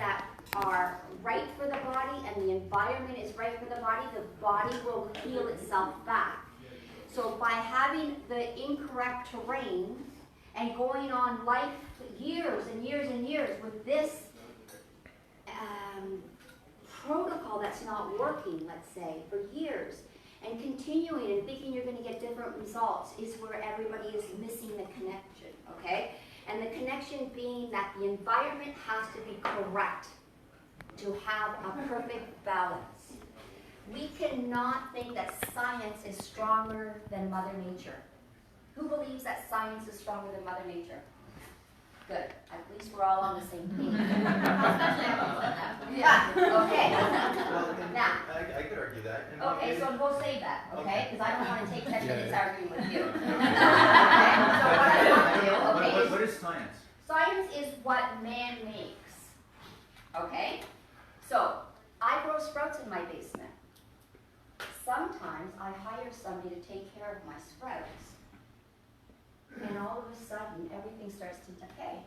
that are right for the body and the environment is right for the body will heal itself back. So by having the incorrect terrain and going on life years and years and years with this protocol that's not working, let's say, for years, and continuing and thinking you're going to get different results is where everybody is missing the connection, okay? And the connection being that the environment has to be correct to have a perfect balance. We cannot think that science is stronger than Mother Nature. Who believes that science is stronger than Mother Nature? Good. At least we're all on the same page. Yeah. Okay. Well, Now. I could argue that. Okay, so we'll save that, okay? Because I don't want to take 10 minutes arguing with you. Okay. So what I want to do, okay? What is science? Science is what man makes. Okay? So I grow sprouts in my basement. Sometimes I hire somebody to take care of my sprouts. And all of a sudden, everything starts to decay.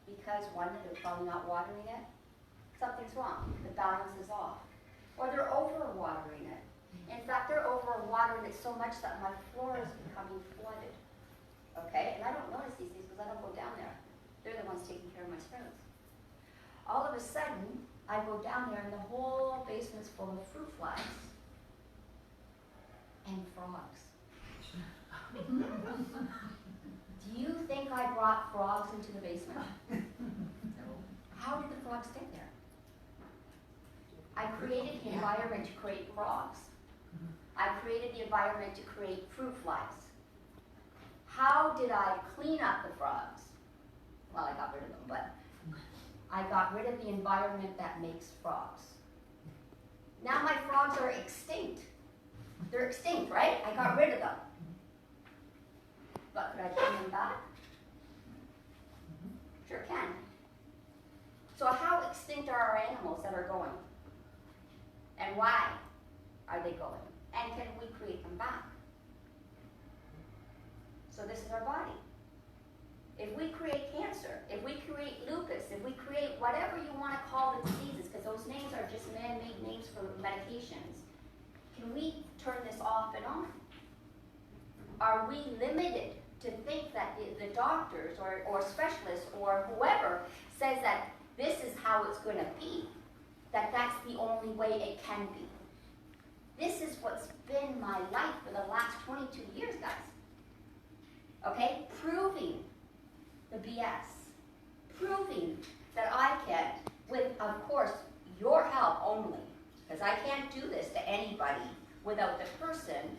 Because one, they're probably not watering it. Something's wrong. The balance is off. Or they're over-watering it. In fact, they're over-watering it so much that my floor is becoming flooded. Okay? And I don't notice these things because I don't go down there. They're the ones taking care of my sprouts. All of a sudden, I go down there and the whole basement's full of fruit flies and frogs. Do you think I brought frogs into the basement? No. How did the frogs get there? I created the environment to create frogs. I created the environment to create fruit flies. How did I clean up the frogs? Well, I got rid of them, but I got rid of the environment that makes frogs. Now my frogs are extinct. They're extinct, right? I got rid of them. But could I bring them back? Sure can. So how extinct are our animals that are going? And why are they going? And can we create them back? So this is our body. If we create cancer, if we create lupus, if we create whatever you want to call the diseases, because those names are just man-made names for medications, can we turn this off and on? Are we limited to think that the doctors or specialists or whoever says that this is how it's going to be, that that's the only way it can be? This is what's been my life for the last 22 years, guys. Okay? Proving the BS. Proving that I can, with, of course, your help only, because I can't do this to anybody without the person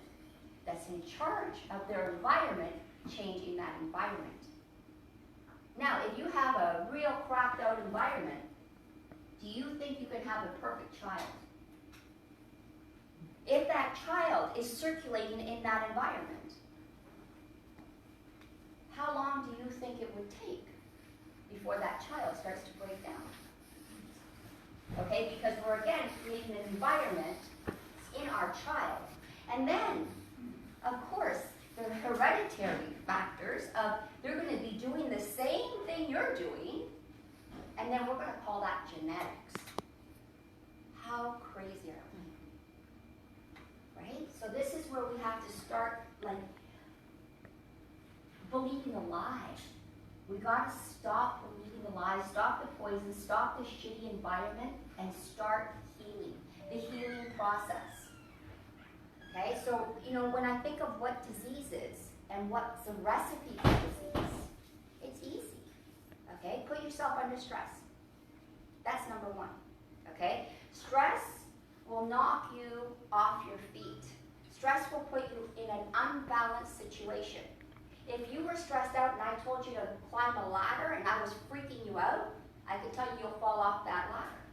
that's in charge of their environment changing that environment. Now, if you have a real cracked out environment, do you think you can have a perfect child? If that child is circulating in that environment, how long do you think it would take before that child starts to break down? Okay, because we're again creating an environment in our child. And then, of course, the hereditary factors of they're going to be doing the same thing you're doing, and then we're going to call that genetics. How crazy are we? Right? So this is where we have to start, like, believing the lies. We got to stop believing the lies, stop the poison, stop the shitty environment, and start healing. The healing process. Okay, so, when I think of what disease is and what's the recipe for disease, it's easy. Okay, put yourself under stress. That's number one. Okay, stress will knock you off your feet. Stress will put you in an unbalanced situation. If you were stressed out and I told you to climb a ladder and I was freaking you out, I could tell you you'll fall off that ladder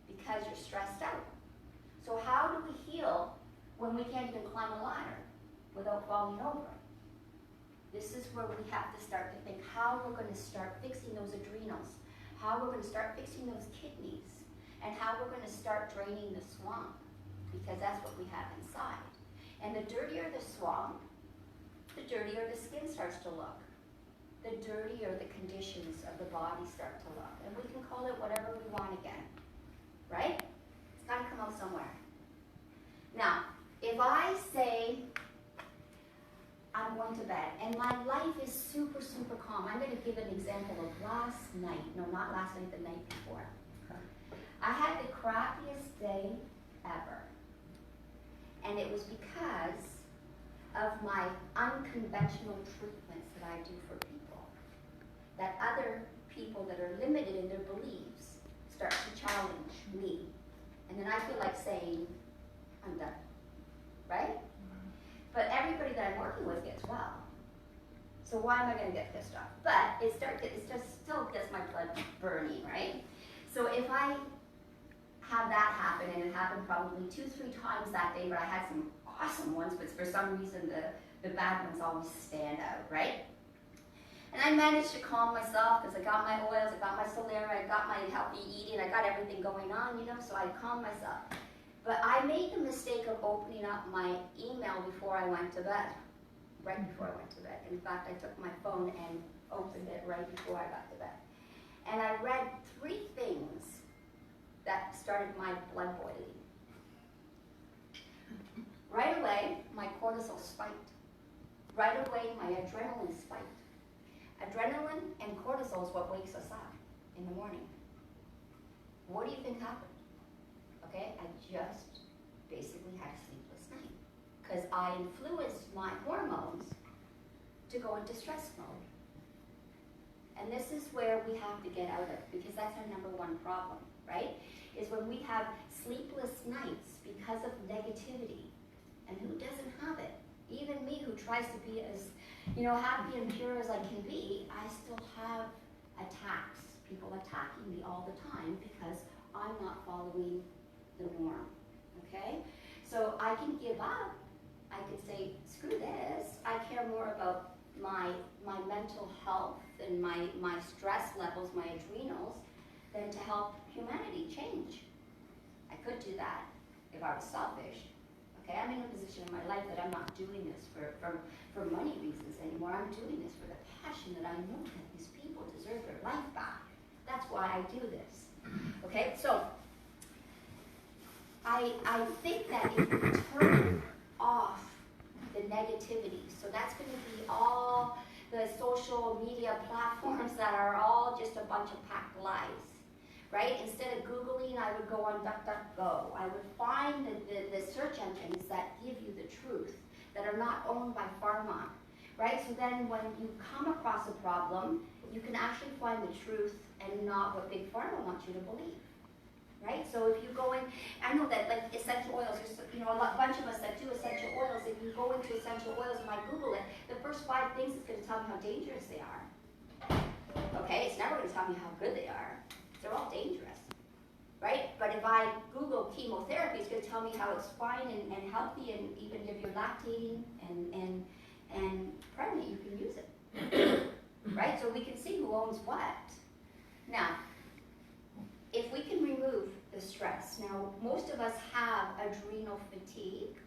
because you're stressed out. So how do we heal when we can't even climb a ladder without falling over? This is where we have to start to think how we're going to start fixing those adrenals, how we're going to start fixing those kidneys, and how we're going to start draining the swamp, because that's what we have inside. And the dirtier the swamp, the dirtier the skin starts to look. The dirtier the conditions of the body start to look. And we can call it whatever we calm. I'm going to give an example of last night. No, not last night, the night before. I had the crappiest day ever. And it was because of my unconventional treatments that I do for people. That other people that are limited in their beliefs start to challenge me. And then I feel like saying, I'm done. Right? But everybody that I'm working with gets well. So why am I going to get pissed off? But it still gets my blood burning, right? So if I have that happen, and it happened probably 2-3 times that day, but I had some awesome ones, but for some reason the bad ones always stand out, right? And I managed to calm myself because I got my oils, I got my solera, I got my healthy eating, I got everything going on, so I calmed myself. But I made the mistake of opening up my email before I went to bed, right before I went to bed. In fact, I took my phone and opened it right before I got to bed. And I read 3 things that started my blood boiling. Right away, my cortisol spiked. Right away, my adrenaline spiked. Adrenaline and cortisol is what wakes us up in the morning. What do you think happened? Okay, I just basically had a sleepless night because I influenced my hormones to go into stress mode. And this is where we have to get out of, because that's our number one problem, right? Is when we have sleepless nights because of negativity. And who doesn't have it? Even me, who tries to be as, happy and pure as I can be, I still have attacks. People attacking me all the time because I'm not following the norm, okay? So I can give up. I can say, screw this. I care more about my mental health and my stress levels, my adrenals, than to help humanity change. I could do that if I was selfish. Okay, I'm in a position in my life that I'm not doing this for money reasons anymore. I'm doing this for the passion that I know that these people deserve their life back. That's why I do this. Okay, so I think that if you turn off the negativity, so that's going to be all the social media platforms that are all just a bunch of packed lies, right? Instead of Googling, I would go on DuckDuckGo. I would find the search engines that give you the truth, that are not owned by pharma, right? So then when you come across a problem, you can actually find the truth and not what Big Pharma wants you to believe. Right? So if you go in, I know that like essential oils, there's a bunch of us that do essential oils. If you go into essential oils and I Google it, the first 5 things is going to tell me how dangerous they are. Okay? It's never going to tell me how good they are. They're all dangerous. Right? But if I Google chemotherapy, it's going to tell me how it's fine and healthy, and even if you're lactating and pregnant, you can use it. Right? So we can see who owns what. Now, if we can remove the stress, now most of us have adrenal fatigue,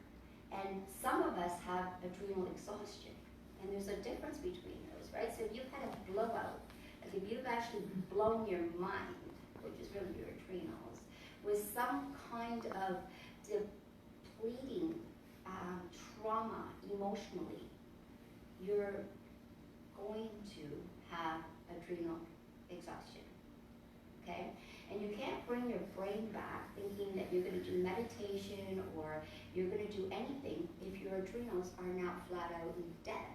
and some of us have adrenal exhaustion, and there's a difference between those, right? So if you've had a blowout, like if you've actually blown your mind, which is really your adrenals, with some kind of depleting trauma emotionally, you're going to have adrenal exhaustion, okay? And you can't bring your brain back thinking that you're going to do meditation or you're going to do anything if your adrenals are now flat out dead.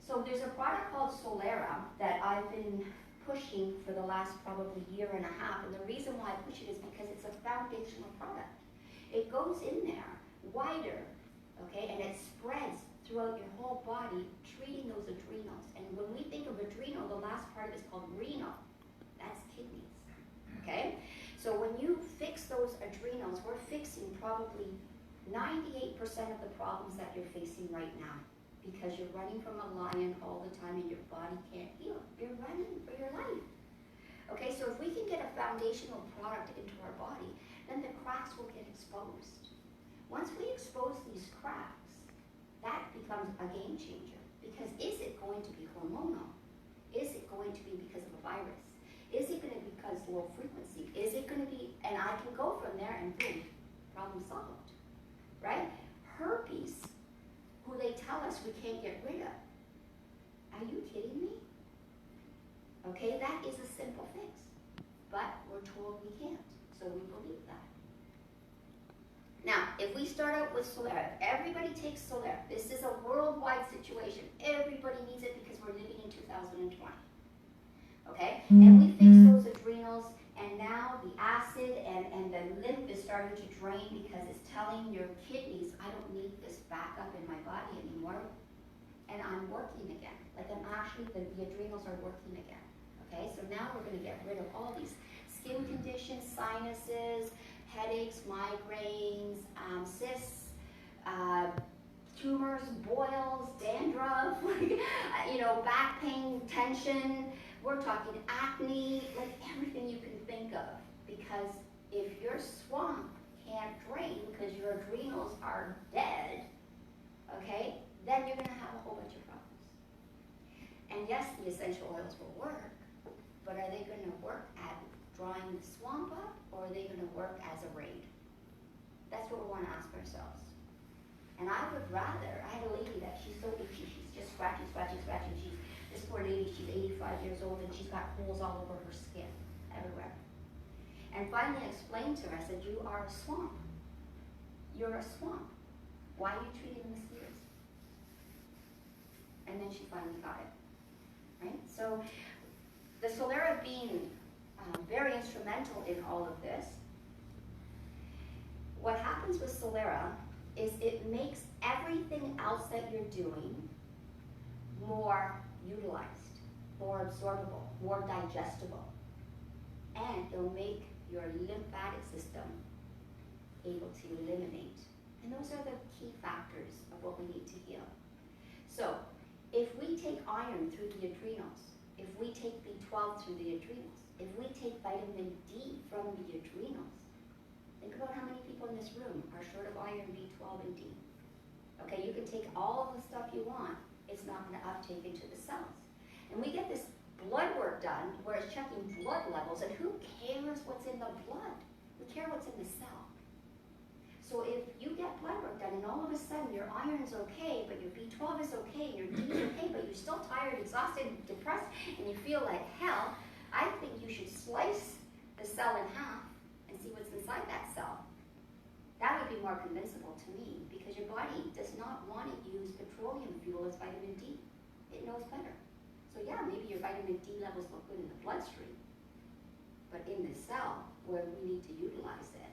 So there's a product called Solera that I've been pushing for the last probably 1.5 years. And the reason why I push it is because it's a foundational product. It goes in there wider, okay, and it spreads throughout your whole body, treating those adrenals. And when we think of adrenal, the last part of it is called renal. That's kidneys, okay? So when you fix those adrenals, we're fixing probably 98% of the problems that you're facing right now, because you're running from a lion all the time and your body can't heal. You're running for your life. Okay, so if we can get a foundational product into our body, then the cracks will get exposed. Once we expose these cracks, that becomes a game changer. Because is it going to be hormonal? Is it going to be because of a virus? Is it going to be because low frequency? Is it going to be, and I can go from there and boom, problem solved, right? Herpes, who they tell us we can't get rid of. Are you kidding? simple fix. But we're told we can't, so we believe that. Now, if we start out with Solera, if everybody takes Solera, this is a worldwide situation. Everybody needs it because we're living in 2020. Okay? And we fix those adrenals, and now the acid and the lymph is starting to drain because it's telling your kidneys, I don't need this backup in my body anymore, and I'm working again. Like I'm actually, the adrenals are working again. Okay? So now we're going to get rid of all these skin conditions, sinuses, headaches, migraines, cysts, tumors, boils, dandruff, back pain, tension. We're talking acne, like everything you can think of. Because if your swamp can't drain because your adrenals are dead, okay, then you're going to have a whole bunch of problems. And yes, the essential oils will work, but are they going to work at drawing the swamp up, or are they going to work as a raid? That's what we want to ask ourselves. And I would rather, I had a lady that she's so itchy, she's just scratching. This poor lady, she's 85 years old, and she's got holes all over her skin, everywhere. And finally I explained to her, I said, you are a swamp. You're a swamp. Why are you treating the mosquitoes? And then she finally got it, right? So the Solera being very instrumental in all of this. What happens with Solera is it makes everything else that you're doing more utilized, more absorbable, more digestible. And it'll make your lymphatic system able to eliminate. And those are the key factors of what we need to heal. So if we take iron through the adrenals, if we take B12 through the adrenals, if we take vitamin D from the adrenals, think about how many people in this room are short of iron, B12, and D. Okay, you can take all of the stuff you want, it's not going to uptake into the cells. And we get this blood work done where it's checking blood levels, and who cares what's in the blood? We care what's in the cell. So if you get blood work done and all of a sudden your iron is okay, but your B12 is okay, and your D is okay, but you're still tired, exhausted, depressed, and you feel like hell, I think you should slice the cell in half and see what's inside that cell. That would be more convincible to me, because your body does not want to use petroleum fuel as vitamin D. It knows better. So yeah, maybe your vitamin D levels look good in the bloodstream, but in the cell where we need to utilize it,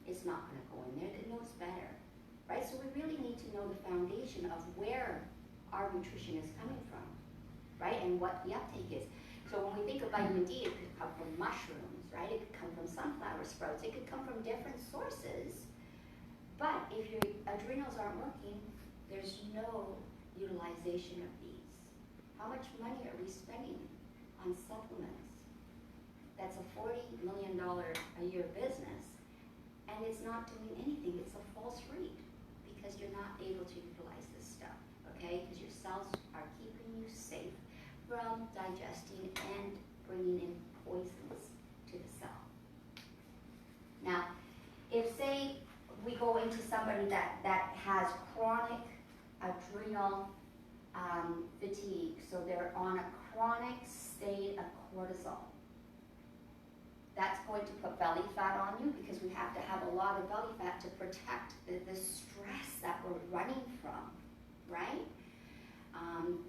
it's not going to go in there. It knows better, right? So we really need to know the foundation of where our nutrition is coming from, right? And what the uptake is. So when we think of vitamin D, it could come from mushrooms, right? It could come from sunflower sprouts. It could come from different sources. But if your adrenals aren't working, there's no utilization of these. How much money are we spending on supplements? That's a $40 million a year business, and it's not doing anything. It's a false read, because you're not able to utilize this stuff, okay? Because your cells are keeping you safe from digesting and bringing in poisons to the cell. Now, if say we go into somebody that has chronic adrenal fatigue, so they're on a chronic state of cortisol, that's going to put belly fat on you, because we have to have a lot of belly fat to protect the stress that we're running from, right?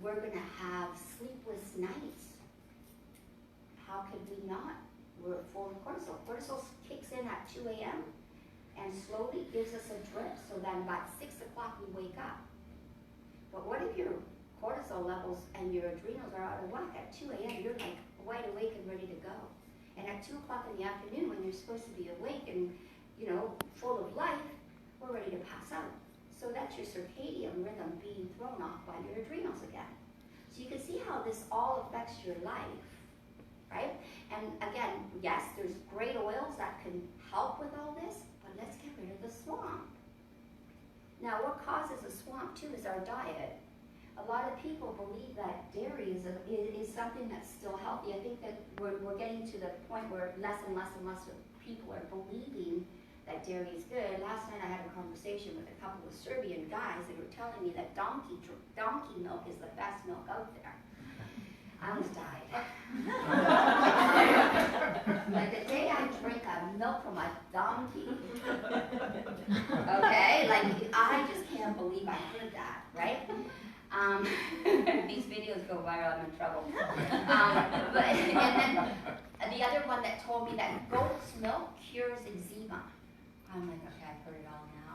We're going to have sleepless nights. How could we not? We're full of cortisol. Cortisol kicks in at 2 a.m. and slowly gives us a drip, so then about 6 o'clock we wake up. But what if your cortisol levels and your adrenals are out of whack at 2 a.m.? You're like wide awake and ready to go. And at 2 o'clock in the afternoon, when you're supposed to be awake and, full of life, we're ready to pass out. So that's your circadian rhythm being thrown off by your adrenals again. So you can see how this all affects your life, right? And again, yes, there's great oils that can help with all this, but let's get rid of the swamp. Now, what causes a swamp too is our diet. A lot of people believe that dairy is something that's still healthy. I think that we're getting to the point where less and less people are believing that dairy is good. Last night I had a conversation with a couple of Serbian guys that were telling me that donkey milk is the best milk out there. I almost died. Like the day I drink milk from a donkey. Okay, like I just can't believe I heard that, right? These videos go viral, I'm in trouble. And then the other one that told me that goat's milk cures eczema. I'm like, okay, I've heard it all now.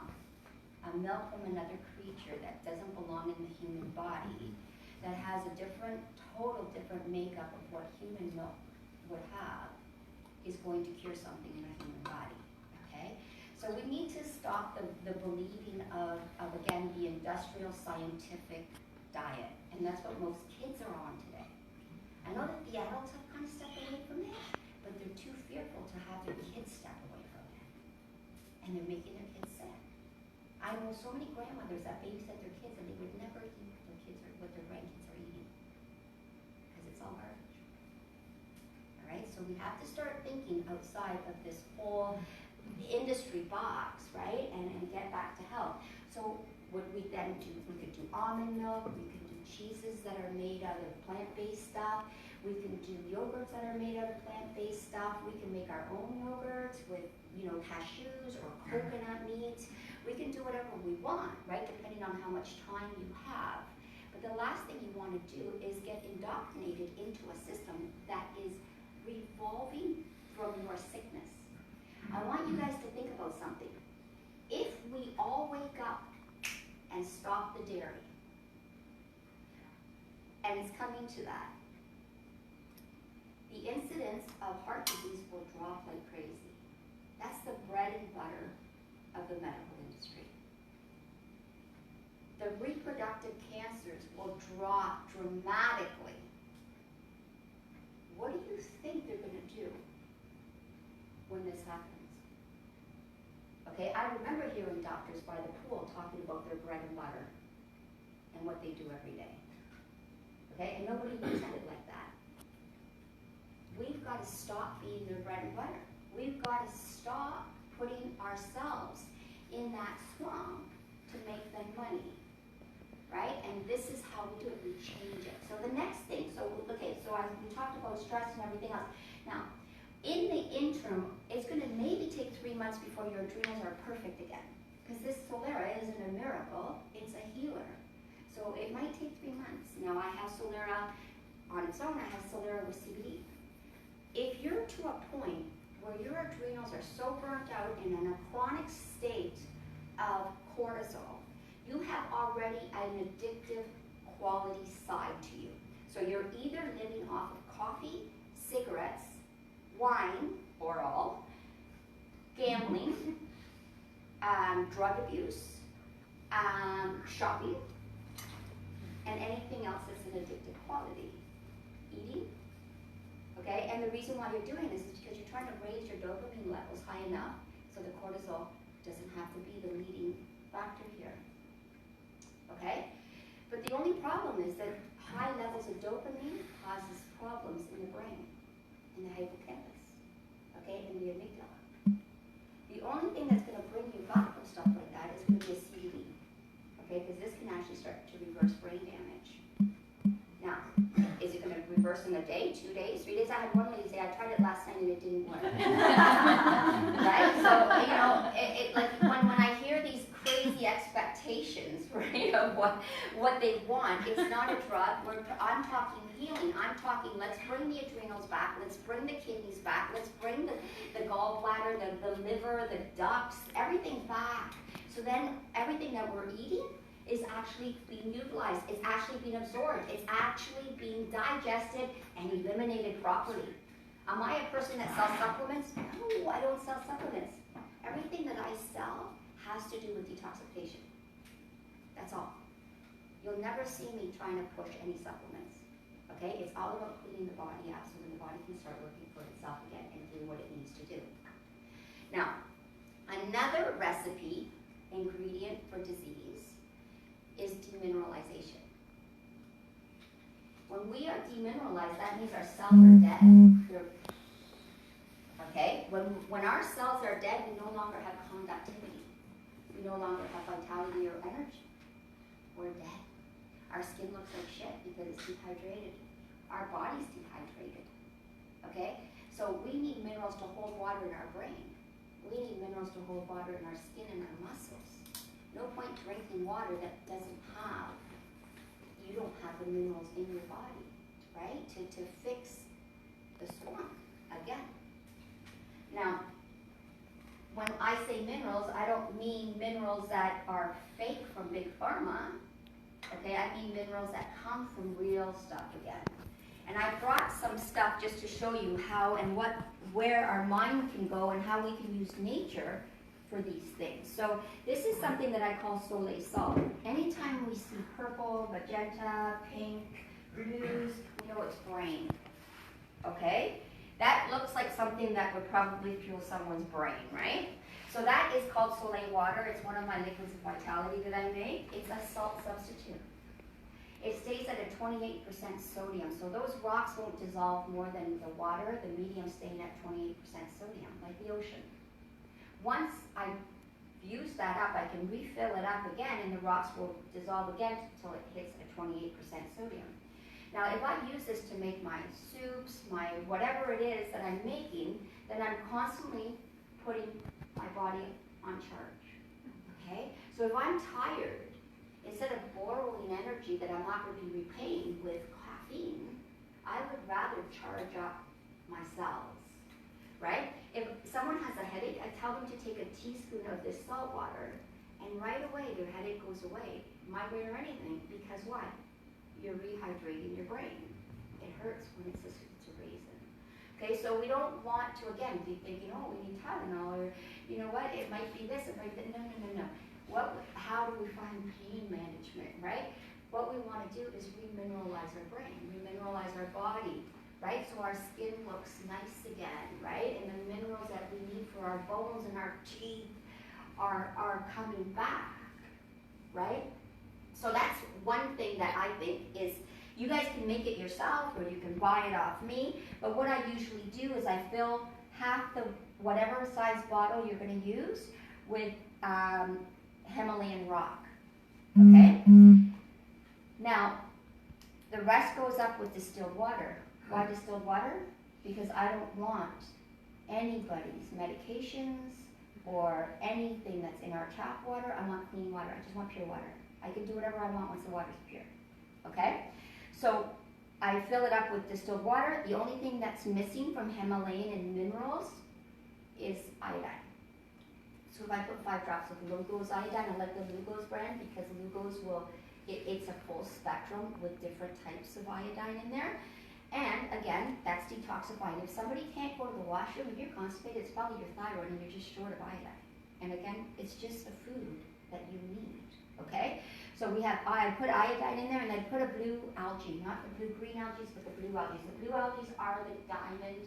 A milk from another creature that doesn't belong in the human body, that has a total different makeup of what human milk would have, is going to cure something in a human body, okay? So we need to stop the believing of again, the industrial scientific diet, and that's what most kids are on today. I know that the adults have kind of stepped away from it, but they're too fearful to have their kids step away from it, and they're making their kids sick. I know so many grandmothers that babysit their kids, and they would never eat what their grandkids are eating, because it's all garbage. All right, so we have to start thinking outside of this whole industry box, right, and get back to health. So what we then do, we could do almond milk, we can do cheeses that are made out of plant-based stuff, we can do yogurts that are made out of plant-based stuff, we can make our own yogurts with, cashews or coconut meat. We can do whatever we want, right, depending on how much time you have. But the last thing you want to do is get indoctrinated into a system that is revolving from your sickness. I want you guys to think about something. If we all wake up and stop the dairy, and it's coming to that, the incidence of heart disease will drop like crazy. That's the bread and butter of the medical industry. The reproductive cancers will drop dramatically. What do you think they're going to do when this happens? Okay, I remember hearing doctors by the pool talking about their bread and butter and what they do every day. Okay, and nobody looks at it like that. We've got to stop being their bread and butter. We've got to stop putting ourselves in that swamp to make them money, right? And this is how we do it. We change it. So the next thing, we talked about stress and everything else. Now, in the interim, it's going to maybe take 3 months before your adrenals are perfect again, because this Solera isn't a miracle, it's a healer. So it might take 3 months. Now, I have Solera on its own, I have Solera with CBD. If you're to a point where your adrenals are so burnt out in a chronic state of cortisol, you have already an addictive quality side to you. So you're either living off of coffee, cigarettes, wine, or all, gambling, drug abuse, shopping, and anything else that's an addictive quality. Eating. Okay, and the reason why you're doing this is because you're trying to raise your dopamine levels high enough so the cortisol doesn't have to be the leading factor here. Okay, but the only problem is that high levels of dopamine causes problems in the brain, in the hippocampus, okay, in the amygdala. The only thing that's going to bring you back from stuff like that is going to be a CBD, okay, because this can actually start to reverse brain damage. Now, is it going to reverse in a day, 2 days, 3 days? I had one lady say, I tried it last night and it didn't work. Right? So, like when I hear these crazy expectations, right, of what they want, it's not a drug. I'm talking healing. I'm talking, let's bring the adrenals back, let's bring the kidneys back, let's bring the gallbladder, the liver, the ducts, everything back. So then everything that we're eating is actually being utilized, it's actually being absorbed, it's actually being digested and eliminated properly. Am I a person that sells supplements? No, I don't sell supplements. Everything that I sell has to do with detoxification. That's all. You'll never see me trying to push any supplements. Okay? It's all about cleaning the body out so that the body can start working for itself again and do what it needs to do. Now, another recipe, ingredient for disease, is demineralization. When we are demineralized, that means our cells are dead. Okay? When our cells are dead, we no longer have conductivity. We no longer have vitality or energy. We're dead. Our skin looks like shit because it's dehydrated. our body's dehydrated. Okay? So we need minerals to hold water in our brain. We need minerals to hold water in our skin and our muscles. No point drinking water that you don't have the minerals in your body, right? To fix the swamp again. Now, when I say minerals, I don't mean minerals that are fake from Big Pharma. Okay, I mean minerals that come from real stuff again. And I brought some stuff just to show you how and where our mind can go and how we can use nature for these things. So this is something that I call Soleil salt. Anytime we see purple, magenta, pink, blues, we know it's brain. Okay? That looks like something that would probably fuel someone's brain, right? So that is called Saline Water. It's one of my liquids of vitality that I make. It's a salt substitute. It stays at a 28% sodium. So those rocks won't dissolve more than the water, the medium staying at 28% sodium, like the ocean. Once I use that up, I can refill it up again and the rocks will dissolve again until it hits a 28% sodium. Now, if I use this to make my soups, my whatever it is that I'm making, then I'm constantly putting my body on charge, okay? So if I'm tired, instead of borrowing energy that I'm not going to be repaying with caffeine, I would rather charge up my cells, right? If someone has a headache, I tell them to take a teaspoon of this salt water, and right away their headache goes away, migraine or anything, because why? You're rehydrating your brain. It hurts when it's a raisin. Okay, so we don't want to, again, be thinking, oh, we need Tylenol, or you know what, it might be this, it might be, no. How do we find pain management, right? What we want to do is remineralize our brain, remineralize our body, right? So our skin looks nice again, right? And the minerals that we need for our bones and our teeth are coming back, right? So that's one thing that I think is, you guys can make it yourself or you can buy it off me, but what I usually do is I fill half the whatever size bottle you're going to use with Himalayan rock, okay? Now, the rest goes up with distilled water. Why distilled water? Because I don't want anybody's medications or anything that's in our tap water. I want clean water. I just want pure water. I can do whatever I want once the water's pure, okay? So I fill it up with distilled water. The only thing that's missing from Himalayan and minerals is iodine. So if I put 5 drops of Lugos iodine, I like the Lugos brand because Lugos it's a full spectrum with different types of iodine in there. And again, that's detoxifying. If somebody can't go to the washroom and you're constipated, it's probably your thyroid and you're just short of iodine. And again, it's just the food that you need, okay? So I put iodine in there and I put a blue algae, not the blue-green algae, but the blue algae. The blue algae are the diamond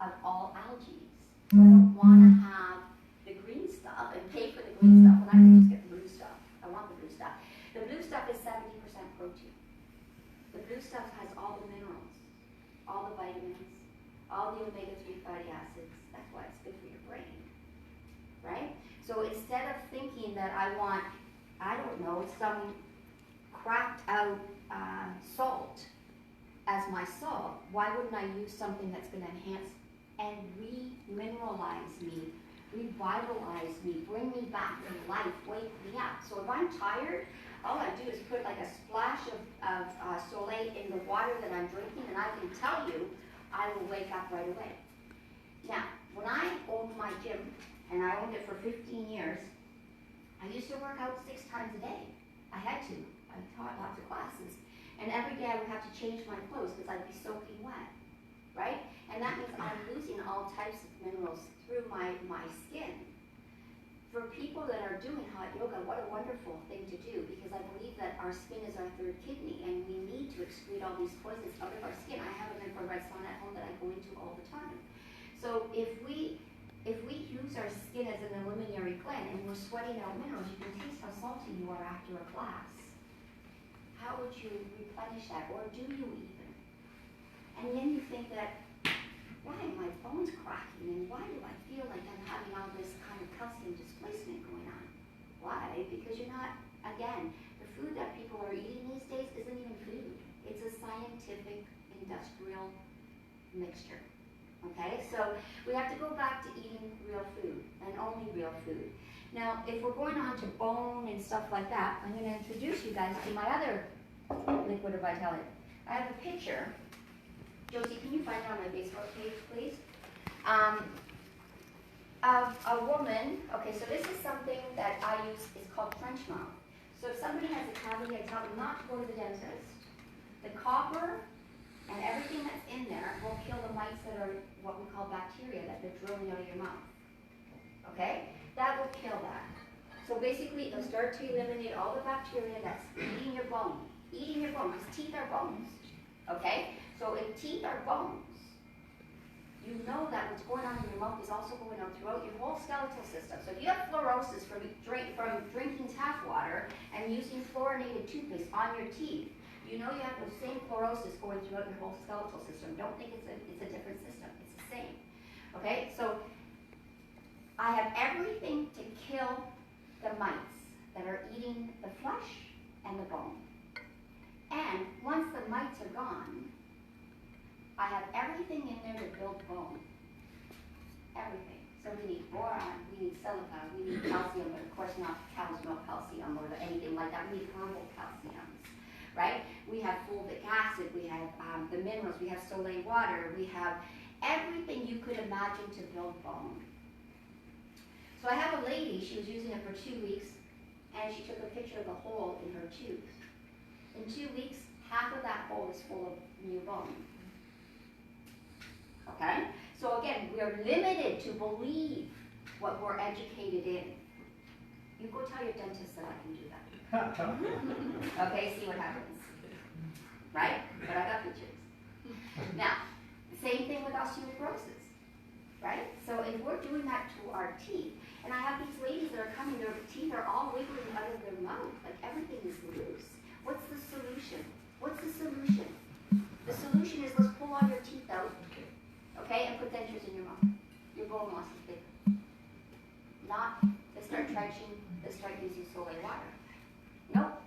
of all algae. So I don't want to have the green stuff and pay for the green stuff when I can just get the blue stuff. I want the blue stuff. The blue stuff is 70% protein. The blue stuff has all the minerals, all the vitamins, all the omega-3 fatty acids. That's why it's good for your brain, right? So instead of thinking that I want, I don't know, some cracked out salt as my salt, why wouldn't I use something that's going to enhance and remineralize me, revitalize me, bring me back to life, wake me up? So if I'm tired, all I do is put like a splash of Soleil in the water that I'm drinking, and I can tell you, I will wake up right away. Now, when I owned my gym, and I owned it for 15 years, I used to work out 6 times a day. I had to. I taught lots of classes. And every day I would have to change my clothes because I'd be soaking wet, right? And that means I'm losing all types of minerals through my skin. For people that are doing hot yoga, what a wonderful thing to do, because I believe that our skin is our 3rd kidney and we need to excrete all these poisons out of our skin. I have an infrared sauna at home that I go into all the time. So if we use our skin as an eliminatory gland and we're sweating out minerals, you can taste how salty you are after a class. How would you replenish that, or do you even? And then you think that, why are my bones cracking, and why do I feel like I'm having all this kind of calcium displacement going on? Why? Because you're not, again, the food that people are eating these days isn't even food. It's a scientific industrial mixture. Okay, so we have to go back to eating real food and only real food. Now, if we're going on to bone and stuff like that, I'm going to introduce you guys to my other liquid of vitality. I have a picture. Josie, can you find it on my Facebook page, please? Of a woman. Okay, so this is something that I use. It's called clench mouth. So if somebody has a cavity, I tell them not to go to the dentist. The copper and everything that's in there will kill the mites that are what we call bacteria that they're drilling out of your mouth. Okay? That will kill that. So basically, it'll start to eliminate all the bacteria that's eating your bone. Eating your bone, because teeth are bones. Okay? So if teeth are bones, you know that what's going on in your mouth is also going on throughout your whole skeletal system. So if you have fluorosis from drinking tap water and using fluorinated toothpaste on your teeth, you know you have the same fluorosis going throughout your whole skeletal system. Don't think it's a different system. It's the same. Okay? So I have everything to kill the mites that are eating the flesh and the bone. And once the mites are gone, I have everything in there to build bone. Everything. So we need boron, we need silica, we need calcium, but of course not cow's milk calcium or anything like that. We need herbal calciums. Right? We have fulvic acid, we have the minerals, we have Saline Water, we have everything you could imagine to build bone. So I have a lady, she was using it for 2 weeks, and she took a picture of the hole in her tooth. In 2 weeks, half of that hole is full of new bone. Okay? So again, we are limited to believe what we're educated in. You go tell your dentist that I can do that. Okay, see what happens. Right? But I got pictures. Now, the same thing with osteoporosis. Right? So if we're doing that to our teeth, and I have these ladies that are coming, their teeth are all wiggling out of their mouth, like everything is loose. What's the solution? What's the solution? The solution is let's pull all your teeth out, okay, and put dentures in your mouth. Your bone loss is big. Not, they start trenching, they start using Saline Water. Nope.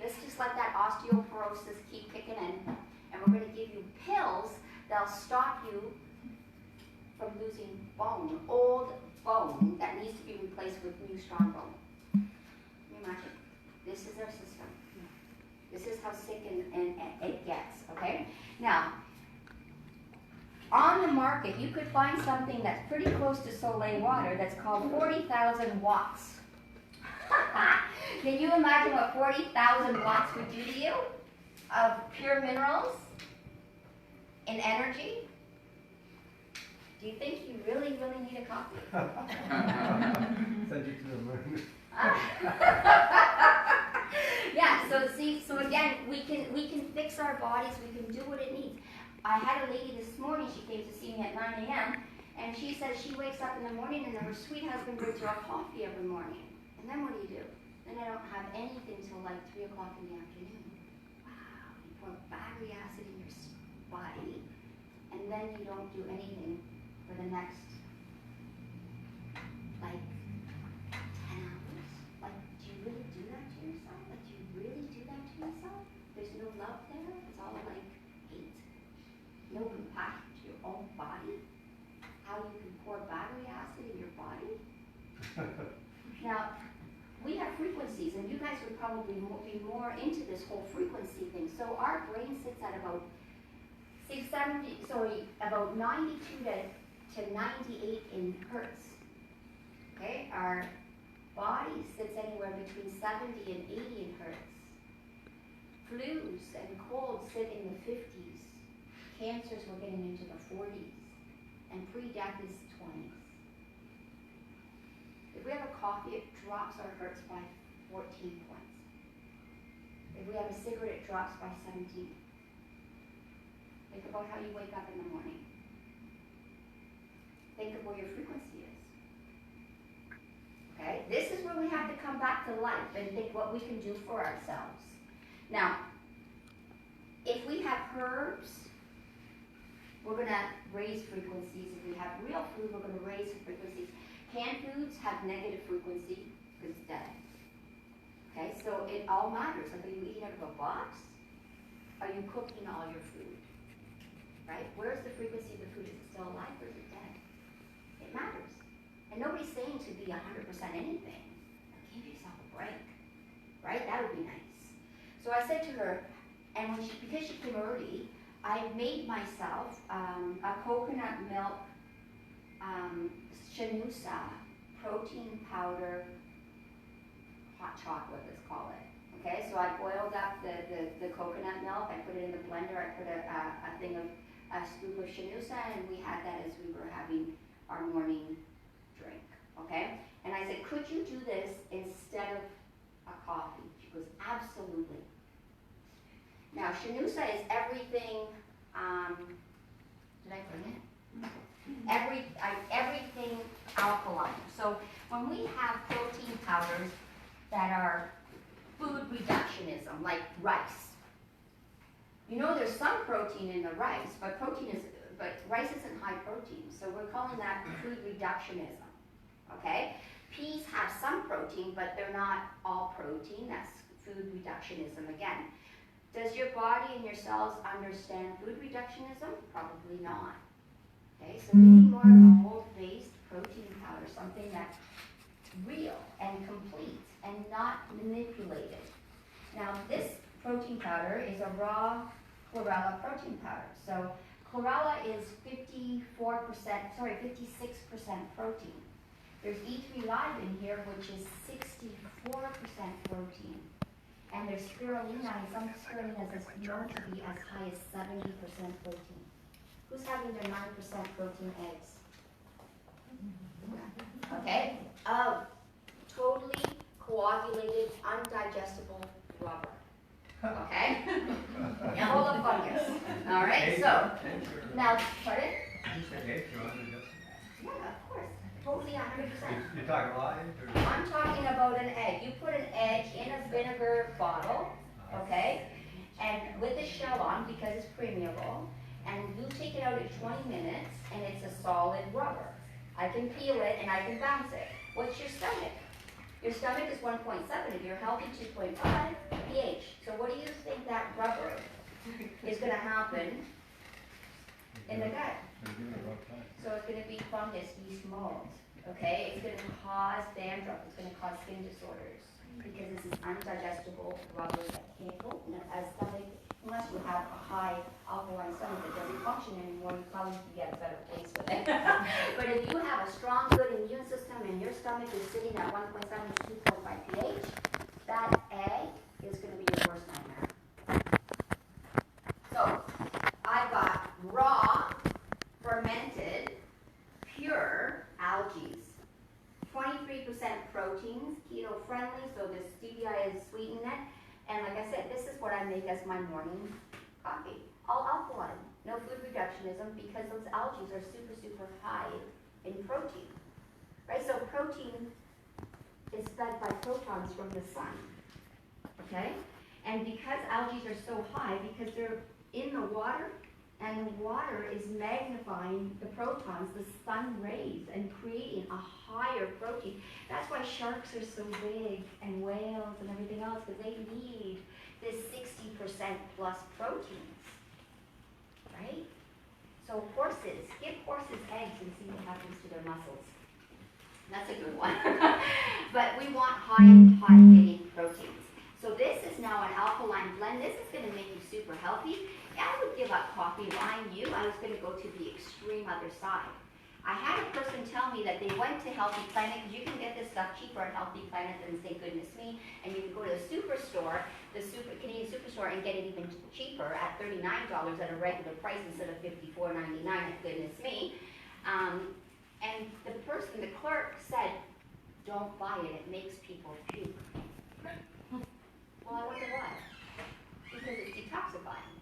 Let's just let that osteoporosis keep kicking in, and we're going to give you pills that'll stop you from losing bone, old bone that needs to be replaced with new strong bone. Can you imagine? This is our system. This is how sick and it gets, okay? Now, on the market, you could find something that's pretty close to Saline Water that's called 40,000 watts. Can you imagine what 40,000 watts would do to you of pure minerals and energy? Do you think you really, really need a copy? Send you to the moon. Yeah, so again, we can fix our bodies, we can do what it needs. I had a lady this morning, she came to see me at 9 a.m., and she says she wakes up in the morning and her sweet husband brings her a coffee every morning. And then what do? Then I don't have anything till like 3 o'clock in the afternoon. Wow, you pour battery acid in your body, and then you don't do anything for the next, like, 10 hours? Like, do you really do that to yourself? Like, do you really do that to yourself? There's no love there? It's all like hate. No compassion to your own body? How you can pour battery acid in your body? Now, we have frequencies, and you guys would probably be more into this whole frequency thing. So our brain sits at about 92 to 98 in hertz. Okay, our body sits anywhere between 70 and 80 in hertz. Flus and colds sit in the 50s. Cancers we're getting into the 40s, and pre-death is 20s. If we have a coffee, it drops our hertz by 14 points. If we have a cigarette, it drops by 17. Think about how you wake up in the morning. Think of where your frequency is. Okay? This is where we have to come back to life and think what we can do for ourselves. Now, if we have herbs, we're going to raise frequencies. If we have real food, we're going to raise frequencies. Canned foods have negative frequency because it's dead. Okay, so it all matters. Like, are you eating out of a box? Are you cooking all your food? right? Where's the frequency of the food? Is it still alive or is it dead? It matters. And nobody's saying to be 100% anything. But give yourself a break, right? That would be nice. So I said to her, and because she came early, I made myself a coconut milk Shanusa protein powder hot chocolate, let's call it. Okay, so I boiled up the coconut milk, I put it in the blender, I put a scoop of Shanusa, and we had that as we were having our morning drink, okay? And I said, could you do this instead of a coffee? She goes, absolutely. Now, Shanusa is everything, did I bring it? Everything alkaline. So when we have protein powders that are food reductionism, like rice, you know there's some protein in the rice, but rice isn't high protein, so we're calling that food reductionism, okay? Peas have some protein, but they're not all protein. That's food reductionism again. Does your body and your cells understand food reductionism? Probably not. Okay, so we need more of a whole-based protein powder, something that's real and complete and not manipulated. Now, this protein powder is a raw chlorella protein powder. So chlorella is 56% protein. There's E3 live in here, which is 64% protein. And there's spirulina, and some spirulina is known to be as high as 70% protein. Who's having their 9% protein eggs? Okay. Totally coagulated, undigestible rubber. Okay? Yeah, full of fungus. All right, so, now, pardon? Yeah, of course. Totally 100%. You're talking live? I'm talking about an egg. You put an egg in a vinegar bottle, okay, and with the shell on because it's permeable, and you take it out at 20 minutes, and it's a solid rubber. I can peel it and I can bounce it. What's your stomach? Your stomach is 1.7. If you're healthy, 2.5 pH. So what do you think that rubber is going to happen in the gut? So it's going to be fungus, yeast, mold. Okay, it's going to cause dandruff. It's going to cause skin disorders because this is undigestible rubber that can't go in a stomach. Unless you have a high alkaline stomach that doesn't function anymore, you probably can get a better place with it. But if you have a strong, good immune system and your stomach is sitting at 1.7 to 2.5 pH, that egg is going to be your worst nightmare. So, I've got raw, fermented, pure algae. 23% proteins, keto friendly, so the stevia is sweetening it. And like I said, this is what I make as my morning coffee. All alkaline, no food reductionism, because those algae are super, super high in protein. Right, so protein is fed by protons from the sun. Okay? And because algae are so high, because they're in the water, and the water is magnifying the protons, the sun rays, and creating a higher protein. That's why sharks are so big, and whales and everything else, because they need this 60% plus proteins, right? So horses, give horses eggs and see what happens to their muscles. That's a good one. But we want high-hitting proteins. So this is now an alkaline blend. This is going to make you super healthy. I would give up coffee. Lying you, I was going to go to the extreme other side. I had a person tell me that they went to Healthy Planet, because you can get this stuff cheaper at Healthy Planet than say Goodness Me, and you can go to the superstore, the Canadian superstore, and get it even cheaper at $39 at a regular price instead of $54.99 at Goodness Me. And the clerk said, don't buy it, it makes people puke. Well, I wonder why. Because it's detoxifying.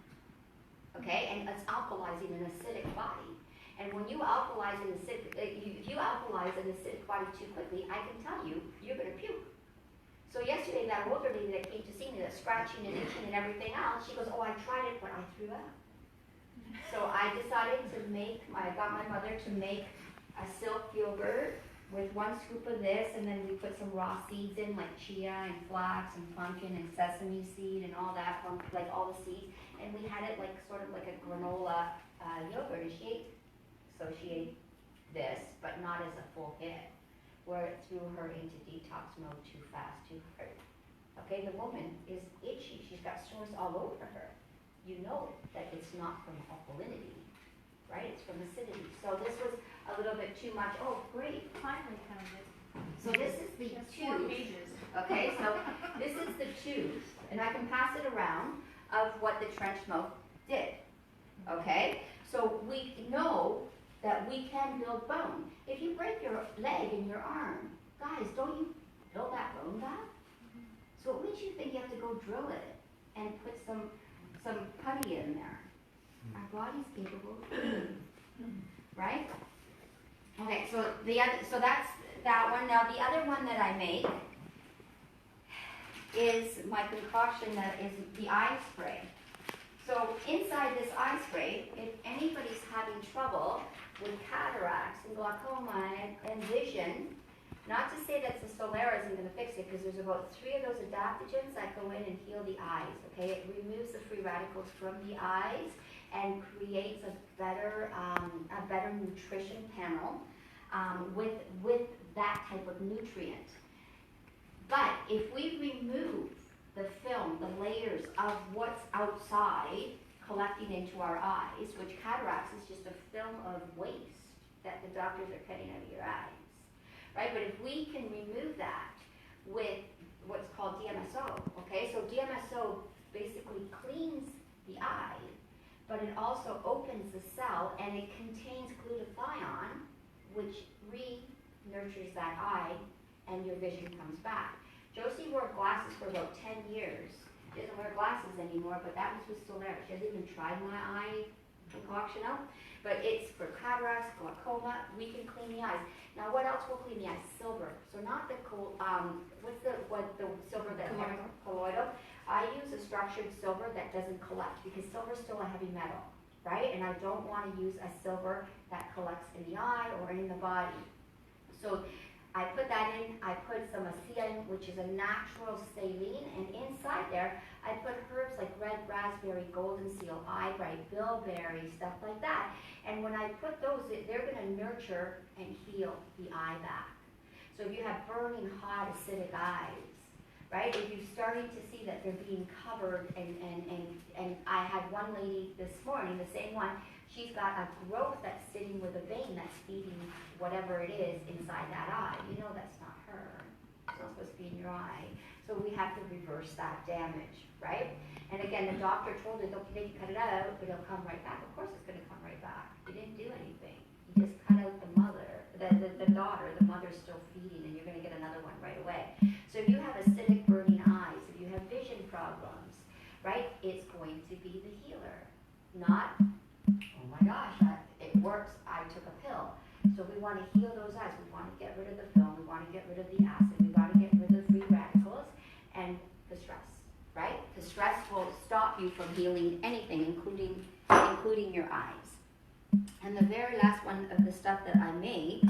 Okay, and it's alkalizing an acidic body. And when you alkalize an acidic, if you alkalize an acidic body too quickly, I can tell you, you're going to puke. So yesterday, that older lady that came to see me, that's scratching and itching and everything else, she goes, oh, I tried it, but I threw up. So I decided to got my mother to make a silk yogurt with 1 scoop of this, and then we put some raw seeds in, like chia and flax and pumpkin and sesame seed and all that, like all the seeds, and we had it like sort of like a granola yogurt, and she ate this, but not as a full hit, where it threw her into detox mode too fast, too hard. Okay, the woman is itchy, she's got sores all over her. You know that it's not from alkalinity, right? It's from acidity. So this was a little bit too much. Oh, great, finally found it. So this is the tube. Okay, so this is the tube, and I can pass it around of what the trench mouth did. Okay, so we know that we can build bone. If you break your leg and your arm, guys, don't you build that bone back? So what makes you think you have to go drill it and put some putty in there? Our body's capable of doing it, right? Okay, so that's that one. Now the other one that I make is my concoction that is the eye spray. So inside this eye spray, if anybody's having trouble with cataracts and glaucoma and vision, not to say that the Solera isn't going to fix it, because there's about 3 of those adaptogens that go in and heal the eyes, okay? It removes the free radicals from the eyes and creates a better nutrition panel with that type of nutrient. But if we remove the film, the layers of what's outside collecting into our eyes, which cataracts is just a film of waste that the doctors are cutting out of your eyes, right? But if we can remove that with what's called DMSO, okay? So DMSO basically cleans the eye, but it also opens the cell, and it contains glutathione, which re-nurtures that eye, and your vision comes back. Josie wore glasses for about 10 years. She doesn't wear glasses anymore, but that was with Solera. She hasn't even tried my eye concoction out, but it's for cataracts, glaucoma. We can clean the eyes. Now, what else will clean the eyes? Silver. So not the what's the silver that colloidal? I use a structured silver that doesn't collect, because silver is still a heavy metal, right? And I don't want to use a silver that collects in the eye or in the body. So I put that in. I put some acetin, which is a natural saline, and inside there I put herbs like red raspberry, golden seal, eyebright, bilberry, stuff like that. And when I put those, they're going to nurture and heal the eye back. So if you have burning hot acidic eyes, right? If you're starting to see that they're being covered, and I had one lady this morning, the same one, she's got a growth that's sitting with a vein that's feeding whatever it is inside that eye. You know that's not her. It's not supposed to be in your eye. So we have to reverse that damage, right? And again, the doctor told her, okay, you cut it out, but it'll come right back. Of course it's going to come right back. You didn't do anything. You just cut out the daughter. The mother's still feeding, and you're going to get another one right away. So if you have acidic burning eyes, if you have vision problems, right, it's going to be the healer. Not, oh my gosh, it works, I took a pill. So we want to heal those eyes. We want to get rid of the film. We want to get rid of the acid. We got to get rid of the free radicals and the stress, right? Because stress will stop you from healing anything, including your eyes. And the very last one of the stuff that I made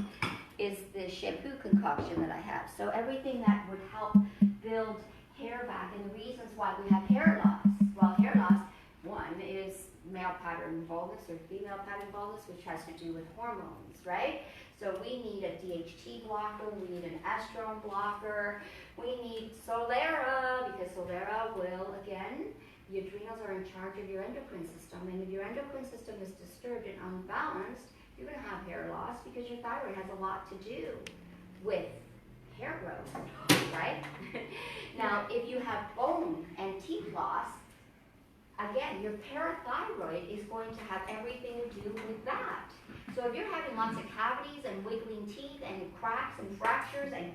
is the shampoo concoction that I have. So everything that would help build hair back, and the reasons why we have hair loss. Well, hair loss, one is male pattern baldness or female pattern baldness, which has to do with hormones, right? So we need a DHT blocker, we need an estrone blocker, we need Solera, because Solera will, again, the adrenals are in charge of your endocrine system, and if your endocrine system is disturbed and unbalanced, you're going to have hair loss, because your thyroid has a lot to do with hair growth, right? Now, if you have bone and teeth loss, again, your parathyroid is going to have everything to do with that. So if you're having lots of cavities and wiggling teeth and cracks and fractures and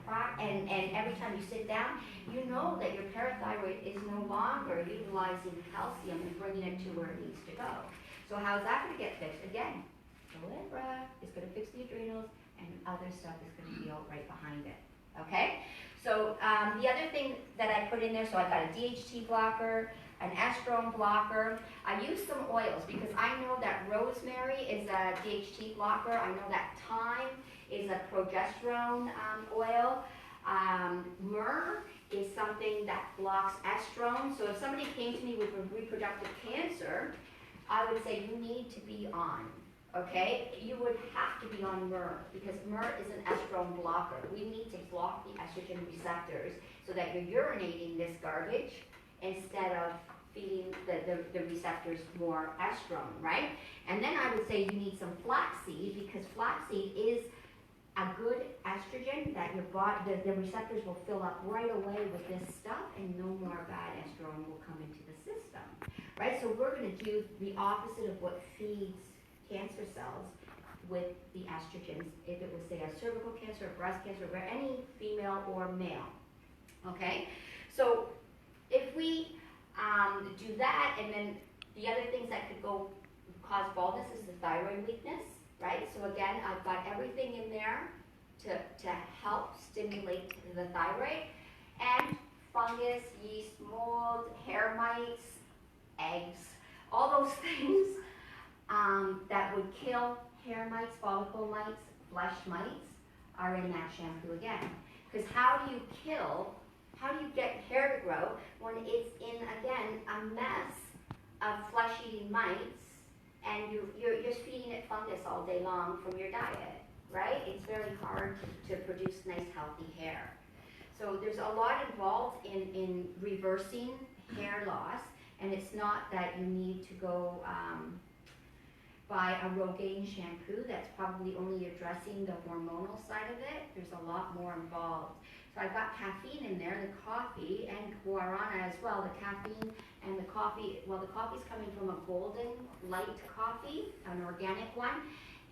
every time you sit down, you know that your parathyroid is no longer utilizing calcium and bringing it to where it needs to go. So how is that going to get fixed? Again, Solera is going to fix the adrenals, and other stuff is going to heal right behind it. Okay? So the other thing that I put in there, so I got a DHT blocker, an estrone blocker. I use some oils because I know that rosemary is a DHT blocker. I know that thyme is a progesterone oil. Myrrh is something that blocks estrone. So if somebody came to me with reproductive cancer, I would say you need to be on, okay? You would have to be on myrrh because myrrh is an estrone blocker. We need to block the estrogen receptors so that you're urinating this garbage instead of feeding the receptors more estrone, right? And then I would say you need some flaxseed because flaxseed is a good estrogen that your body, the receptors will fill up right away with this stuff and no more bad estrone will come into the system, right? So we're going to do the opposite of what feeds cancer cells with the estrogens, if it was, say, a cervical cancer, or breast cancer, or any female or male, okay? So if we do that, and then the other things that could cause baldness is the thyroid weakness, right? So again, I've got everything in there to help stimulate the thyroid, and fungus, yeast, mold, hair mites, eggs, all those things that would kill hair mites, follicle mites, flesh mites are in that shampoo again. Because how do you get hair to grow when it's in, again, a mess of flesh-eating mites and you're just feeding it fungus all day long from your diet, right? It's very hard to produce nice, healthy hair. So there's a lot involved in reversing hair loss, and it's not that you need to go buy a Rogaine shampoo that's probably only addressing the hormonal side of it. There's a lot more involved. So I've got caffeine in there, the coffee, and guarana as well. The caffeine and the coffee, well, the coffee's coming from a golden light coffee, an organic one.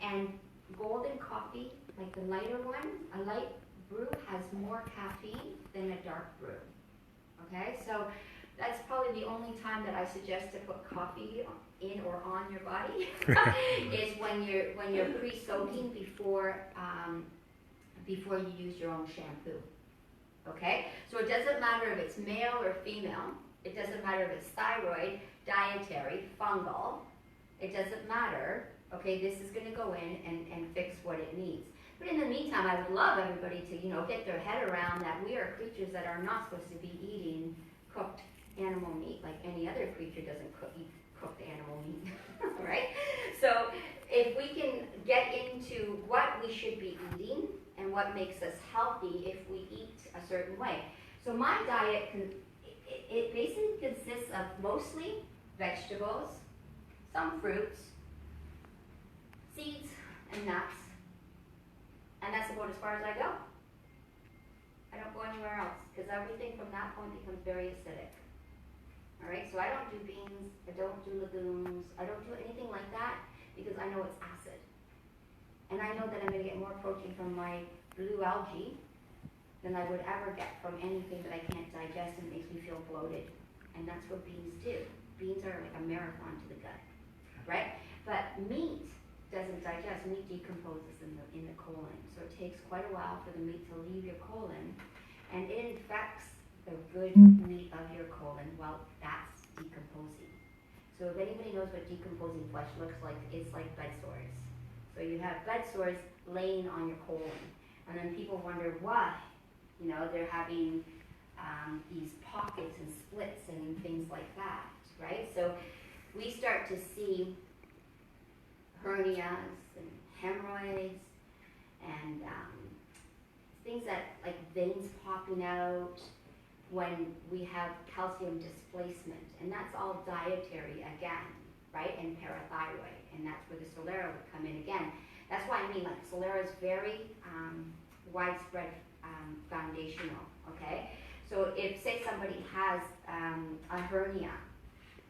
And golden coffee, like the lighter one, a light brew has more caffeine than a dark brew. Okay, so that's probably the only time that I suggest to put coffee in or on your body is when you're pre-soaking before you use your own shampoo. Okay, so it doesn't matter if it's male or female. It doesn't matter if it's thyroid, dietary, fungal. It doesn't matter. Okay, this is going to go in and fix what it needs. But in the meantime, I would love everybody to, get their head around that we are creatures that are not supposed to be eating cooked animal meat like any other creature doesn't eat cooked animal meat, right? So if we can get into what we should be eating and what makes us healthy if we eat a certain way. So my diet, it basically consists of mostly vegetables, some fruits, seeds, and nuts. And that's about as far as I go. I don't go anywhere else because everything from that point becomes very acidic. All right, so I don't do beans, I don't do legumes, I don't do anything like that because I know it's acid. And I know that I'm going to get more protein from my blue algae than I would ever get from anything that I can't digest and makes me feel bloated. And that's what beans do. Beans are like a marathon to the gut, right? But meat doesn't digest. Meat decomposes in the colon. So it takes quite a while for the meat to leave your colon, and it infects the good meat of your colon while that's decomposing. So if anybody knows what decomposing flesh looks like, it's like bed sores. So you have bed sores laying on your colon, and then people wonder why, they're having these pockets and splits and things like that, right? So we start to see hernias and hemorrhoids and things that like veins popping out when we have calcium displacement, and that's all dietary again, right? And parathyroid, and that's where the Solera would come in again. That's why I mean, like, Solera is very widespread, foundational. Okay, so if say somebody has a hernia,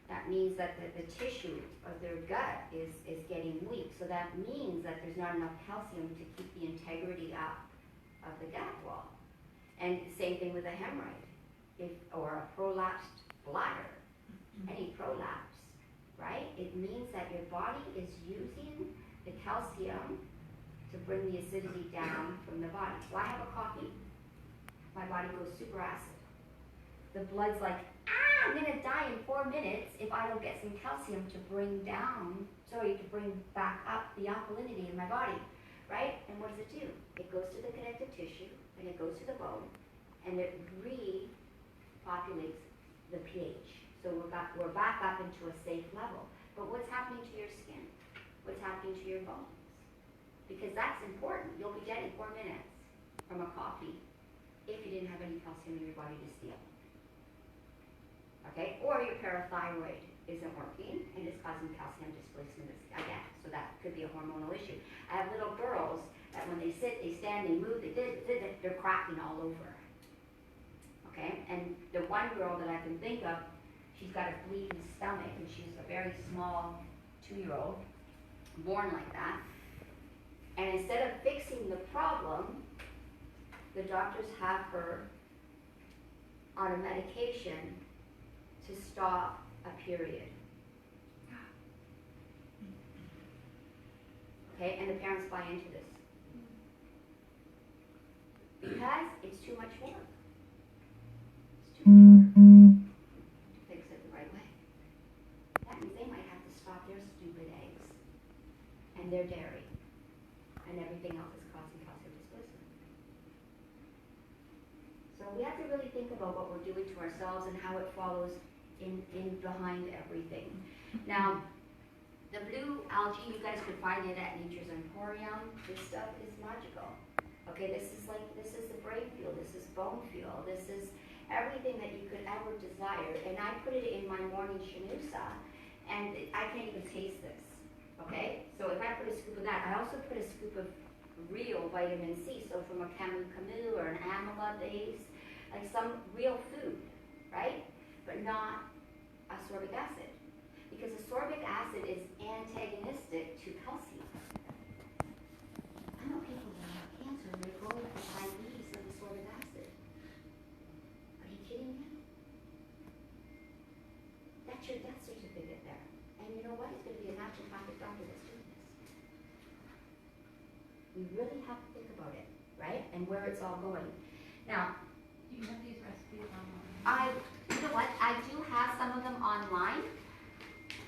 that means that the tissue of their gut is getting weak. So that means that there's not enough calcium to keep the integrity up of the gut wall. And same thing with a hemorrhoid, or a prolapsed bladder, any prolapse, right? It means that your body is using the calcium to bring the acidity down from the body. So I have a coffee, my body goes super acid. the blood's like, I'm gonna die in 4 minutes if I don't get some calcium to bring back up the alkalinity in my body, right? And what does it do? It goes to the connective tissue, and it goes to the bone, and it repopulates the pH. So we're back up into a safe level. But what's happening to your skin? What's happening to your bones? Because that's important. You'll be dead in 4 minutes from a coffee if you didn't have any calcium in your body to steal. Okay? Or your parathyroid isn't working and it's causing calcium displacement again. So that could be a hormonal issue. I have little girls that when they sit, they stand, they move, they're cracking all over. Okay? And the one girl that I can think of, she's got a bleeding stomach and she's a very small 2-year-old, born like that. And instead of fixing the problem, the doctors have her on a medication to stop a period. Okay, and the parents buy into this. Because it's too much work. It's too much work to fix it the right way. That means they might have to stop their stupid eggs and their dairy and everything else that's causing calcium displacement. So we have to really think about what we're doing to ourselves and how it follows in behind everything. Now, the blue algae, you guys could find it at Nature's Emporium. This stuff is magical. Okay, this is the brain fuel, this is bone fuel, this is everything that you could ever desire. And I put it in my morning shanusa, and I can't even taste this. Okay, so if I put a scoop of that, I also put a scoop of real vitamin C, so from a camu camu or an amla base, like some real food, right? But not ascorbic acid, because ascorbic acid is antagonistic to calcium. I know people that have cancer and they're going for IVs of ascorbic acid. Are you kidding me? That's your death certificate there. And you know what? It's going to be a naturopathic doctor that's doing this. We really have to think about it, right? And where it's all going. Now, Do you have these recipes online? you know what? I do have some of them online.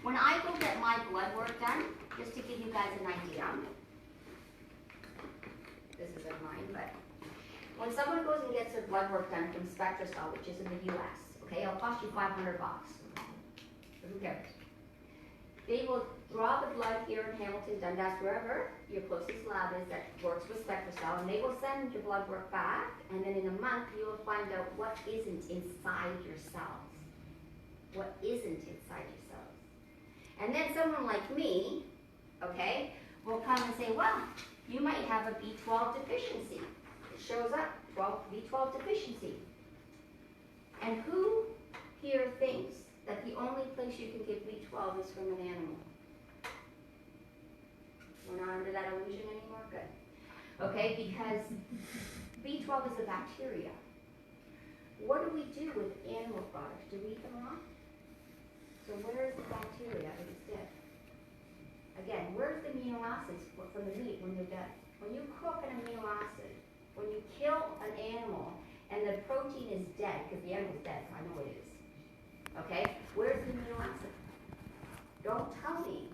When I go get my blood work done, just to give you guys an idea, this isn't mine, but when someone goes and gets their blood work done from SpectraCell, which is in the US, okay, it'll cost you $500. Who cares? They will draw the blood here in Hamilton, Dundas, wherever your closest lab is that works with SpectraCell, and they will send your blood work back, and then in a month you will find out what isn't inside your cells. What isn't inside your cells. And then someone like me, okay, will come and say, well, you might have a B12 deficiency. It shows up, B12 deficiency. And who here thinks that the only place you can get B12 is from an animal? We're not under that illusion anymore? Good. Okay, because B12 is a bacteria. What do we do with animal products? Do we eat them raw? So where is the bacteria if it's dead? Again, where's the amino acids from the meat when they're dead? When you cook an amino acid, when you kill an animal and the protein is dead, because the animal's dead, I know it is. Okay? Where's the amino acid? Don't tell me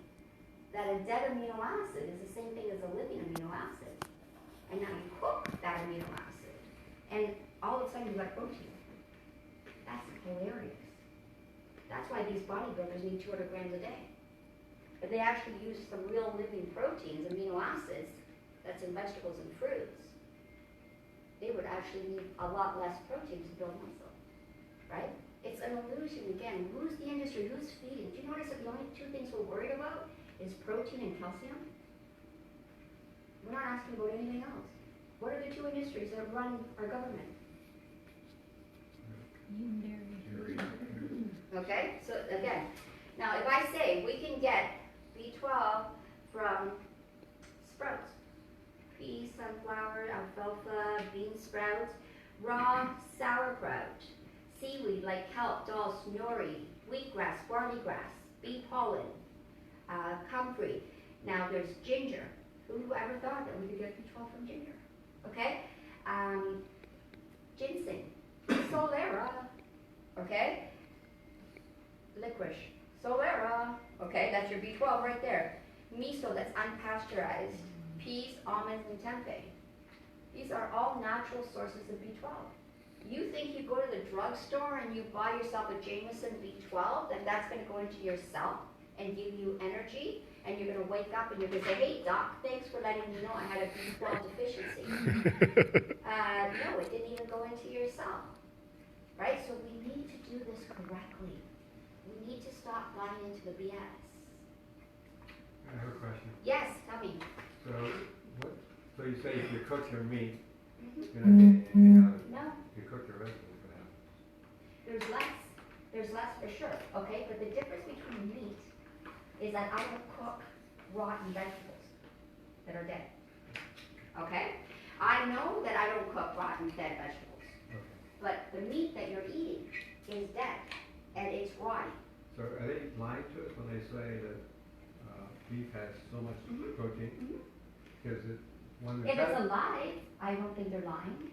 that a dead amino acid is the same thing as a living amino acid. And now you cook that amino acid, and all of a sudden you got protein. That's hilarious. That's why these bodybuilders need 200 grams a day. If they actually use some real living proteins, amino acids, that's in vegetables and fruits, they would actually need a lot less protein to build muscle, right? It's an illusion. Again, who's the industry? Who's feeding? Do you notice that the only two things we're worried about is protein and calcium? We're not asking about anything else. What are the two industries that run our government? Okay, so again, now if I say we can get B12 from sprouts, peas, sunflower, alfalfa, bean sprouts, raw sauerkraut, seaweed like kelp, dal, nori, wheatgrass, barley grass, bee pollen, comfrey. Now there's ginger. Who ever thought that we could get B12 from ginger? Okay, ginseng, solera, That's your B12 right there. Miso that's unpasteurized. Peas, almonds, and tempeh. These are all natural sources of B12. You think you go to the drugstore and you buy yourself a Jameson B12, and that's going to go into your cell and give you energy, and you're going to wake up and you're going to say, hey, doc, thanks for letting me know I had a B12 deficiency. No, it didn't even go into your cell. Right? So we need to do this correctly. We need to stop buying into the BS. I have a question. Yes, tell me. So, so you say if you cook your meat, Mhm. you're not getting anything out of it. No, If you cook your vegetables, what happens? there's less. There's less for sure, okay? But the difference between meat is that I don't cook rotten vegetables that are dead. Okay? I know that I don't cook rotten dead vegetables. Okay. But the meat that you're eating is dead and it's rotting. So are they lying to us when they say that beef has so much Mhm. protein? Mhm. Because when If it's alive, I don't think they're lying.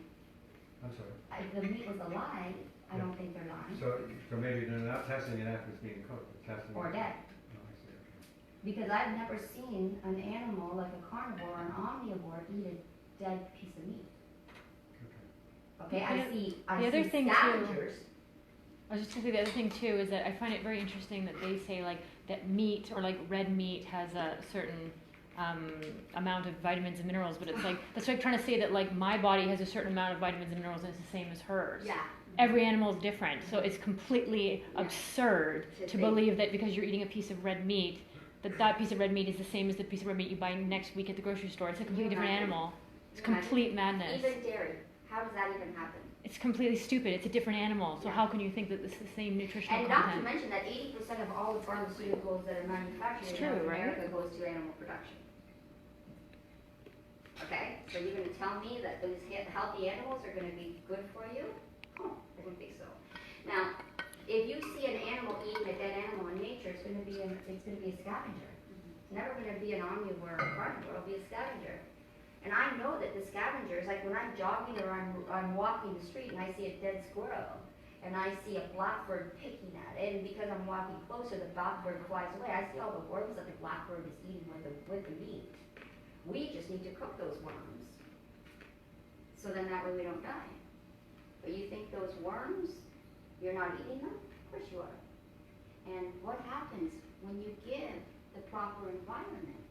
I'm sorry. If the meat was alive, I don't think they're lying. So maybe they're not testing it after it's being cooked, they're testing Or it. dead. Oh, I see, okay. Because I've never seen an animal like a carnivore or an omnivore eat a dead piece of meat. Okay. Okay, I see other thing too- scavengers. I was just gonna say the other thing too is that I find it very interesting that they say like that meat or like red meat has a certain amount of vitamins and minerals, but it's like that's like trying to say that like my body has a certain amount of vitamins and minerals and it's the same as hers. Yeah. Every animal is different, so it's completely Yeah. absurd To to think. believe that because you're eating a piece of red meat, that piece of red meat is the same as the piece of red meat you buy next week at the grocery store. It's a completely different Imagine. animal. It's Imagine. complete madness. Even dairy. How does that even happen? It's completely stupid. It's a different animal. So Yeah. how can you think that it's the same nutritional And not to content? mention that 80% of all the pharmaceuticals that are manufactured It's in North true, right? America goes to animal production. Okay, so you're going to tell me that those healthy animals are going to be good for you? Oh, I don't think so. Now, if you see an animal eating a dead animal in nature, it's going to be a scavenger. It's never going to be an omnivore or a carnivore. It'll be a scavenger. And I know that the scavengers, like when I'm jogging or I'm walking the street and I see a dead squirrel and I see a blackbird picking at it, and because I'm walking closer, the blackbird flies away. I see all the worms that the blackbird is eating with the meat. We just need to cook those worms, so then that way we don't die. But you think those worms, you're not eating them? Of course you are. And what happens when you give the proper environment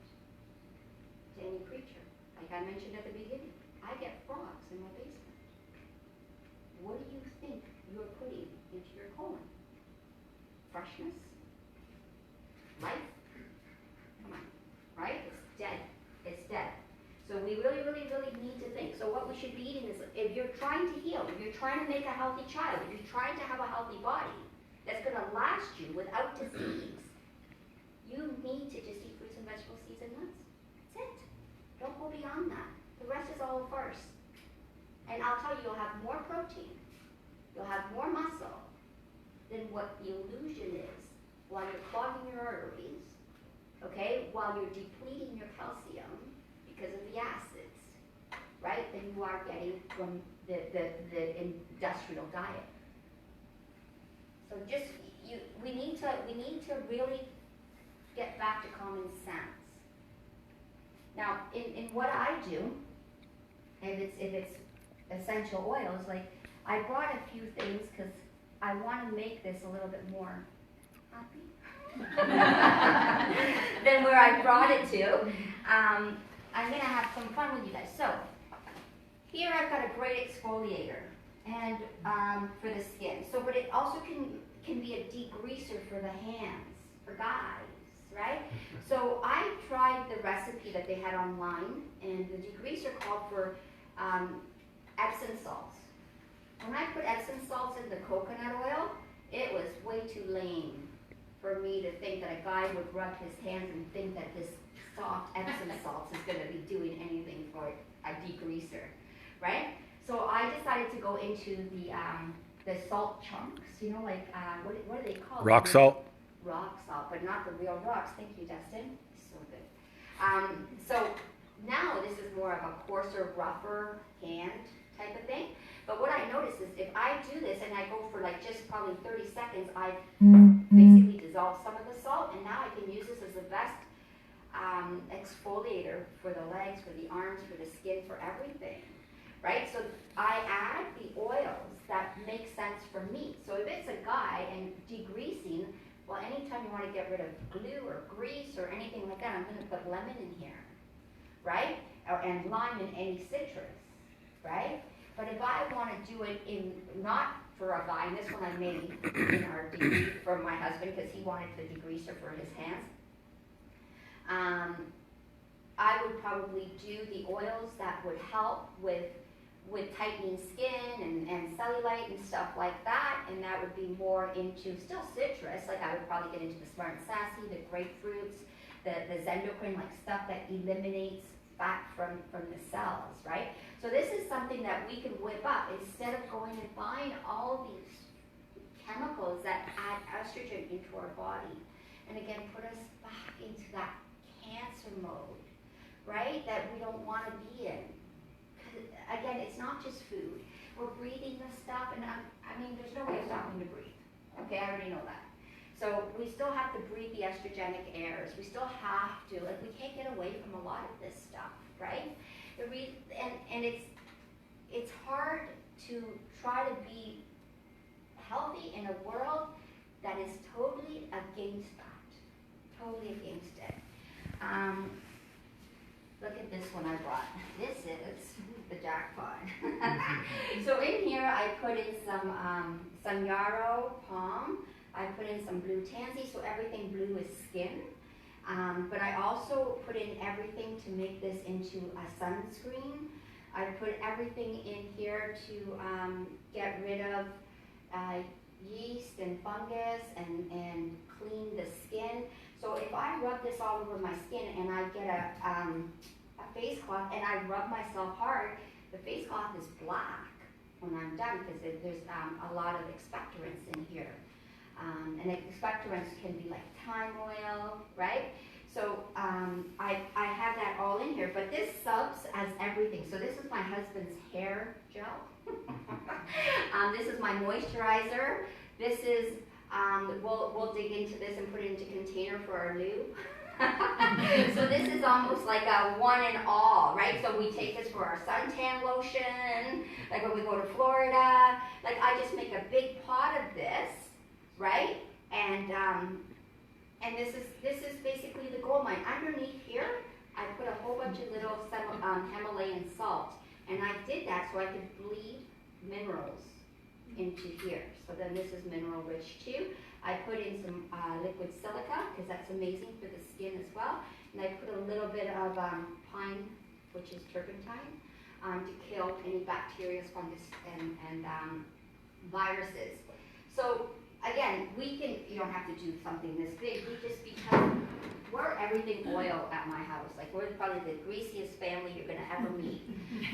to any creature? Like I mentioned at the beginning, I get frogs in my basement. What do you think you're putting into your colon? Freshness? Life? Come on, right? It's dead. It's dead. So we really, really, really need to think. So what we should be eating is, if you're trying to heal, if you're trying to make a healthy child, if you're trying to have a healthy body that's going to last you without disease, you need to just eat fruits and vegetables, seeds and nuts. That's it. Don't go beyond that. The rest is all a farce. And I'll tell you, you'll have more protein, you'll have more muscle than what the illusion is while you're clogging your arteries, okay, while you're depleting your calcium because of the acids, right, than you are getting from the industrial diet. So just, we need to really get back to common sense. Now, in what I do, if it's essential oils, like I brought a few things because I want to make this a little bit more happy than where I brought it to. I'm going to have some fun with you guys. So, here I've got a great exfoliator and for the skin. So, but it also can be a degreaser for the hands, for guys. Right? So I tried the recipe that they had online, and the degreaser called for Epsom salts. When I put Epsom salts in the coconut oil, it was way too lame for me to think that a guy would rub his hands and think that this soft Epsom salts is going to be doing anything for a degreaser, right? So I decided to go into the salt chunks, you know, like what are they called? Rock salt? Rock salt, but not the real rocks. Thank you, Dustin. So good. So now this is more of a coarser, rougher hand type of thing. But what I notice is if I do this and I go for like just probably 30 seconds, I've basically dissolve some of the salt, and now I can use this as the best exfoliator for the legs, for the arms, for the skin, for everything, right? So I add the oils that make sense for me. So if it's a guy and degreasing, well, anytime you want to get rid of glue or grease or anything like that, I'm going to put lemon in here, right? And lime and any citrus, right? But if I want to do it in, not for a guy, and this one I made in our degree for my husband because he wanted the degreaser for his hands, I would probably do the oils that would help with tightening skin and cellulite and stuff like that, and that would be more into still citrus. Like I would probably get into the Smart and Sassy, the grapefruits, the Zendocrine, like stuff that eliminates fat from the cells, right? So this is something that we can whip up instead of going and buying all these chemicals that add estrogen into our body, and again put us back into that cancer mode, right? That we don't want to be in. Again, it's not just food. We're breathing this stuff, and I mean, there's no way of stopping to breathe. Okay, I already know that. So we still have to breathe the estrogenic airs. We still have to, like, we can't get away from a lot of this stuff, right? And it's hard to try to be healthy in a world that is totally against that. Totally against it. Look at this one I brought. This is the jackpot. So in here I put in some yarrow palm. I put in some blue tansy, so everything blue is skin. But I also put in everything to make this into a sunscreen. I put everything in here to get rid of yeast and fungus and clean the skin. So if I rub this all over my skin and I get a face cloth and I rub myself hard, the face cloth is black when I'm done because there's a lot of expectorants in here. And expectorants can be like thyme oil, right? So I have that all in here, but this subs as everything. So this is my husband's hair gel. This is my moisturizer. This is, we'll dig into this and put it into container for our lube. So this is almost like a one and all, right? So we take this for our suntan lotion, like when we go to Florida. Like I just make a big pot of this, right? And this is basically the gold mine. Underneath here, I put a whole bunch of little Himalayan salt, and I did that so I could bleed minerals into here. So then this is mineral rich too. I put in some liquid silica because that's amazing for the skin as well. And I put a little bit of pine, which is turpentine, to kill any bacteria, fungus, and viruses. So again, you don't have to do something this big. We just become, we're everything oil at my house. Like we're probably the greasiest family you're gonna ever meet,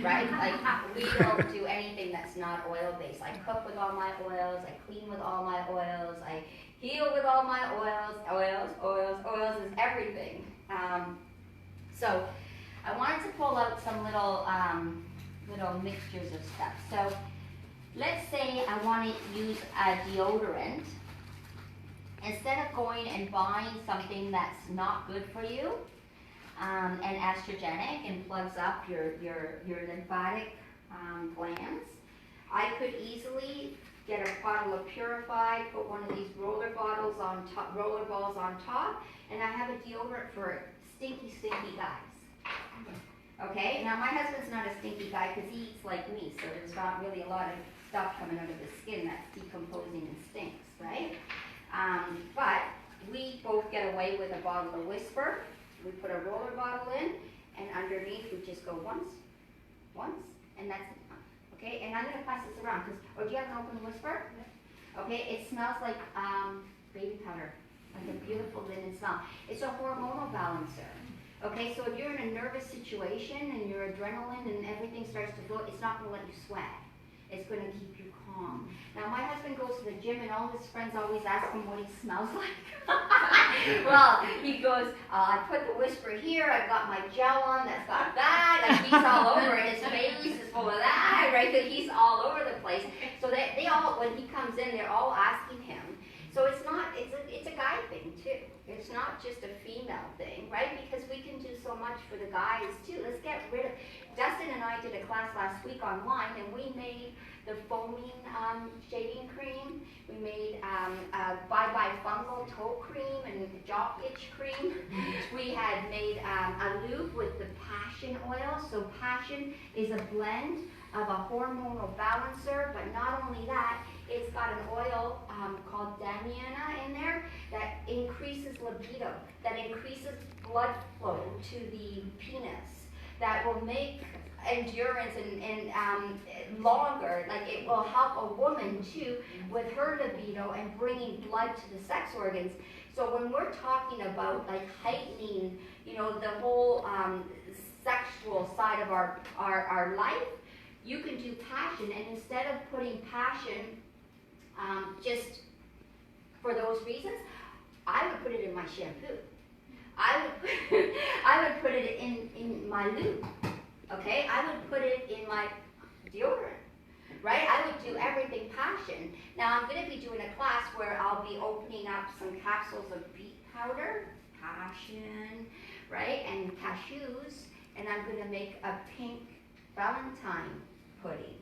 right? Like we don't do anything that's not oil based. I cook with all my oils. I clean with all my oils. I heal with all my oils. Oils is everything. So I wanted to pull out some little mixtures of stuff. So let's say I want to use a deodorant. Instead of going and buying something that's not good for you and estrogenic and plugs up your lymphatic glands, I could easily get a bottle of Purify, put one of these roller balls on top, and I have a deodorant for stinky guys. Okay, now my husband's not a stinky guy because he eats like me, so there's not really a lot of stuff coming out of his skin that's decomposing and stinks, right? But we both get away with a bottle of Whisper. We put a roller bottle in, and underneath we just go once, and that's it. Okay, and I'm going to pass this around, do you have an open Whisper? Okay, it smells like baby powder, like a beautiful linen smell. It's a hormonal balancer. Okay, so if you're in a nervous situation and your adrenaline and everything starts to flow, it's not going to let you sweat. It's going to keep you calm. Now, my husband goes to the gym, and all his friends always ask him what he smells like. Well, he goes, I put the Whisper here, I've got my gel on that's got that, and he's all over it. His face is full of that, right? So he's all over the place. So they all, when he comes in, they're all asking him. So it's a guy thing. it's not just a female thing, right? Because we can do so much for the guys too. Let's get rid of, Dustin and I did a class last week online, and we made the foaming shaving cream. We made bye-bye fungal toe cream and jaw itch cream. We had made a lube with the passion oil. So passion is a blend of a hormonal balancer, but not only that, it's got an oil called Damiana in there that increases libido, that increases blood flow to the penis, that will make endurance and longer. Like, it will help a woman too with her libido and bringing blood to the sex organs. So when we're talking about like heightening, you know, the whole sexual side of our life, you can do passion, and instead of putting passion just for those reasons, I would put it in my shampoo. I would put it in my lube. Okay, I would put it in my deodorant, right? I would do everything passion. Now I'm going to be doing a class where I'll be opening up some capsules of beet powder, passion, right, and cashews, and I'm going to make a pink Valentine pudding.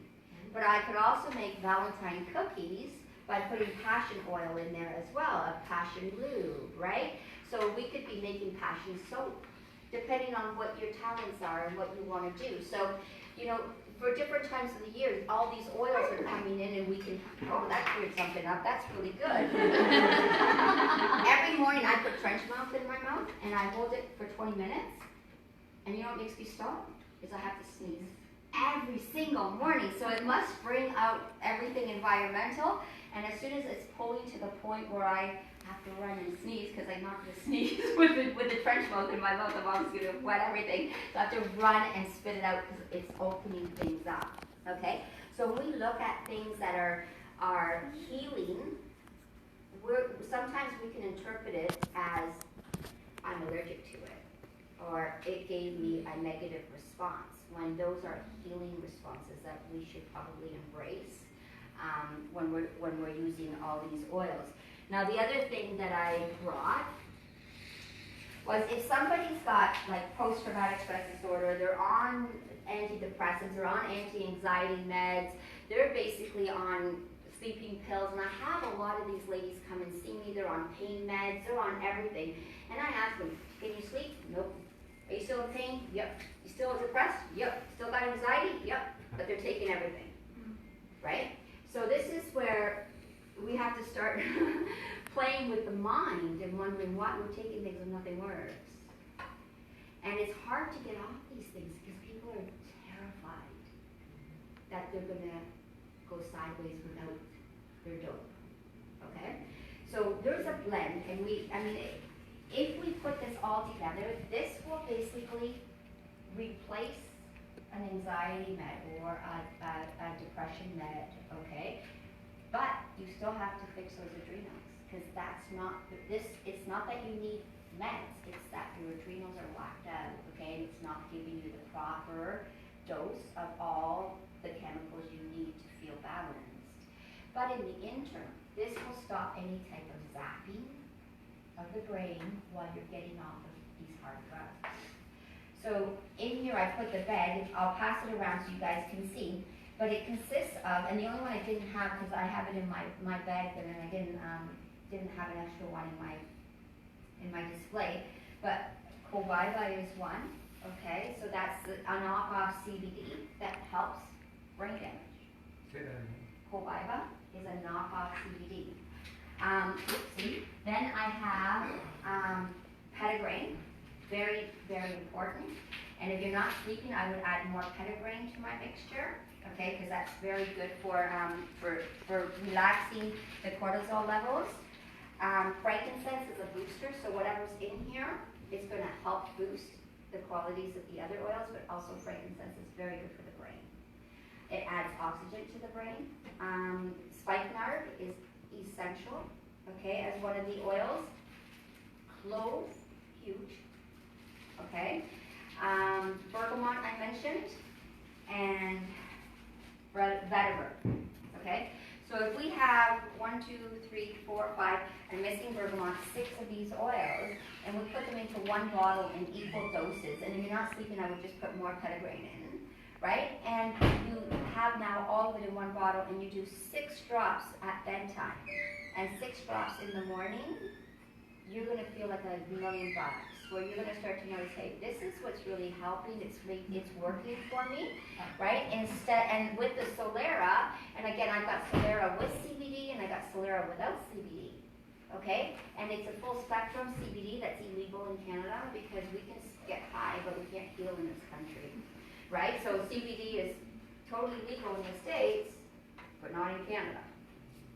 But I could also make Valentine cookies by putting passion oil in there as well, a passion lube, right? So we could be making passion soap, depending on what your talents are and what you want to do. So, you know, for different times of the year, all these oils are coming in, and we can, oh, that cleared something up, that's really good. Every morning I put French mouth in my mouth, and I hold it for 20 minutes, and you know what makes me stop? Is I have to sneeze. Every single morning, so it must bring out everything environmental, and as soon as it's pulling to the point where I have to run and sneeze, because I'm not going to sneeze with the French mouth in my mouth, I'm obviously going to wet everything, so I have to run and spit it out because it's opening things up, okay? So when we look at things that are healing, sometimes we can interpret it as I'm allergic to it, or it gave me a negative response, when those are healing responses that we should probably embrace when we're using all these oils. Now the other thing that I brought was, if somebody's got like post-traumatic stress disorder, they're on antidepressants, they're on anti-anxiety meds, they're basically on sleeping pills, and I have a lot of these ladies come and see me, they're on pain meds, they're on everything, and I ask them, can you sleep? Nope. Are you still in pain? Yep. You still depressed? Yep. Still got anxiety? Yep. But they're taking everything, right? So this is where we have to start playing with the mind and wondering why we're taking things when nothing works. And it's hard to get off these things because people are terrified that they're going to go sideways without their dope, okay? So there's a blend, and if we put this all together, this will basically replace an anxiety med or a depression med, okay? But you still have to fix those adrenals, because that's not, it's not that you need meds, it's that your adrenals are whacked out, okay? And it's not giving you the proper dose of all the chemicals you need to feel balanced. But in the interim, this will stop any type of zapping of the brain while you're getting off of these hard drugs. So in here I put the bag, I'll pass it around so you guys can see, but it consists of, and the only one I didn't have, because I have it in my bag and I didn't have an extra one in my display, but Coviva is one, okay, so that's a knockoff CBD that helps brain damage. Say that again. Coviva is a knockoff CBD. Then I have petitgrain, very, very important. And if you're not sleeping, I would add more petitgrain to my mixture, okay, because that's very good for relaxing the cortisol levels. Frankincense is a booster, so whatever's in here is going to help boost the qualities of the other oils, but also frankincense is very good for the brain. It adds oxygen to the brain. Spikenard is essential, okay, as one of the oils. Clove, huge, okay. Bergamot I mentioned, and vetiver, okay. So if we have one 1, 2, 3, 4, 5, I'm missing bergamot, 6 of these oils, and we put them into one bottle in equal doses. And if you're not sleeping, I would just put more petitgrain in, right? And you have now all of it in one bottle, and you do 6 drops at bedtime and 6 drops in the morning. You're going to feel like $1,000,000, where you're going to start to notice, hey, this is what's really helping. It's working for me, right? And with the Solera, and again, I've got Solera with CBD and I got Solera without CBD, okay? And it's a full spectrum CBD that's illegal in Canada because we can get high, but we can't heal in this country, right? So CBD is totally legal in the States, but not in Canada,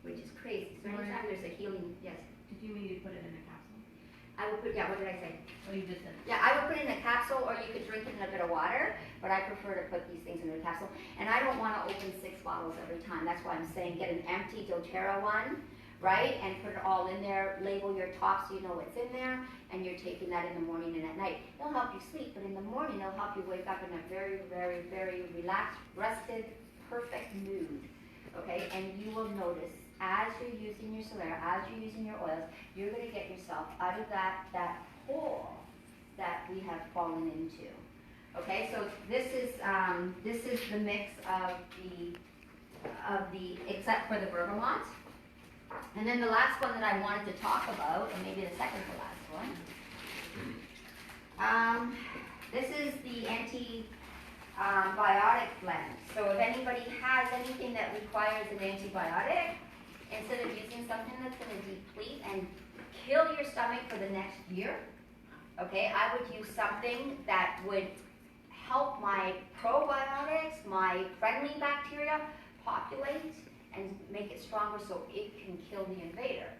which is crazy. So anytime there's a healing, yes. Did you mean you put it in a capsule? I would put, yeah, what did I say? Oh, you just said. Yeah, I would put it in a capsule, or you could drink it in a bit of water, but I prefer to put these things in a capsule. And I don't want to open 6 bottles every time. That's why I'm saying get an empty doTERRA one, right? And put it all in there, label your top so you know what's in there, and you're taking that in the morning and at night. It'll help you sleep, but in the morning it'll help you wake up in a very, very, very relaxed, rested, perfect mood, okay? And you will notice as you're using your Solera, as you're using your oils, you're going to get yourself out of that hole that we have fallen into. Okay, so this is the mix of the except for the bergamot. And then the last one that I wanted to talk about, and maybe the second to last one, this is the antibiotic blend. So if anybody has anything that requires an antibiotic, instead of using something that's going to deplete and kill your stomach for the next year, okay, I would use something that would help my probiotics, my friendly bacteria populate and make it stronger so it can kill the invader.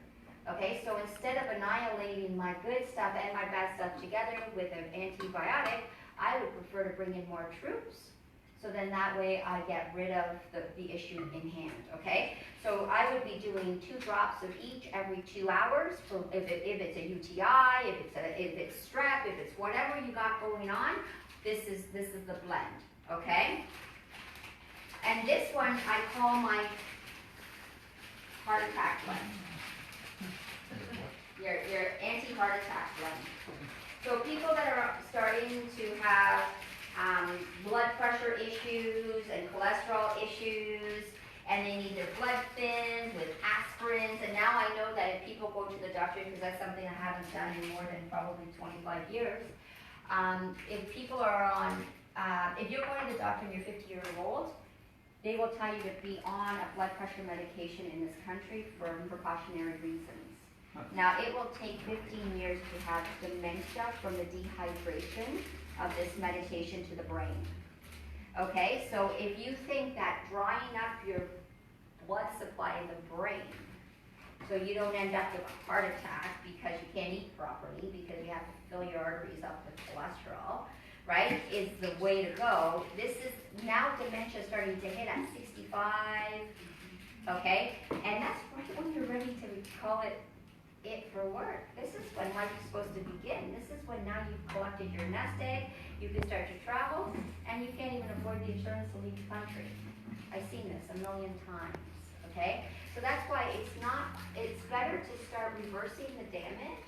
Okay, so instead of annihilating my good stuff and my bad stuff together with an antibiotic, I would prefer to bring in more troops. So then that way I get rid of the issue in hand, okay? So I would be doing 2 drops of each every 2 hours. So if it's a UTI, if it's strep, if it's whatever you got going on, this is the blend, okay? And this one I call my heart attack blend. Your anti-heart attack blend. So people that are starting to have blood pressure issues and cholesterol issues, and they need their blood thinned with aspirins. And now I know that if people go to the doctor, because that's something I haven't done in more than probably 25 years, if people are on, if you're going to the doctor and you're 50 years old, they will tell you to be on a blood pressure medication in this country for precautionary reasons. Now, it will take 15 years to have dementia from the dehydration of this medication to the brain. Okay, so if you think that drying up your blood supply in the brain so you don't end up with a heart attack because you can't eat properly because you have to fill your arteries up with cholesterol, right, is the way to go. This is, now dementia is starting to hit at 65, okay, and that's right when you're ready to call it for work. This is when life is supposed to begin. This is when now you've collected your nest egg, you can start to travel, and you can't even afford the insurance to leave the country. I've seen this a million times, okay? So that's why it's better to start reversing the damage,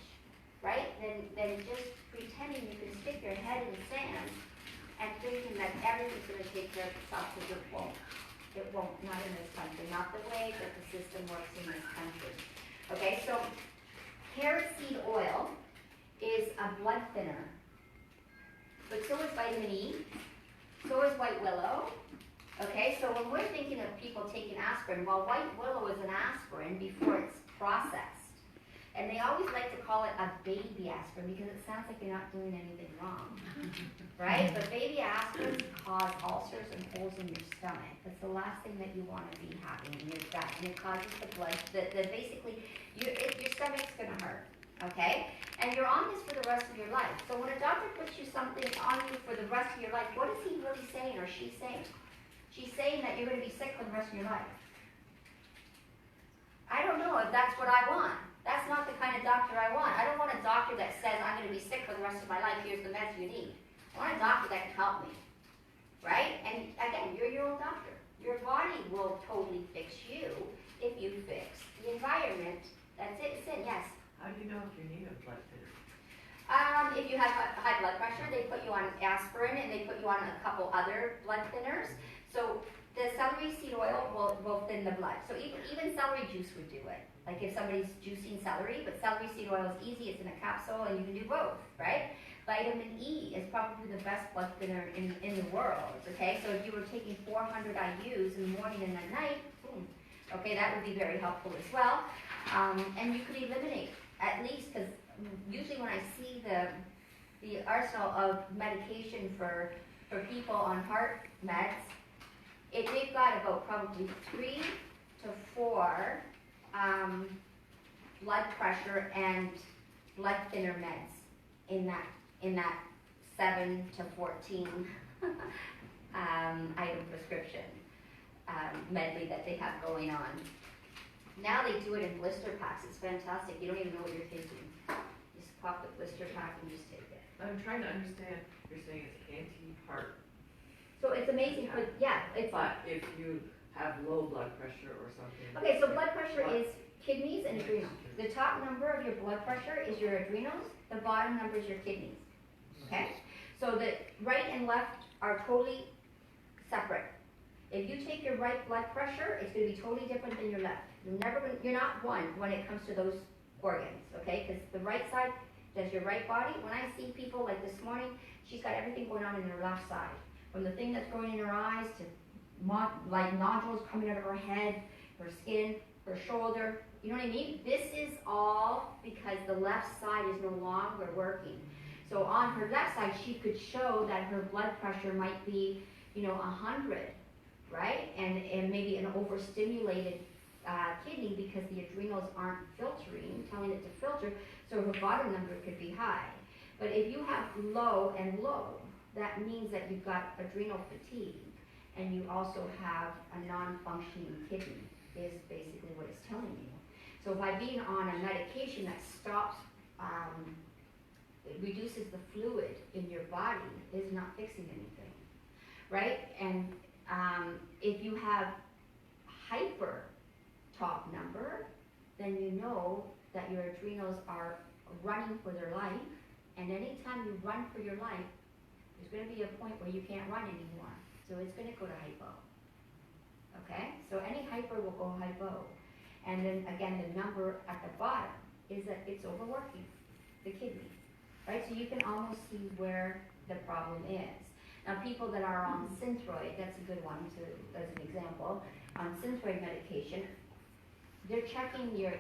right, than just pretending you can stick your head in the sand and thinking that everything's going to take care of itself, because it won't. It won't, not in this country, not the way that the system works in this country. Okay, so carrot seed oil is a blood thinner, but so is vitamin E, so is white willow. Okay, so when we're thinking of people taking aspirin, well, white willow is an aspirin before it's processed. And they always like to call it a baby aspirin because it sounds like you're not doing anything wrong, right? But baby aspirins cause ulcers and holes in your stomach. That's the last thing that you want to be having in your gut, and it causes the blood, basically, your stomach's going to hurt, okay? And you're on this for the rest of your life. So when a doctor puts you something on you for the rest of your life, what is he really saying or she saying? She's saying that you're going to be sick for the rest of your life. I don't know if that's what I want. That's not the kind of doctor I want. I don't want a doctor that says I'm going to be sick for the rest of my life, here's the meds you need. I want a doctor that can help me, right? And again, you're your own doctor. Your body will totally fix you if you fix the environment. environment, that's it, it's in, yes. How do you know if you need a blood thinner? If you have high blood pressure, they put you on aspirin and they put you on a couple other blood thinners. So the celery seed oil will thin the blood. So even celery juice would do it. Like if somebody's juicing celery, but celery seed oil is easy, it's in a capsule and you can do both, right? Vitamin E is probably the best blood thinner in the world, okay? So if you were taking 400 IUs in the morning and at night, boom, okay, that would be very helpful as well. And you could eliminate, at least, because usually when I see the arsenal of medication for people on heart meds, they've got about probably 3 to 4 blood pressure and blood thinner meds in that 7 to 14 item prescription medley that they have going on. Now they do it in blister packs. It's fantastic. You don't even know what you're taking. You just pop the blister pack and just take it. I'm trying to understand, you're saying it's anti-heart, So it's amazing for, yeah, it's, but if you have low blood pressure or something. okay, so blood pressure is kidneys and adrenals. The top number of your blood pressure is your adrenals, the bottom number is your kidneys, okay? So the right and left are totally separate. If you take your right blood pressure, it's gonna be totally different than your left. You're not one when it comes to those organs, okay? Because the right side does your right body. When I see people like this morning, she's got everything going on in her left side. From the thing that's growing in her eyes to like nodules coming out of her head, her skin, her shoulder. You know what I mean? This is all because the left side is no longer working. So on her left side, she could show that her blood pressure might be, 100, right? And maybe an overstimulated kidney because the adrenals aren't filtering, telling it to filter, so her bottom number could be high. But if you have low and low, that means that you've got adrenal fatigue, and you also have a non-functioning kidney, is basically what it's telling you. So by being on a medication that stops, it reduces the fluid in your body, is not fixing anything, right? And if you have hyper top number, then you know that your adrenals are running for their life, and anytime you run for your life, there's going to be a point where you can't run anymore. So it's going to go to hypo. Okay? So any hyper will go hypo. And then again, the number at the bottom is that it's overworking the kidney. Right? So you can almost see where the problem is. Now people that are on Synthroid, that's a good one as an example, on Synthroid medication, they're checking your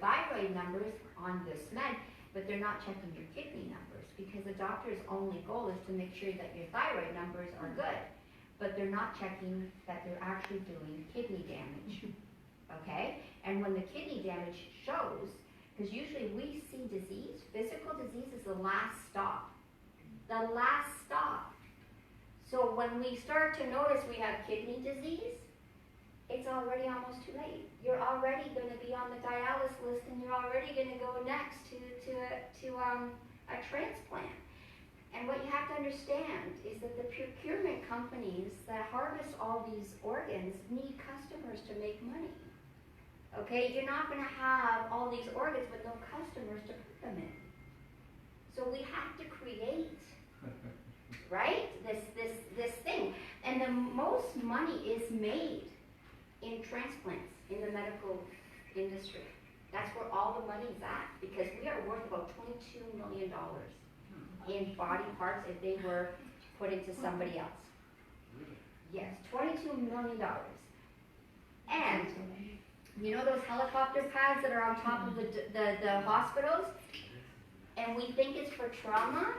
thyroid numbers on this med, but they're not checking your kidney numbers because the doctor's only goal is to make sure that your thyroid numbers are good, but they're not checking that they're actually doing kidney damage, okay? And when the kidney damage shows, because usually we see disease, physical disease is the last stop. The last stop. So when we start to notice we have kidney disease, it's already almost too late. You're already going to be on the dialysis list, and you're already going to go next to a transplant. And what you have to understand is that the procurement companies that harvest all these organs need customers to make money. Okay, you're not going to have all these organs with no customers to put them in. So we have to create, right? This thing, and the most money is made in transplants, in the medical industry. That's where all the money's at, because we are worth about $22 million in body parts if they were put into somebody else. Yes, $22 million. And you know those helicopter pads that are on top of the hospitals? And we think it's for trauma?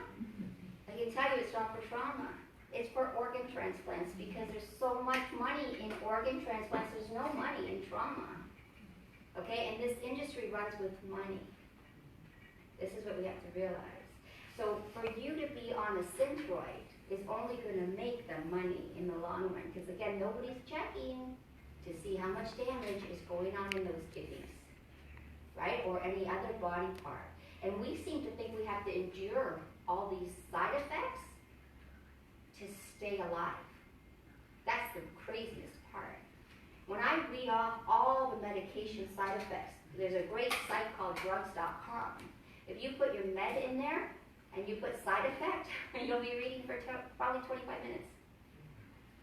I can tell you it's not for trauma. It's for organ transplants, because there's so much money in organ transplants. There's no money in trauma. Okay, and this industry runs with money. This is what we have to realize. So for you to be on a Synthroid is only going to make the money in the long run, because again, nobody's checking to see how much damage is going on in those kidneys, right, or any other body part. And we seem to think we have to endure all these side effects to stay alive. That's the craziest part. When I read off all the medication side effects, there's a great site called drugs.com. If you put your med in there and you put side effect, you'll be reading for probably 25 minutes.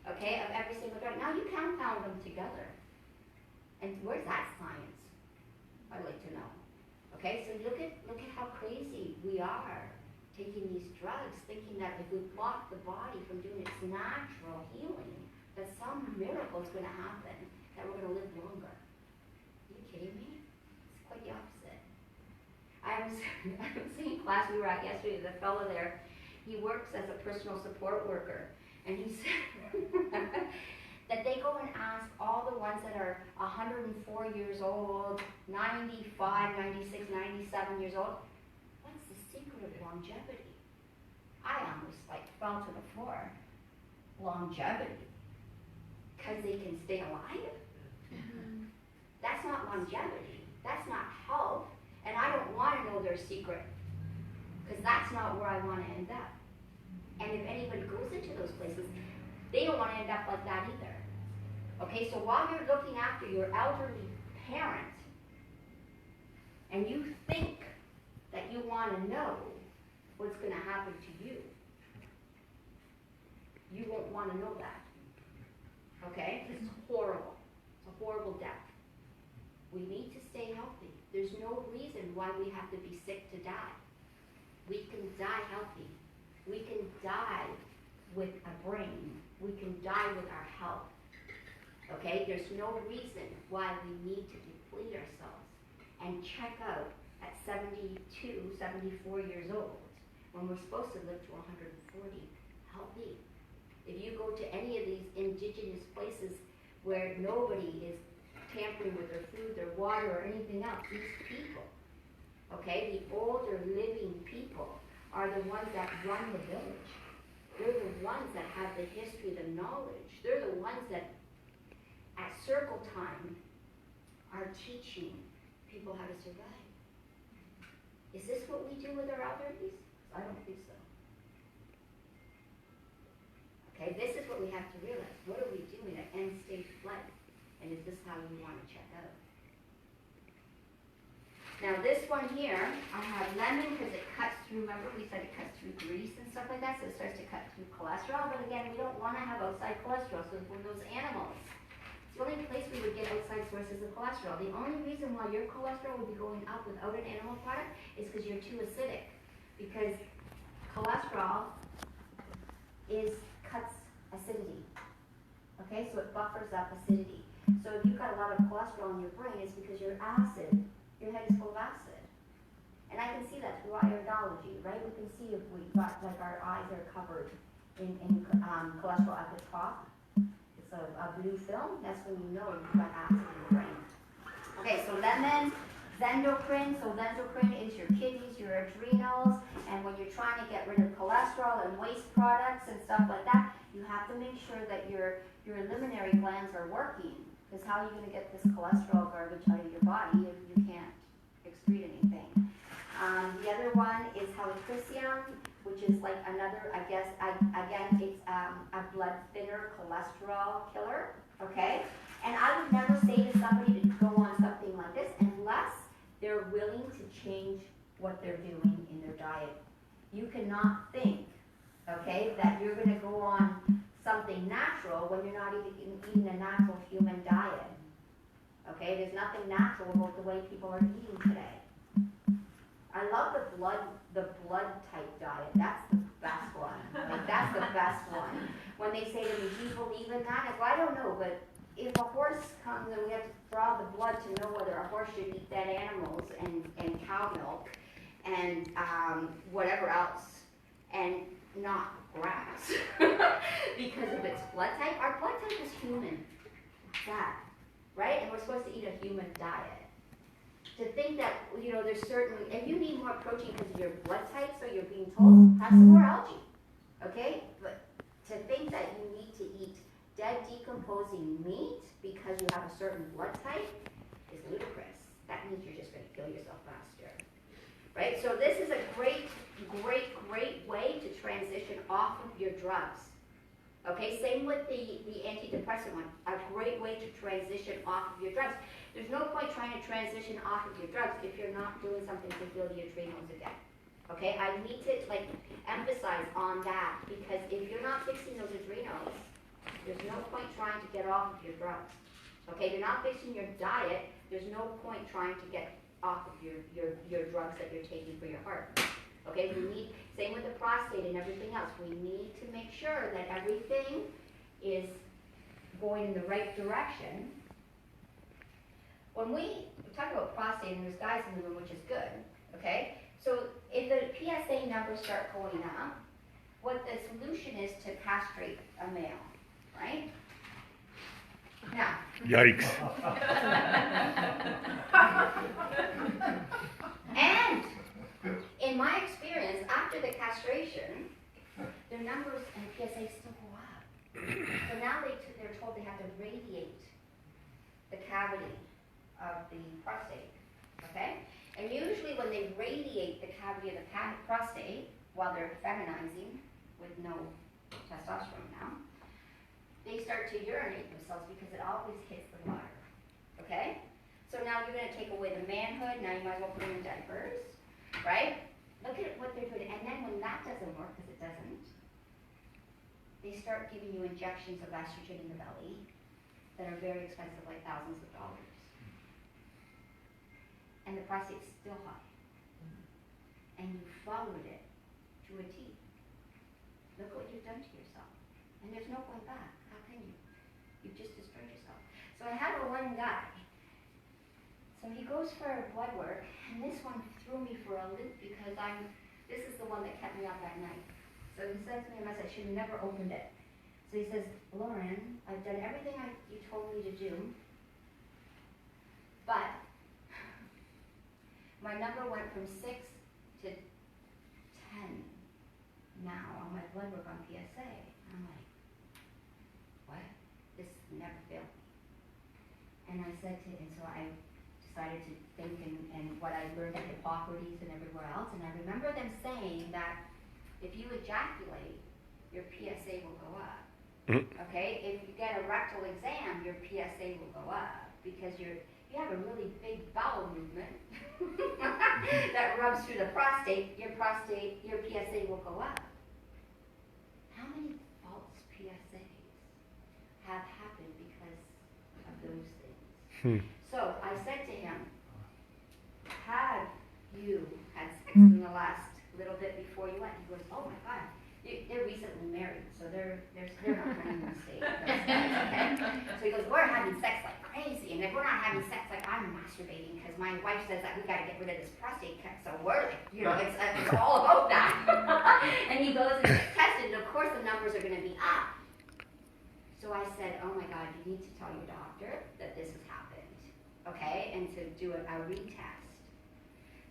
Okay, of every single drug. Now you compound them together. And where's that science? I'd like to know. Okay, so look at how crazy we are taking these drugs, thinking that if we block the body from doing its natural healing, that some miracle is going to happen, that we're going to live longer. Are you kidding me? It's quite the opposite. I was in class we were at yesterday, the fellow there, he works as a personal support worker, and he said that they go and ask all the ones that are 104 years old, 95, 96, 97 years old, what's the secret of longevity? I almost fell to the floor. Longevity. Because they can stay alive? That's not longevity. That's not health. And I don't want to know their secret. Because that's not where I want to end up. And if anybody goes into those places, they don't want to end up like that either. Okay, so while you're looking after your elderly parent, and you think that you want to know what's going to happen to you, you won't want to know that. Okay? It's horrible. It's a horrible death. We need to stay healthy. There's no reason why we have to be sick to die. We can die healthy. We can die with a brain. We can die with our health. Okay? There's no reason why we need to deplete ourselves and check out at 72, 74 years old when we're supposed to live to 140 healthy. If you go to any of these indigenous places where nobody is tampering with their food, their water, or anything else, these people, okay, the older living people are the ones that run the village. They're the ones that have the history, the knowledge. They're the ones that at circle time are teaching people how to survive. Is this what we do with our elderlies? I don't think so. Okay, this is what we have to realize. What are we doing at end stage of life? And is this how we want to check out? Now this one here, I have lemon because it cuts through, remember we said it cuts through grease and stuff like that, so it starts to cut through cholesterol. But again, we don't want to have outside cholesterol, so for those animals, it's the only place we would get outside sources of cholesterol. The only reason why your cholesterol would be going up without an animal product is because you're too acidic. Because cholesterol cuts acidity. Okay, so it buffers up acidity. So if you've got a lot of cholesterol in your brain, it's because you're acid. Your head is full of acid. And I can see that through iridology, right? We can see if we've got, like, our eyes are covered in cholesterol at the top. It's a blue film. That's when you know you've got acid in your brain. Okay, so lemon, endocrine. So endocrine is your kidneys, your adrenals, and when you're trying to get rid of cholesterol and waste products and stuff like that, you have to make sure that your eliminary glands are working. Because how are you going to get this cholesterol garbage out of your body if you can't excrete anything? The other one is helichrysum, which is like another, I guess, again, it's a blood thinner cholesterol killer, okay? And I would never say to somebody to go on something like this unless they're willing to change what they're doing in their diet. You cannot think, okay, that you're going to go on something natural when you're not eating a natural human diet. Okay, there's nothing natural about the way people are eating today. I love the blood type diet. That's the best one. Like, that's the best one. When they say to me, do you believe in that? I go, I don't know, but if a horse comes and we have to draw the blood to know whether a horse should eat dead animals and cow milk and whatever else, and not grass because of its blood type. Our blood type is human. It's that, right? And we're supposed to eat a human diet. To think that, you know, there's certain, if you need more protein because of your blood type, so you're being told, have some more algae, okay? But to think that you need to eat dead decomposing meat because you have a certain blood type is ludicrous. That means you're just going to kill yourself faster, right? So this is a great way to transition off of your drugs. Okay, same with the antidepressant one. A great way to transition off of your drugs. There's no point trying to transition off of your drugs if you're not doing something to heal the adrenals again. Okay, I need to emphasize on that, because if you're not fixing those adrenals, there's no point trying to get off of your drugs. Okay, you're not fixing your diet, there's no point trying to get off of your drugs that you're taking for your heart. Okay, we need, same with the prostate and everything else, we need to make sure that everything is going in the right direction. When we talk about prostate, and there's guys in the room, which is good, okay? So if the PSA numbers start going up, what the solution is to castrate a male, right? Now. Yikes. And in my experience, after the castration, their numbers and PSA still go up. So now they're told they have to radiate the cavity of the prostate, okay? And usually when they radiate the cavity of the prostate, while they're feminizing with no testosterone now, they start to urinate themselves because it always hits the bladder, okay? So now you're gonna take away the manhood, now you might as well put them in diapers, right? Look at what they're doing, and then when that doesn't work, because it doesn't, they start giving you injections of estrogen in the belly that are very expensive, like thousands of dollars. And the prostate's still high. And you followed it to a T. Look what you've done to yourself. And there's no going back. How can you? You've just destroyed yourself. So I have one guy. So he goes for blood work, and this one threw me for a loop because this is the one that kept me up at night. So he sends me a message, I should have never opened it. So he says, Loren, I've done everything you told me to do, but my number went from 6 to 10 now on my blood work on PSA. I'm like, what? This never failed me. And I said to him, so I decided to think and what I learned at Hippocrates and everywhere else, and I remember them saying that if you ejaculate, your PSA will go up. Okay? If you get a rectal exam, your PSA will go up because you have a really big bowel movement that rubs through the prostate, your PSA will go up. How many false PSAs have happened because of those things? So I said to him, have you had sex in the last little bit before you went? He goes, oh my God. They're recently married, so they're not honeymoon stage. Okay? So he goes, we're having sex like crazy, and if we're not having sex like I'm masturbating, because my wife says that we got to get rid of this prostate cancer, so we're like, it's all about that. And he goes and gets tested, and of course the numbers are going to be up. So I said, oh my God, you need to tell your doctor that this has happened, okay, and to do a retest.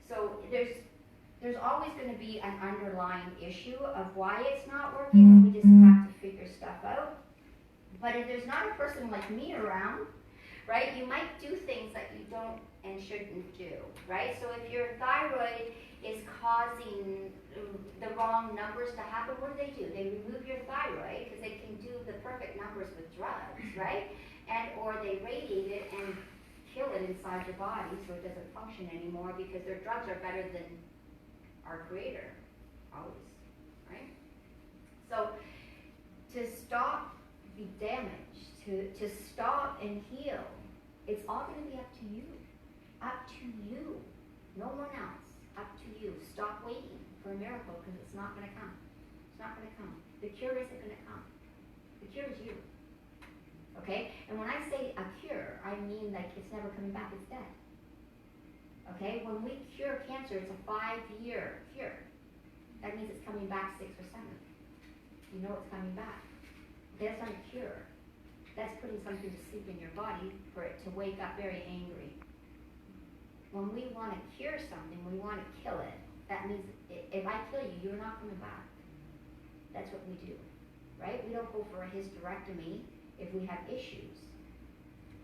So there's always going to be an underlying issue of why it's not working, and we just have to figure stuff out. But if there's not a person like me around, right, you might do things that you don't and shouldn't do, right? So if your thyroid is causing the wrong numbers to happen, what do? They remove your thyroid because they can do the perfect numbers with drugs, right? Or they radiate it and kill it inside your body so it doesn't function anymore because their drugs are better than our Creator, always, right? So to stop the damage, to stop and heal, it's all going to be up to you. Up to you. No one else. Up to you. Stop waiting for a miracle because it's not going to come. It's not going to come. The cure isn't going to come. The cure is you. Okay? And when I say a cure, I mean like it's never coming back, it's dead. Okay? When we cure cancer, it's a 5-year cure. That means it's coming back 6 or 7. You know it's coming back. That's not a cure. That's putting something to sleep in your body for it to wake up very angry. When we want to cure something, we want to kill it. That means if I kill you, you're not coming back. That's what we do. Right? We don't go for a hysterectomy if we have issues.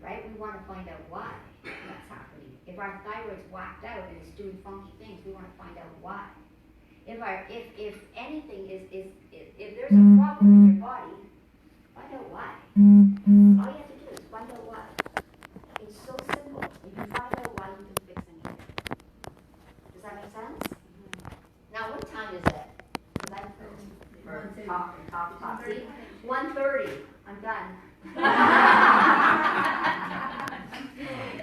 Right? We want to find out why that's happening. If our thyroid's whacked out and it's doing funky things, we want to find out why. If anything if there's a problem in your body, find out why. All you have to do is find out why. It's so simple. If you find out why, you can fix anything. Does that make sense? Now, what time is it? Because I'm top. See? 1:30. I'm done.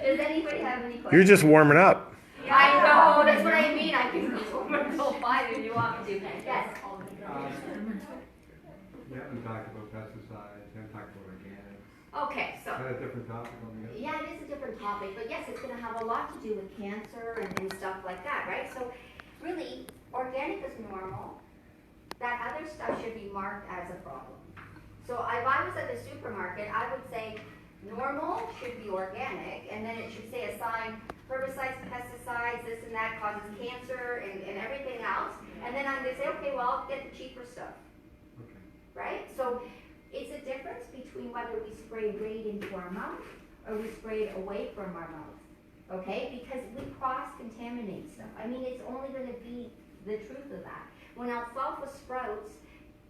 Does anybody have any questions? You're just warming up. I know, that's what I mean. I can go over until 5 if you want me to. Yes. We haven't talked about pesticides, we haven't talked about organics. Okay, Is so. that a different topic altogether? Yeah, it is a different topic, but yes, it's going to have a lot to do with cancer and stuff like that, right? So, really, organic is normal. That other stuff should be marked as a problem. So, if I was at the supermarket, I would say normal should be organic, and then it should say a sign, herbicides, pesticides, this and that causes cancer and everything else. And then I'm going to say, okay, well, I'll get the cheaper stuff. Okay. Right? So it's a difference between whether we spray right into our mouth or we spray it away from our mouth. Okay? Because we cross-contaminate stuff. I mean, it's only going to be the truth of that. When alfalfa sprouts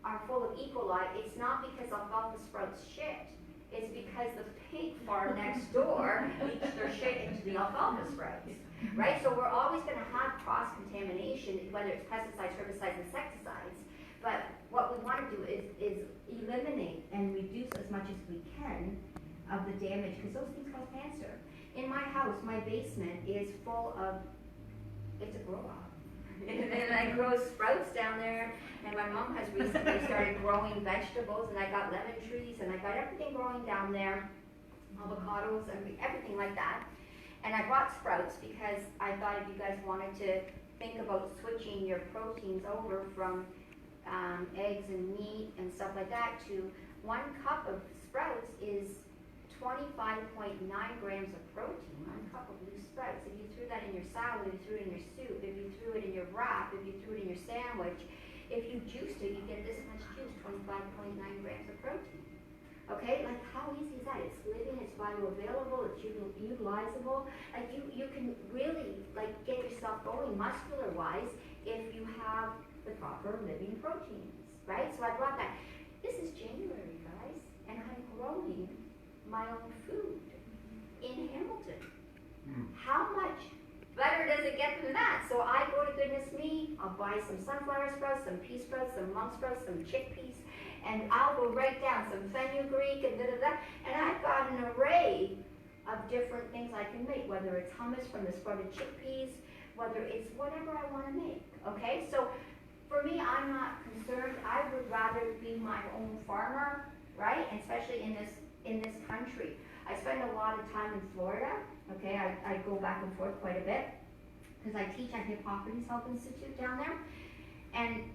are full of E. coli, it's not because alfalfa sprouts shit. It's because the pig farm next door leaks their shit into the alfalfa sprouts. Right? So we're always going to have cross-contamination, whether it's pesticides, herbicides, insecticides. But what we want to do is eliminate and reduce as much as we can of the damage, because those things cause cancer. In my house, my basement is full of, it's a grow-up. And I grow sprouts down there, and my mom has recently started growing vegetables, and I got lemon trees, and I got everything growing down there, avocados, and everything like that. And I brought sprouts because I thought if you guys wanted to think about switching your proteins over from eggs and meat and stuff like that to 1 cup of sprouts is 25.9 grams of protein, 1 cup of loose sprouts. If you threw that in your salad, if you threw it in your soup, if you threw it in your wrap, if you threw it in your sandwich, if you juiced it, you get this much juice, 25.9 grams of protein. Okay, like how easy is that? It's living, it's bioavailable, it's utilizable. Like you can really like get yourself going muscular-wise if you have the proper living proteins, right? So I brought that. This is January, guys, and I'm growing my own food in Hamilton. How much better does it get than that? So I go to Goodness Me, I'll buy some sunflower sprouts, some pea sprouts, some monk sprouts, some chickpeas, and I'll go right down some fenugreek and da-da-da, and I've got an array of different things I can make, whether it's hummus from the sprouted chickpeas, whether it's whatever I want to make, okay? So for me, I'm not concerned. I would rather be my own farmer, right? And especially in this country. I spend a lot of time in Florida, okay? I go back and forth quite a bit because I teach at Hippocrates Health Institute down there. And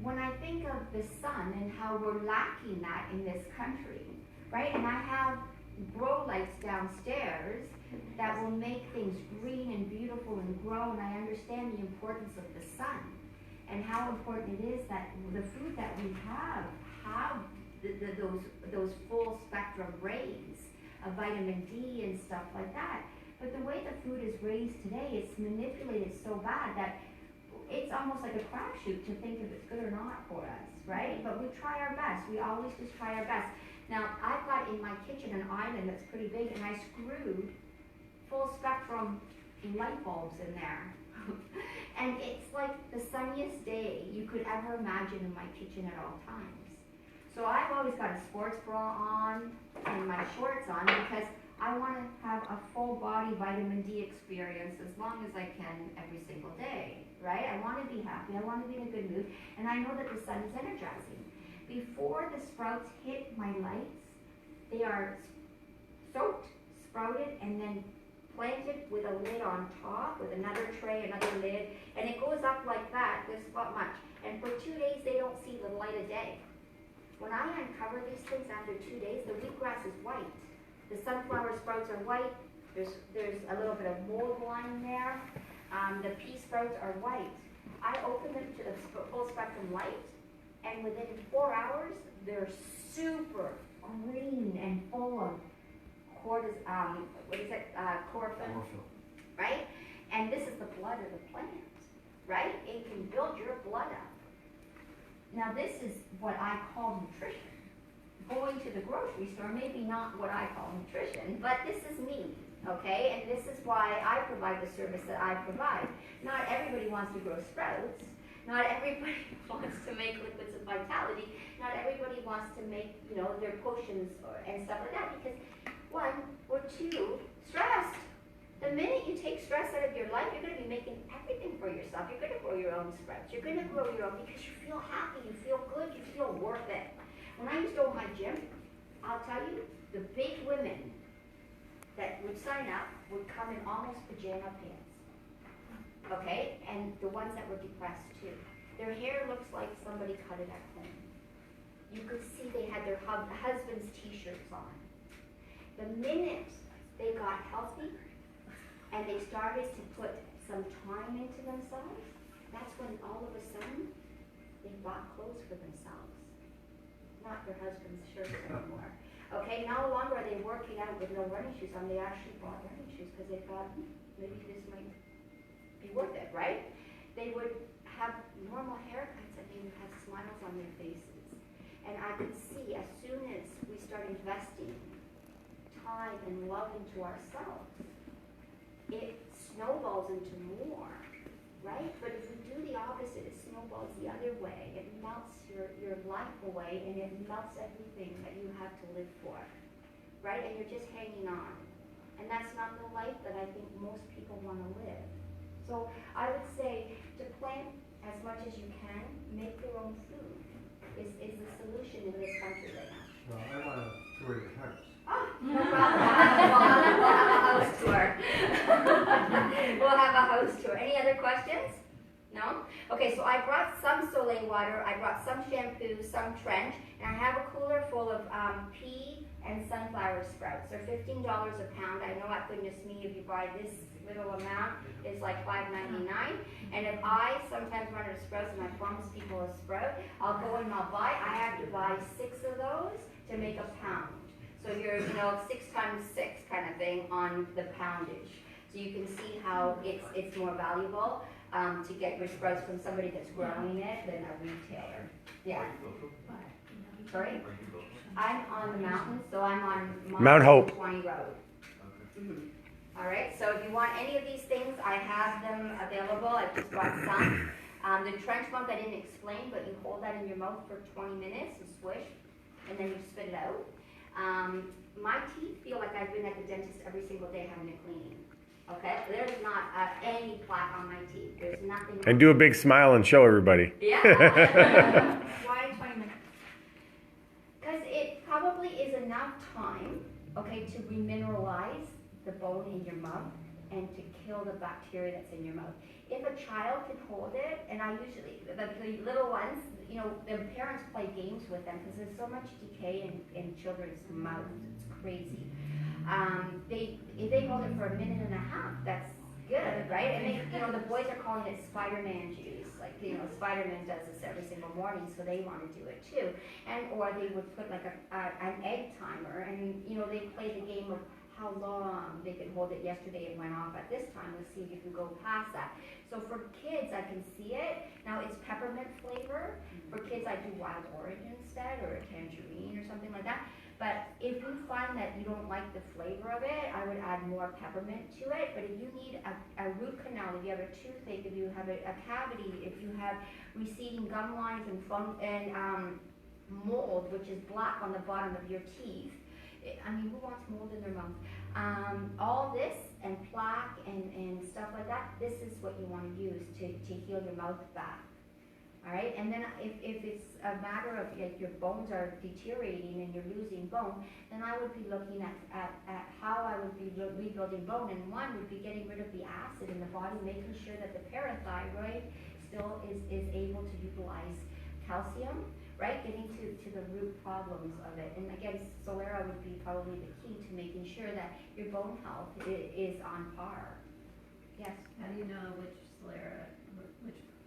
when I think of the sun and how we're lacking that in this country, right? And I have grow lights downstairs that will make things green and beautiful and grow, and I understand the importance of the sun and how important it is that the food that we have those full spectrum rays of vitamin D and stuff like that. But the way the food is raised today, it's manipulated so bad that it's almost like a crapshoot to think if it's good or not for us, right? But we try our best. We always just try our best. Now, I've got in my kitchen an island that's pretty big, and I screwed full spectrum light bulbs in there. And it's like the sunniest day you could ever imagine in my kitchen at all times. So I've always got a sports bra on and my shorts on because I want to have a full body vitamin D experience as long as I can every single day, right? I want to be happy, I want to be in a good mood, and I know that the sun is energizing. Before the sprouts hit my lights, they are soaked, sprouted, and then planted with a lid on top, with another tray, another lid, and it goes up like that, this much. And for 2 days, they don't see the light of day. When I uncover these things after 2 days, the wheatgrass is white. The sunflower sprouts are white. There's a little bit of mold line there. The pea sprouts are white. I open them to the full spectrum light, and within 4 hours, they're super green and full of chlorophyll, right? And this is the blood of the plant, right? It can build your blood up. Now this is what I call nutrition, going to the grocery store, maybe not what I call nutrition, but this is me, okay? And this is why I provide the service that I provide. Not everybody wants to grow sprouts. Not everybody wants to make liquids of vitality. Not everybody wants to make, their potions and stuff like that because, one, we're too stressed. The minute you take stress out of your life, you're going to be making everything for yourself. You're going to grow your own sprouts. You're going to grow your own because you feel happy, you feel good, you feel worth it. When I used to own my gym, I'll tell you, the big women that would sign up would come in almost pajama pants. Okay? And the ones that were depressed too. Their hair looks like somebody cut it at home. You could see they had their husband's t-shirts on. The minute they got healthy and they started to put some time into themselves, that's when all of a sudden they bought clothes for themselves. Not their husband's shirts anymore. Okay, no longer are they working out with no running shoes on. They actually bought running shoes because they thought, maybe this might be worth it, right? They would have normal haircuts and they would have smiles on their faces. And I could see as soon as we start investing time and love into ourselves, it snowballs into more, right? But if we do the opposite, it snowballs the other way. It melts your life away and it melts everything that you have to live for, right? And you're just hanging on. And that's not the life that I think most people want to live. So I would say to plant as much as you can, make your own food is the solution in this country right now. Well, I want to tour your house. Oh, no problem. We'll have a house tour. We'll have a house tour. Any other questions? No? Okay, so I brought some Saline Water, I brought some shampoo, some Trench, and I have a cooler full of pea and sunflower sprouts. They're $15 a pound. I know at goodness me, if you buy this little amount, it's like $5.99. And if I sometimes run out of sprouts and I promise people a sprout, I'll go and I'll buy. I have to buy 6 of those to make a pound. So you're, 6 times 6 kind of thing on the poundage. So you can see how it's more valuable to get your sprouts from somebody that's growing it than a retailer. Yeah. Sorry? I'm on the mountain, so I'm on Mount Hope. 20 Road. All right, so if you want any of these things, I have them available. I just bought some. The trench mount I didn't explain, but you hold that in your mouth for 20 minutes and swish, and then you spit it out. My teeth feel like I've been at the dentist every single day having a cleaning. Okay, there's not any plaque on my teeth. There's nothing. And do a big smile and show everybody. Yeah. Why 20 minutes? Because it probably is enough time, okay, to remineralize the bone in your mouth and to kill the bacteria that's in your mouth. If a child can hold it, and I usually, the little ones, their parents play games with them because there's so much decay in children's mouths, it's crazy. If they hold it for a minute and a half, that's good, right? And the boys are calling it Spider-Man juice. Like, Spider-Man does this every single morning, so they want to do it too. Or they would put like an egg timer, and they play the game of how long they could hold it. Yesterday it went off at this time. Let's see if you can go past that. So for kids, I can see it. Now it's peppermint flavor. For kids, I do wild orange instead, or a tangerine or something like that. But if you find that you don't like the flavor of it, I would add more peppermint to it. But if you need a root canal, if you have a toothache, if you have a cavity, if you have receding gum lines and mold, which is black on the bottom of your teeth, who wants mold in their mouth? All this and plaque and stuff like that, this is what you want to use to heal your mouth back. All right, and then if it's a matter of your bones are deteriorating and you're losing bone, then I would be looking at how I would be rebuilding bone. And one would be getting rid of the acid in the body, making sure that the parathyroid still is able to utilize calcium, right? Getting to the root problems of it. And again, Solera would be probably the key to making sure that your bone health is on par. Yes? How do you know which Solera,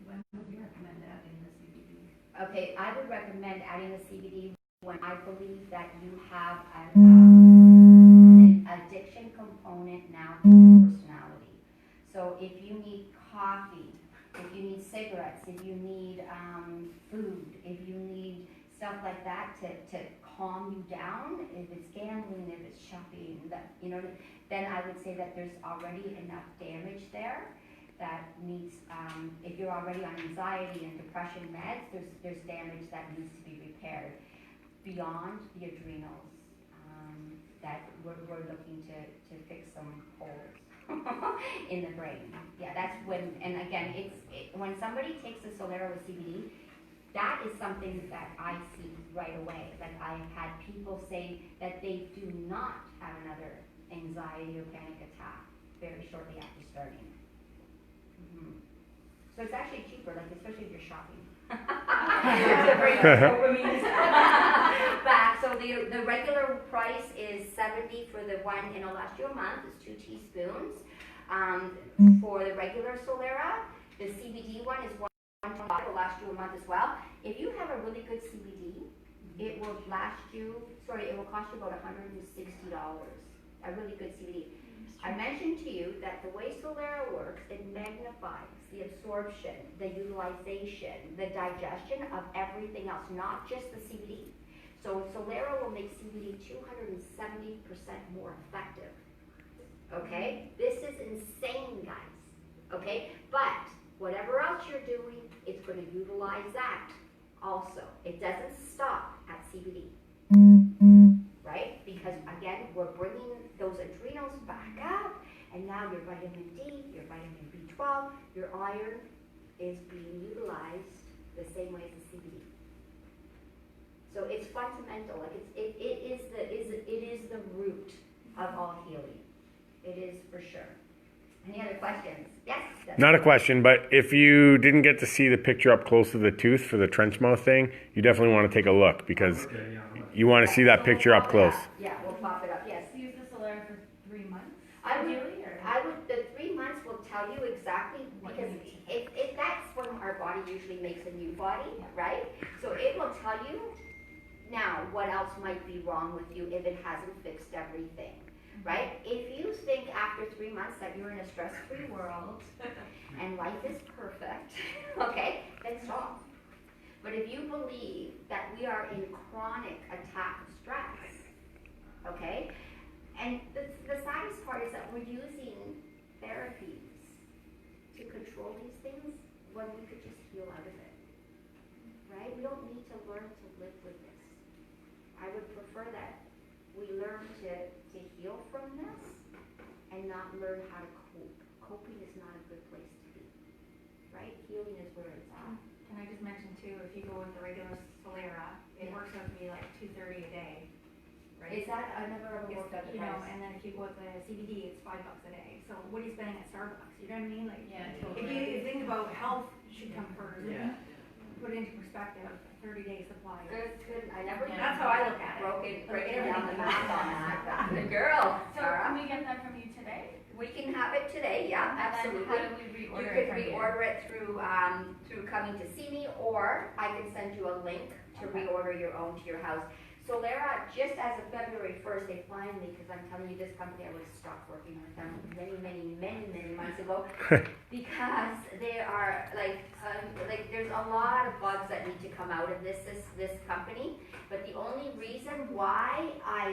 when would you recommend adding the CBD? Okay, I would recommend adding the CBD when I believe that you have an addiction component now to your personality. So if you need coffee, if you need cigarettes, if you need food, if you need stuff like that to calm you down. If it's gambling, if it's shopping, that, you know, then I would say that there's already enough damage there that needs, if you're already on anxiety and depression meds, there's damage that needs to be repaired beyond the adrenals, that we're looking to fix some holes in the brain. Yeah, that's when, and again, when somebody takes a Solera with CBD, that is something that I see right away. Like, I've had people say that they do not have another anxiety or panic attack very shortly after starting. So it's actually cheaper, like, especially if you're shopping. To bring dopamine back. So the regular price is $70 for the one, and it'll last you a month. It's 2 teaspoons. For the regular Solera, the CBD one is $1. It will last you a month as well. If you have a really good CBD, it will cost you about $160. A really good CBD. I mentioned to you that the way Solera works, it magnifies the absorption, the utilization, the digestion of everything else, not just the CBD. So Solera will make CBD 270% more effective. Okay? This is insane, guys. Okay? But whatever else you're doing, it's going to utilize that also. It doesn't stop at CBD. Right? Because again, we're bringing those adrenals back up, and now your vitamin D, your vitamin B12, your iron is being utilized the same way as the CBD. So it's fundamental. Like, it is the root of all healing. It is for sure. Any other questions? Yes? Not a question, but if you didn't get to see the picture up close to the tooth for the trench mouth thing, you definitely want to take a look, because Okay, yeah. you want to see that picture up close. Yeah, we'll pop it up. Yes. Use the Solera for 3 months, I would, ideally, or? the 3 months will tell you exactly, What because you need. if that's when our body usually makes a new body, right? So it will tell you now what else might be wrong with you if it hasn't fixed everything, right? If you think after 3 months that you're in a stress-free world and life is perfect, okay, then stop. But if you believe that we are in chronic attack of stress, okay, and the saddest part is that we're using therapies to control these things when we could just heal out of it, right? We don't need to learn to live with this. I would prefer that we learn to heal from this and not learn how to cope. Coping is not a good place to be, right? Healing is where it's at. Can I just mention too, if you go with the regular Solera, it works out to be like $230 a day, right? Is that, I never ever worked out the You know, price. and then if you go with the CBD, it's $5 a day. So what are you spending at Starbucks? You know what I mean? Like, Yeah, if totally. you think about health should come first. Yeah. Put it into perspective, a 30-day supply. Good. I never. That's how I look at it. Breaking down the math on that. The girl, So can Sarah. we get that from you today? We can have it today, yeah, absolutely. And then how do we You reorder could it from you? reorder it through coming to see me, or I can send you a link to reorder your own to your house. Solera, just as of February 1st, they finally, because I'm telling you, this company, I would have stopped working with them many months ago, because they are like there's a lot of bugs that need to come out of this company. But the only reason why I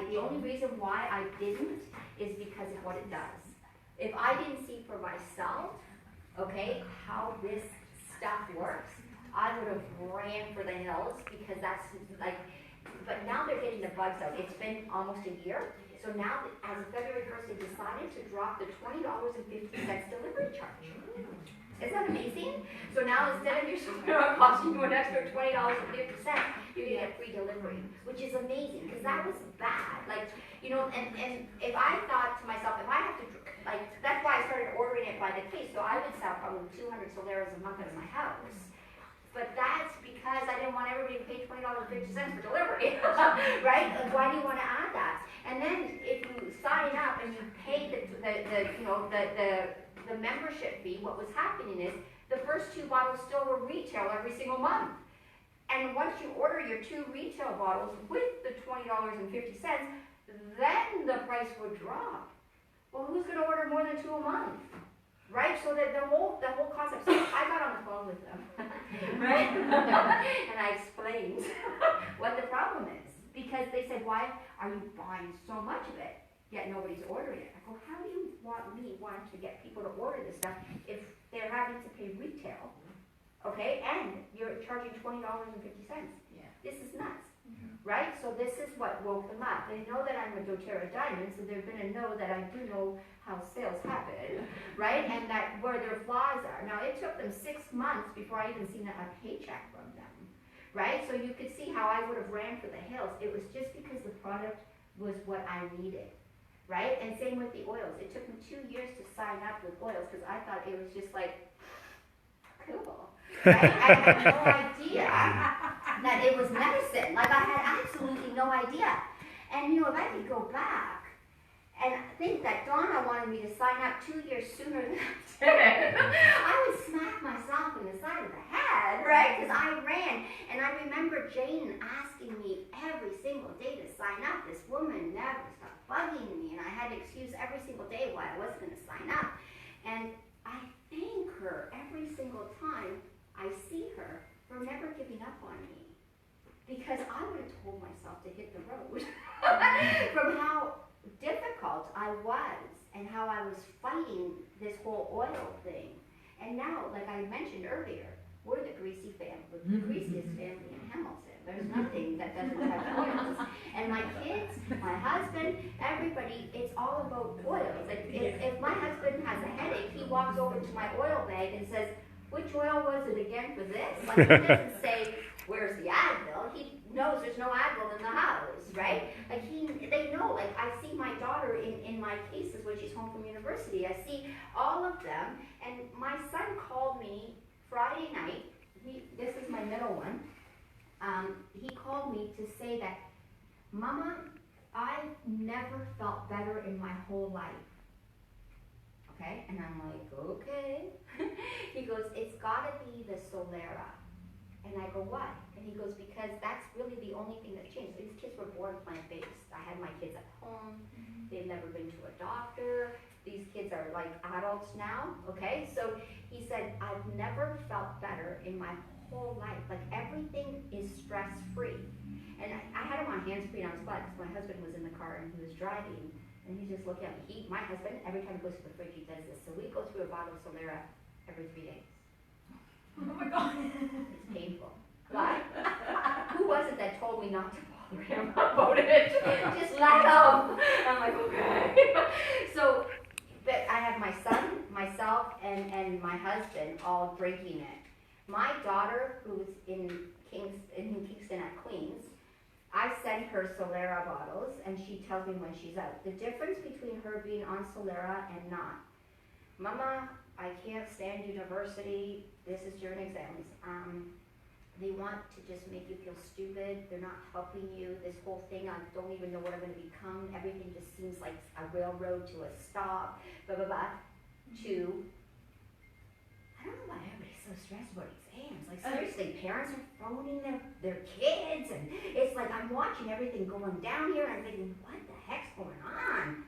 didn't is because of what it does. If I didn't see for myself, okay, how this stuff works, I would have ran for the hills, because that's like. But now they're getting the bugs out. It's been almost a year. So now, as of February 1st, they decided to drop the $20.50 delivery charge. Isn't that amazing? So now, instead of your Solera costing you an extra $20.50, you're going to get free delivery, which is amazing, because that was bad. Like, you know, and if I thought to myself, if I have to, like, that's why I started ordering it by the case. So I would sell probably 200 Soleras a month out of my house. But that's because I didn't want everybody to pay $20.50 for delivery, right? Like, why do you want to add that? And then if you sign up and you pay the membership fee, what was happening is the first 2 bottles still were retail every single month. And once you order your 2 retail bottles with the $20.50, then the price would drop. Well, who's going to order more than 2 a month? right? So that the whole concept. So I got on the phone with them, right? And I explained what the problem is because they said, "Why are you buying so much of it? Yet nobody's ordering it." I go, "How do you want me wanting to get people to order this stuff if they're having to pay retail, okay? And you're charging $20.50. Yeah. This is nuts." Right? So this is what woke them up. They know that I'm a doTERRA diamond, so they're going to know that I do know how sales happen, right? And that where their flaws are. Now, it took them 6 months before I even seen a paycheck from them, right? So you could see how I would have ran for the hills. It was just because the product was what I needed, right? And same with the oils. It took me 2 years to sign up with oils because I thought it was just like, cool. Right? I had no idea that it was medicine. Like I had absolutely no idea. And you know, if I could go back and think that Donna wanted me to sign up 2 years sooner than I did, I would smack myself in the side of the head, right? Because I ran. And I remember Jane asking me every single day to sign up. This woman never stopped bugging me, and I had to excuse every single day why I wasn't going to sign up. And I thank her every single time I see her for never giving up on me, because I would have told myself to hit the road from how difficult I was and how I was fighting this whole oil thing. And now, like I mentioned earlier, we're the greasy family, the greasiest family in Hamilton. There's nothing that doesn't have oils. And my kids, my husband, everybody, it's all about oils. Like if my husband has a headache, he walks over to my oil bag and says, "Which oil was it again for this?" Like he doesn't say, "Where's the Advil?" He knows there's no Advil in the house, right? Like they know. Like I see my daughter in my cases when she's home from university. I see all of them, and my son called me Friday night. This is my middle one. He called me to say that, "Mama, I never felt better in my whole life." Okay, and I'm like, okay. He goes, "It's gotta be the Solera." And I go, "Why?" And he goes, "Because that's really the only thing that's changed. These kids were born plant-based. I had my kids at home. They've never been to a doctor. These kids are like adults now, okay?" So he said, "I've never felt better in my whole life. Like everything is stress-free." And I had him on hands-free, and I was glad because my husband was in the car and he was driving. And he's just looking at me. My husband, every time he goes to the fridge, he does this. So we go through a bottle of Solera every 3 days. Oh my God. It's painful. Why? Who was it that told me not to bother him about it? Just let him. I'm like, okay. So, but I have my son, myself, and my husband all drinking it. My daughter, who's in Kingston at Queens, I send her Solera bottles, and she tells me when she's out. The difference between her being on Solera and not. "Mama, I can't stand university. This is during exams. They want to just make you feel stupid. They're not helping you. This whole thing, I don't even know what I'm going to become. Everything just seems like a railroad to a stop, blah, blah, blah." To, I don't know why everybody's so stressed about exams. Like seriously, parents are phoning their kids, and it's like I'm watching everything going down here, and I'm thinking, what the heck's going on?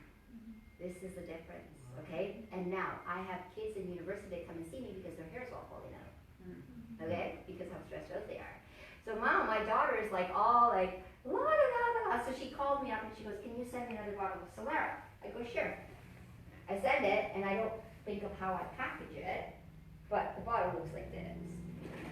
This is the difference, okay? And now I have kids in university that come and see me because their hair's all falling out, okay? Because how stressed out they are. So Mom, my daughter is like all like, la la la la. So she called me up and she goes, "Can you send me another bottle of Solera?" I go, "Sure." I send it, and I don't think of how I package it, but the bottle looks like this.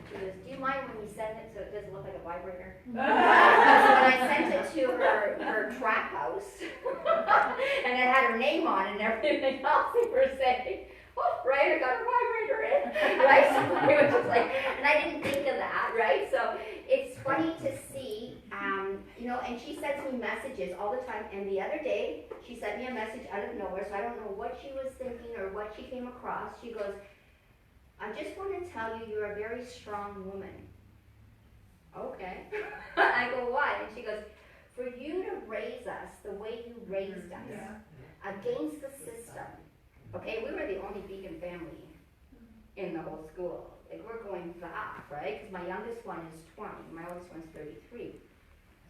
She goes, "Do you mind when we send it so it doesn't look like a vibrator?" So when I sent it to her trap house, and it had her name on it and everything else, they were saying, "Oh, right, I got a vibrator in," right? So it was just like, and I didn't think of that, right? So it's funny to see, you know, and she sends me messages all the time. And the other day, she sent me a message out of nowhere, so I don't know what she was thinking or what she came across. She goes, "I just want to tell you, you're a very strong woman." Okay. I go, "Why?" And she goes, "For you to raise us the way you raised us, against the system." Okay, we were the only vegan family in the whole school. Like, we're going back, right? Because my youngest one is 20, my oldest one's 33.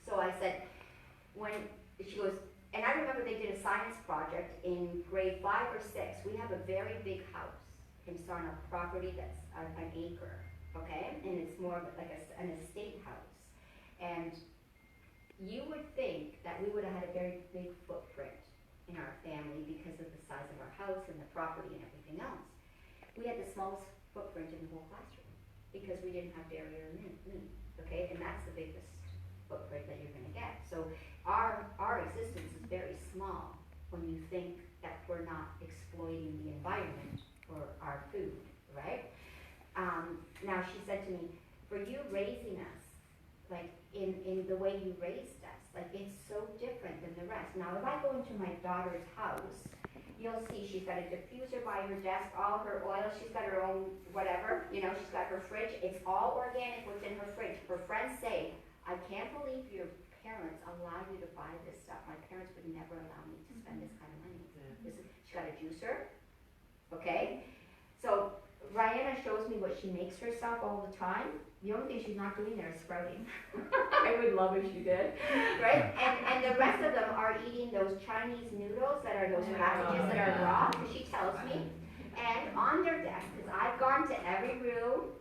So I said, when she goes, and I remember they did a science project in grade 5 or 6. We have a very big house. and it's on a property that's an acre, okay? And it's more of like an estate house. And you would think that we would have had a very big footprint in our family because of the size of our house and the property and everything else. We had the smallest footprint in the whole classroom because we didn't have dairy or meat, okay? And that's the biggest footprint that you're gonna get. So our existence is very small when you think that we're not exploiting the environment for our food, right? Now she said to me, for you raising us, like in the way you raised us, like it's so different than the rest. Now if I go into my daughter's house, you'll see she's got a diffuser by her desk, all her oil, she's got her own whatever, you know, she's got her fridge, it's all organic what's in her fridge. Her friends say, I can't believe your parents allow you to buy this stuff. My parents would never allow me to spend this kind of money. She's got a juicer, okay? So Rihanna shows me what she makes herself all the time. The only thing she's not doing there is sprouting. I would love if she did, right? And the rest of them are eating those Chinese noodles that are those packages that are raw, because she tells me. And on their desk, because I've gone to every room,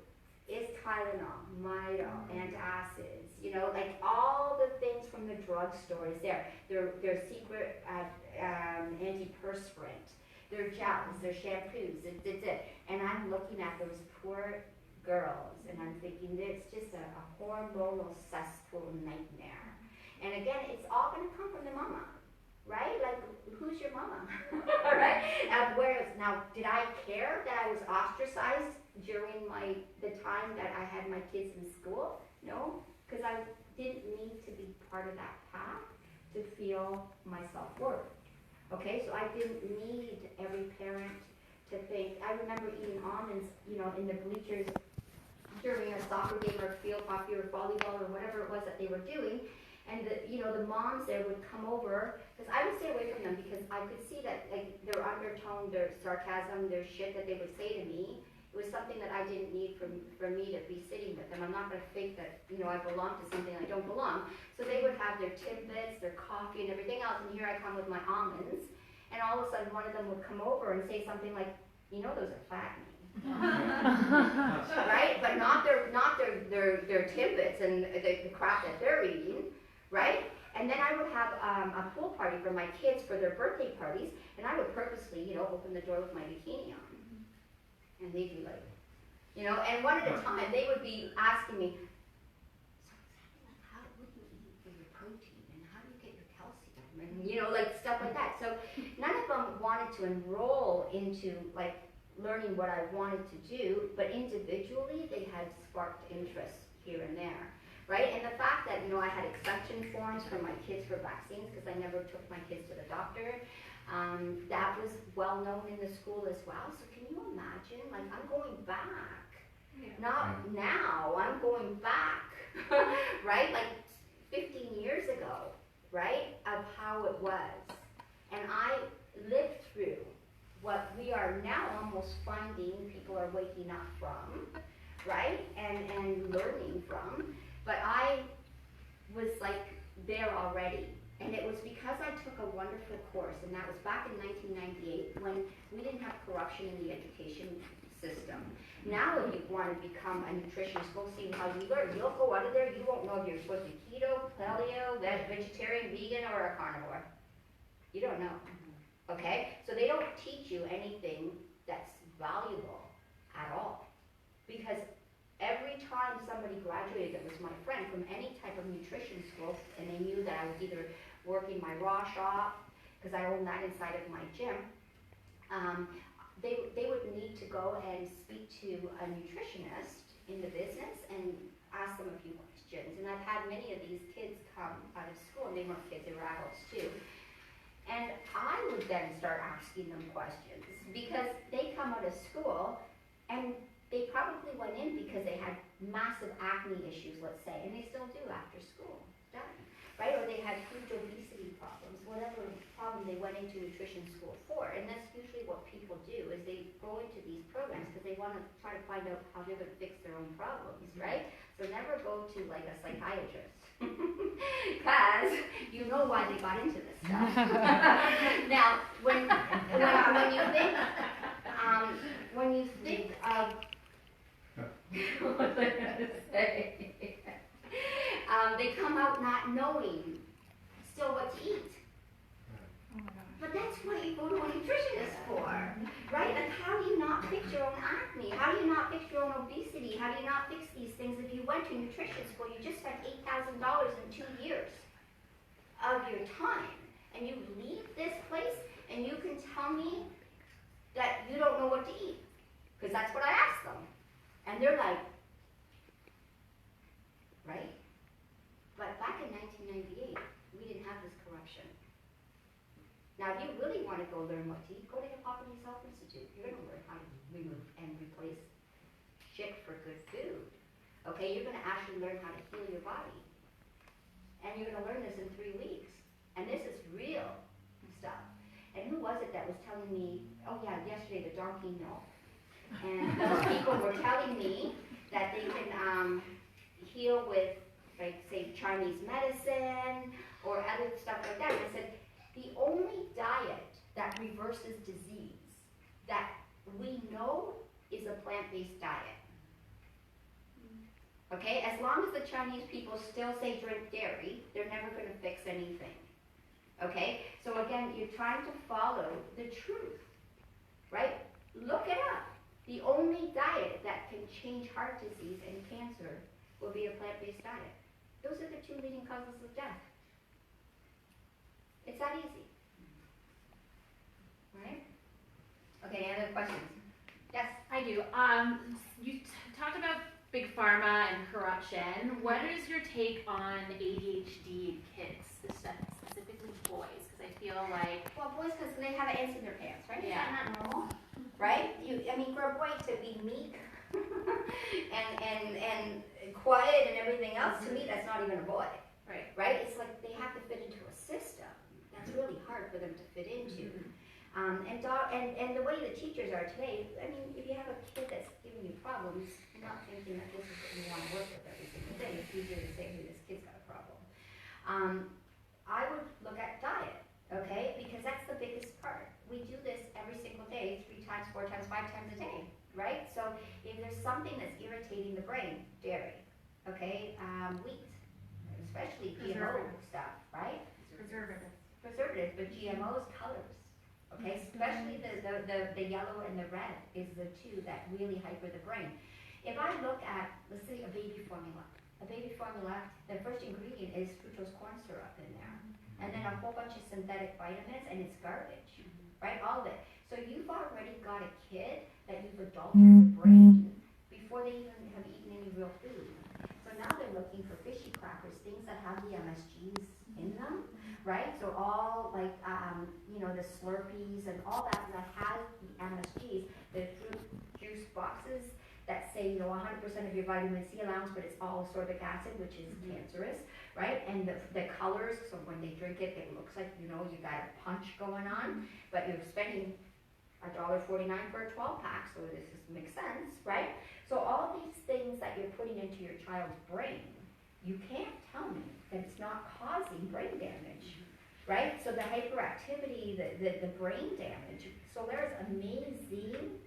is Tylenol, Midol, antacids, you know, like all the things from the drugstore is there. Their secret antiperspirant, their gels, their shampoos, it's it. And I'm looking at those poor girls and I'm thinking it's just a hormonal cesspool nightmare. And again, it's all gonna come from the mama, right? Like, who's your mama, right? Now, did I care that I was ostracized during the time that I had my kids in school? No, because I didn't need to be part of that path to feel my self-worth. Okay, so I didn't need every parent to think. I remember eating almonds, you know, in the bleachers during a soccer game or field hockey or volleyball or whatever it was that they were doing. And the moms there would come over, because I would stay away from them because I could see that like their undertone, their sarcasm, their shit that they would say to me, it was something that I didn't need for me to be sitting with them. I'm not going to think that, I belong to something I don't belong. So they would have their tidbits, their coffee and everything else, and here I come with my almonds, and all of a sudden one of them would come over and say something like, those are fattening. Right? But not their tidbits and the crap that they're eating, right? And then I would have a pool party for my kids for their birthday parties, and I would purposely, open the door with my bikini on. And they'd be like, and one at a time, they would be asking me, so exactly like how would you eat for your protein, and how do you get your calcium, and like stuff like that. So none of them wanted to enroll into like learning what I wanted to do, but individually they had sparked interest here and there, right? And the fact that, I had exemption forms for my kids for vaccines, because I never took my kids to the doctor, that was well known in the school as well. So can you imagine, like, I'm going back, not now, I'm going back, right? Like 15 years ago, right, of how it was. And I lived through what we are now almost finding people are waking up from, right, and learning from. But I was like there already. And it was because I took a wonderful course, and that was back in 1998 when we didn't have corruption in the education system. Now if you want to become a nutritionist, go see how you learn. You'll go out of there, you won't know if you're supposed to be keto, paleo, vegetarian, vegan, or a carnivore. You don't know. Okay? So they don't teach you anything that's valuable at all. Because every time somebody graduated that was my friend from any type of nutrition school, and they knew that I was either working my raw shop, because I own that inside of my gym, they would need to go and speak to a nutritionist in the business and ask them a few questions. And I've had many of these kids come out of school, and they weren't kids, they were adults too. And I would then start asking them questions, because they come out of school and they probably went in because they had massive acne issues, let's say, and they still do after school, done, right? Or they had huge obesity problems, whatever problem they went into nutrition school for. And that's usually what people do, is they go into these programs because they want to try to find out how they're going to fix their own problems, right? So never go to like a psychiatrist, because you know why they got into this stuff. Now, when you think what was I gonna say? They come out not knowing still what to eat. But that's what you go to a nutritionist for, right? Like, how do you not fix your own acne? How do you not fix your own obesity? How do you not fix these things if you went to nutrition school? You just spent $8,000 in 2 years of your time, and you leave this place and you can tell me that you don't know what to eat, because that's what I asked them. And they're like, right? But back in 1998, we didn't have this corruption. Now, if you really want to go learn what to eat, go to Hippocrates Health Institute. You're going to learn how to remove and replace shit for good food. Okay, you're going to actually learn how to heal your body. And you're going to learn this in 3 weeks. And this is real stuff. And who was it that was telling me, oh yeah, yesterday, the donkey milk. And those people were telling me that they can heal with, like, say, Chinese medicine or other stuff like that. And I said, the only diet that reverses disease that we know is a plant-based diet. Okay, as long as the Chinese people still say drink dairy, they're never going to fix anything. Okay, so again, you're trying to follow the truth, right? Look it up. The only diet that can change heart disease and cancer will be a plant-based diet. Those are the 2 leading causes of death. It's that easy. Right? Okay, any other questions? Yes? I do. You talked about big pharma and corruption. What is your take on ADHD in kids, specifically boys? Because I feel like Well, boys, because they have ants in their pants, right? Yeah. Is that not normal? Right? I mean, for a boy to be meek and quiet and everything else, to me, that's not even a boy. right. Right? It's like they have to fit into a system. That's really hard for them to fit into. And the way the teachers are today, I mean, if you have a kid that's giving you problems, you're not thinking that this is what you want to work with every single day. It's easier to say, hey, this kid's got a problem. I would look at diet, okay? Because that's the biggest part. We do this every single day, 3 times, 4 times, 5 times a day, right? So if there's something that's irritating the brain, dairy, okay, wheat, especially GMO stuff, right? Preservatives, but GMOs, colors, okay? Especially the yellow and the red is the 2 that really hyper the brain. If I look at, let's say, a baby formula, the first ingredient is fructose corn syrup in there, and then a whole bunch of synthetic vitamins, and it's garbage, right? All of it. So you've already got a kid that you've adulterated the brain before they even have eaten any real food. So now they're looking for fishy crackers, things that have the MSGs in them, right? So all like, the Slurpees and all that has the MSGs, the fruit juice boxes that say, 100% of your vitamin C allowance, but it's all ascorbic acid, which is cancerous, right? And the colors, so when they drink it, it looks like, you got a punch going on, but you're spending $1.49 for a 12-pack, so this makes sense, right? So all these things that you're putting into your child's brain, you can't tell me that it's not causing brain damage, right? So the hyperactivity, the brain damage, so there's amazing,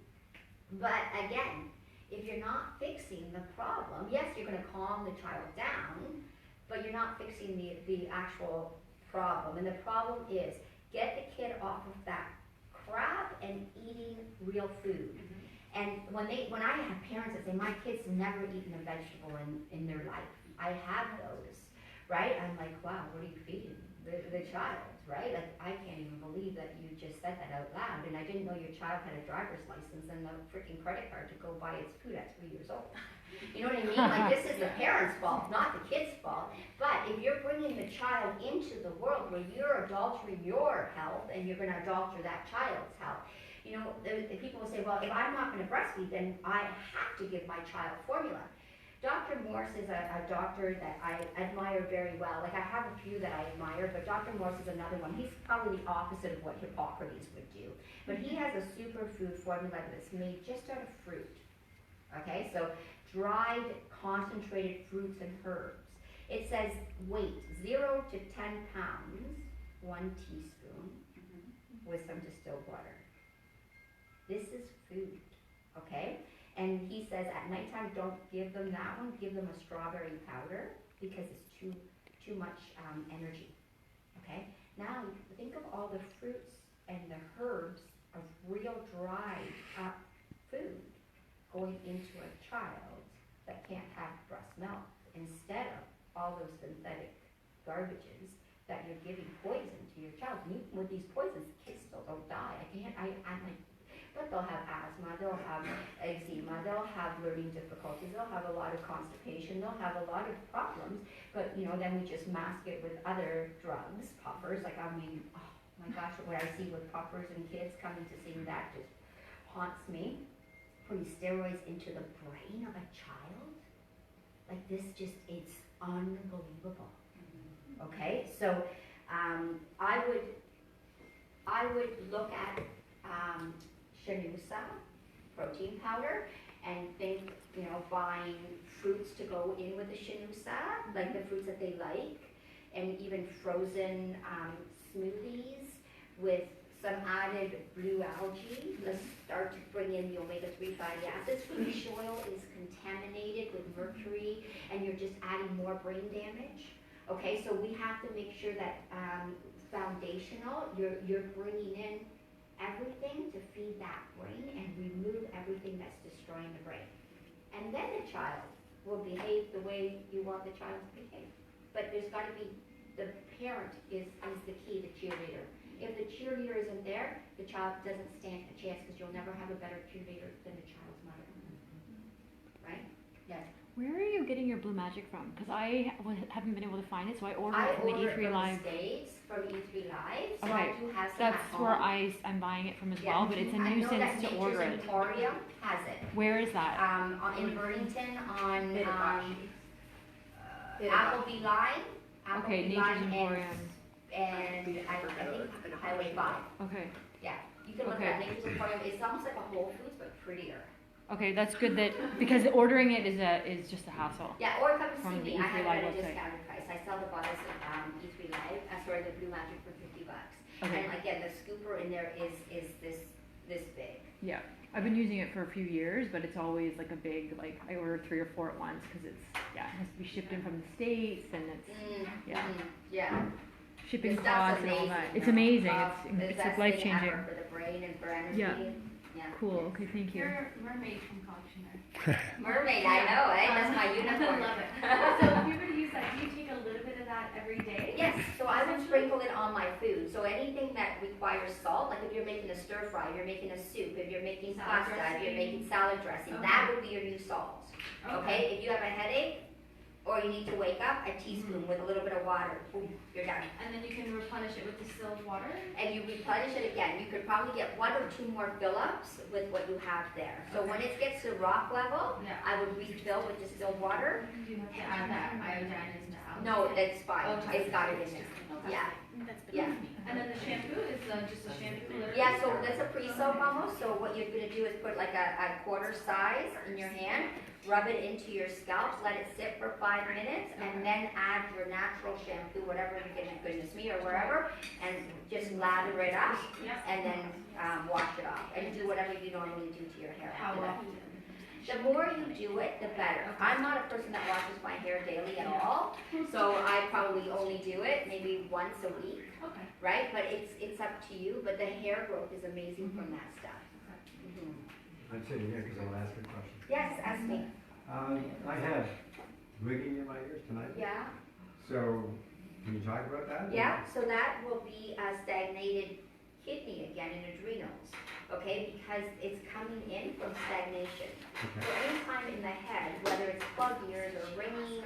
but again, if you're not fixing the problem, yes, you're going to calm the child down, but you're not fixing the actual problem. And the problem is, get the kid off of that crap and eating real food. And when I have parents that say, my kid's never eaten a vegetable in their life, I have those, right? I'm like, wow, what are you feeding the child, right? Like, I can't even believe that you just said that out loud, and I didn't know your child had a driver's license and a freaking credit card to go buy its food at 3 years old. You know what I mean? Like, this is the parent's fault, not the kid's fault. But if you're bringing the child into the world where you're adultering your health and you're going to adulter that child's health, the people will say, well, if I'm not going to breastfeed, then I have to give my child formula. Dr. Morse is a doctor that I admire very well. Like, I have a few that I admire, but Dr. Morse is another one. He's probably the opposite of what Hippocrates would do. But he has a superfood formula that's made just out of fruit. Okay, so dried, concentrated fruits and herbs. It says weight 0 to 10 pounds, 1 teaspoon, with some distilled water. This is food, okay? And he says at nighttime, don't give them that one, give them a strawberry powder because it's too much energy. Okay? Now think of all the fruits and the herbs of real dried up food going into a child that can't have breast milk instead of all those synthetic garbages that you're giving poison to your child. And even with these poisons, kids still don't die. I'm like, but they'll have asthma, they'll have eczema, they'll have learning difficulties, they'll have a lot of constipation, they'll have a lot of problems. But then we just mask it with other drugs, puffers. Like, I mean, oh my gosh, what I see with puffers and kids coming to see me, that just haunts me. Putting steroids into the brain of a child, like this, it's unbelievable. Okay, so I would look at Shanusa protein powder and think, buying fruits to go in with the Shanusa, like the fruits that they like, and even frozen smoothies with some added blue algae. Let's start to bring in the omega-3 fatty acids. Fish oil is contaminated with mercury, and you're just adding more brain damage. Okay, so we have to make sure that foundational, you're bringing in everything to feed that brain and remove everything that's destroying the brain. And then the child will behave the way you want the child to behave. But there's got to be, the parent is the key, the cheerleader. If the cheerleader isn't there, the child doesn't stand a chance because you'll never have a better cheerleader than the child's mother. Right? Yes. Where are you getting your Blue Magic from? Because I haven't been able to find it, so I ordered it from the order it E3 from Live. the States, from E3 Live, so Okay, I do have some that's at where home. I'm buying it from as Yeah. well, but it's a I know nuisance that to order Nature's it. Emporium has it. Where is that? In Burlington on Bitabashi. Appleby Line. Okay, Appleby Nature's Line Emporium. And I think Highway 5. Okay. Yeah, you can look Okay. at Nature's Emporium. It's almost like a Whole Foods, but prettier. Okay, that's good that because ordering it is just a hassle. Yeah, or come From see the me. I E3 have it Live at a website. discounted price. I sell the bottles of E3 Live, the Blue Magic for $50. Okay. And again, the scooper in there is this big. Yeah, I've been using it for a few years, but it's always like a big I order 3 or 4 at once because it has to be shipped in from the States and it's Yeah. shipping This stuff's costs and all that. amazing. It's amazing. The It's best like life thing ever changing. for the brain and for energy. Yeah. Yeah. Cool. Okay, thank you. You're a mermaid from collectioner. Mermaid, I know, eh? That's my I unicorn. love it. So if you were to use that, do you take a little bit of that every day? Yes, so I would sprinkle it on my food. So anything that requires salt, like if you're making a stir fry, if you're making a soup, if you're making Salad pasta, if you're dressing. making salad dressing, Okay. that would be your new salt. Okay? If you have a headache or you need to wake up, a teaspoon with a little bit of water, boom, you're done. And then you can replenish it with distilled water? And you replenish it again. You could probably get 1 or 2 more fill-ups with what you have there. So when it gets to rock level, Yeah. I would refill with distilled water. Do you have to add that iodine into house? No, that's fine. Okay. It's got it in there. Yeah. That's Yeah. beneath me. And then the shampoo is just a shampoo literally? Yeah, so that's a pre-soak almost. So what you're gonna do is put like a quarter size in your hand, rub it into your scalp, let it sit for 5 minutes, and then add your natural shampoo, whatever you get at Goodness Me or wherever, and just lather it up, Yep. and then wash it off, and do whatever you normally do to your hair. How after that. often? The more you do it, the better. I'm not a person that washes my hair daily at all, so I probably only do it maybe once a week, Okay. right? But it's up to you, but the hair growth is amazing from that stuff. Mhm. I'm sitting here because I want to ask you a question. Yes, ask me. I had ringing in my ears tonight. Yeah? So, can you talk about that? Yeah, so that will be a stagnated kidney again in adrenals, okay? Because it's coming in from stagnation. Okay. So anytime in the head, whether it's plugged ears or ringing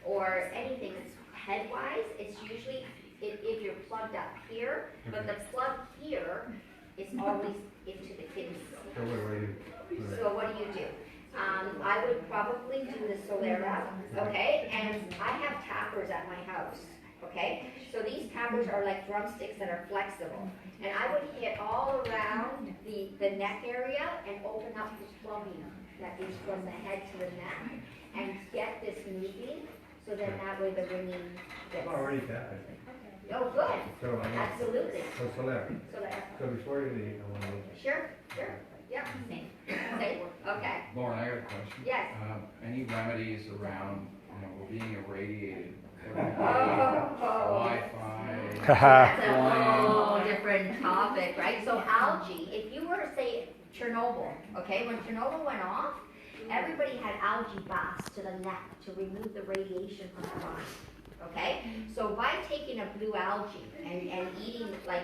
or anything that's head-wise, it's usually, if you're plugged up here, but the plug here is always into the kidneys. So what do I do? So what do? I would probably do the Solera, okay? And I have tappers at my house, okay? So these tappers are like drumsticks that are flexible. And I would hit all around the neck area and open up the plumbing that is from the head to the neck and get this moving so then that way the ringing fits. I'm already tapping. Oh, good. So I'm not, Absolutely. so select. Solera. So before you leave, I want to look. Sure, sure. Yep, same. Okay. Lauren, I got a question. Yes. Any remedies around, we're being irradiated? Oh. Wi-Fi. That's a whole different topic, right? So algae, if you were to say Chernobyl, okay, when Chernobyl went off, everybody had algae baths to the neck to remove the radiation from the body. Okay, so by taking a blue algae and eating like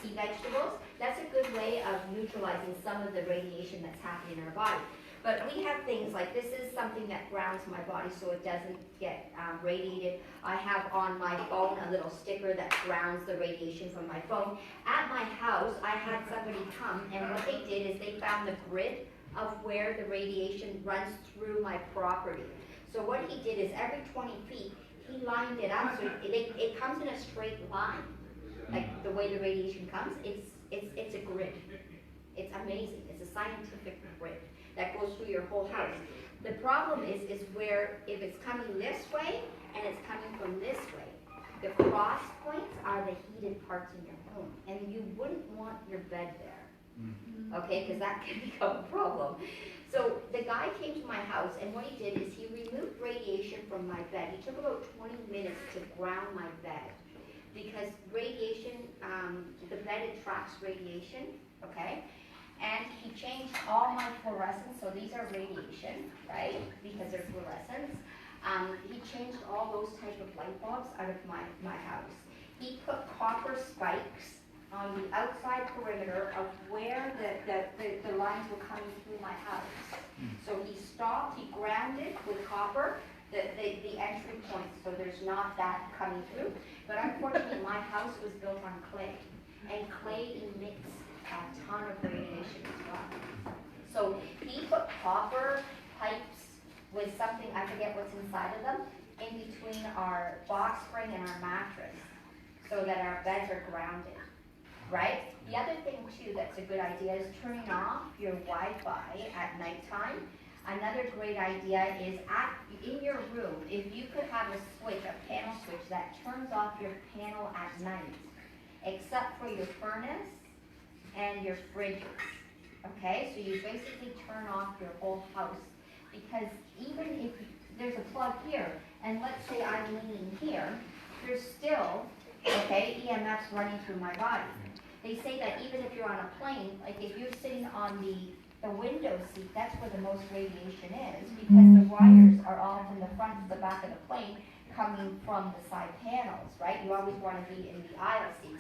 sea vegetables, that's a good way of neutralizing some of the radiation that's happening in our body. But we have things like, this is something that grounds my body so it doesn't get radiated. I have on my phone a little sticker that grounds the radiation from my phone. At my house, I had somebody come, and what they did is they found the grid of where the radiation runs through my property. So what he did is every 20 feet, he lined it up so it comes in a straight line. Like the way the radiation comes, it's a grid. It's amazing. It's a scientific grid that goes through your whole house. The problem is where if it's coming this way and it's coming from this way, the cross points are the heated parts in your home, and you wouldn't want your bed there. Okay, because that can become a problem. So the guy came to my house, and what he did is he removed radiation from my bed. He took about 20 minutes to ground my bed, because radiation, the bed attracts radiation, okay? And he changed all my fluorescents, so these are radiation, right? Because they're fluorescents. He changed all those type of light bulbs out of my house. He put copper spikes on the outside perimeter of where the lines were coming through my house. So he grounded with copper the entry points, so there's not that coming through. But unfortunately, my house was built on clay, and clay emits a ton of radiation as well. So he put copper pipes with something, I forget what's inside of them, in between our box spring and our mattress, so that our beds are grounded. Right? The other thing too that's a good idea is turning off your Wi-Fi at nighttime. Another great idea is in your room, if you could have a switch, a panel switch that turns off your panel at night, except for your furnace and your fridges. Okay? So you basically turn off your whole house, because even if there's a plug here, and let's say I'm leaning here, there's still, okay, EMFs running through my body. They say that even if you're on a plane, like if you're sitting on the window seat, that's where the most radiation is, because the wires are all from the front to the back of the plane coming from the side panels, right? You always want to be in the aisle seats.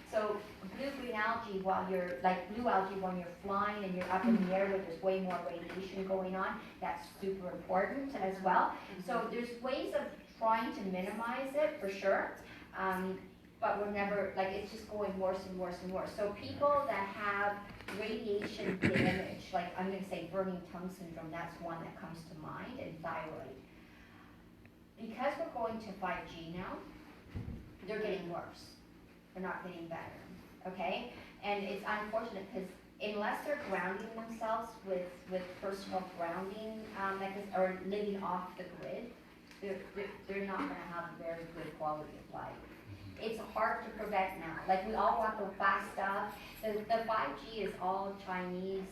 So blue-green algae, blue algae when you're flying and you're up in the air where there's way more radiation going on, that's super important as well. So there's ways of trying to minimize it for sure. But we're never, it's just going worse and worse and worse. So people that have radiation damage, like I'm going to say burning tongue syndrome, that's one that comes to mind, and thyroid. Because we're going to 5G now, they're getting worse. They're not getting better, okay? And it's unfortunate because unless they're grounding themselves with personal grounding mechanisms or living off the grid, they're not going to have a very good quality of life. It's hard to prevent now. Like we all want the fast stuff. The 5G is all Chinese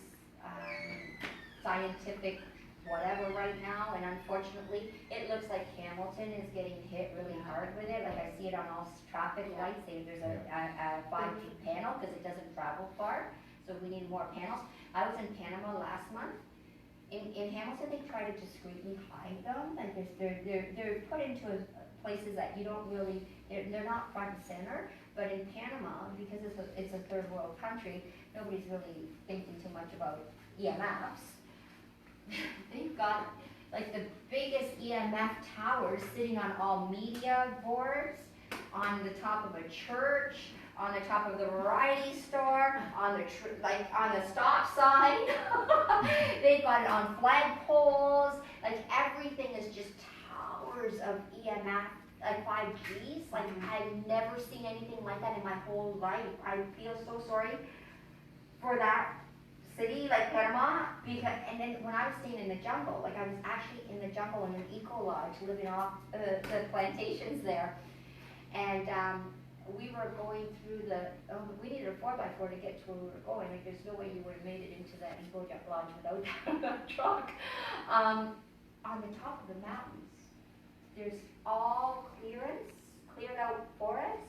scientific whatever right now, and unfortunately, it looks like Hamilton is getting hit really hard with it. Like I see it on all traffic lights. There's a 5G panel because it doesn't travel far, so we need more panels. I was in Panama last month. In Hamilton, they try to discreetly hide them. Like they're put into places that you don't really, they're not front and center. But in Panama, because it's a third world country, nobody's really thinking too much about EMFs. They've got like the biggest EMF towers sitting on all media boards, on the top of a church, on the top of the variety store, on the stop sign. They've got it on flagpoles. Like everything is just towers of EMF, like 5Gs. Like I've never seen anything like that in my whole life. I feel so sorry for that city, like Panama, and then when I was staying in the jungle, like I was actually in the jungle in an eco lodge living off the plantations there, and we were going through we needed a 4x4 to get to where we were going. Like, there's no way you would have made it into that Eboja lodge without that truck. On the top of the mountains, there's all cleared out forests,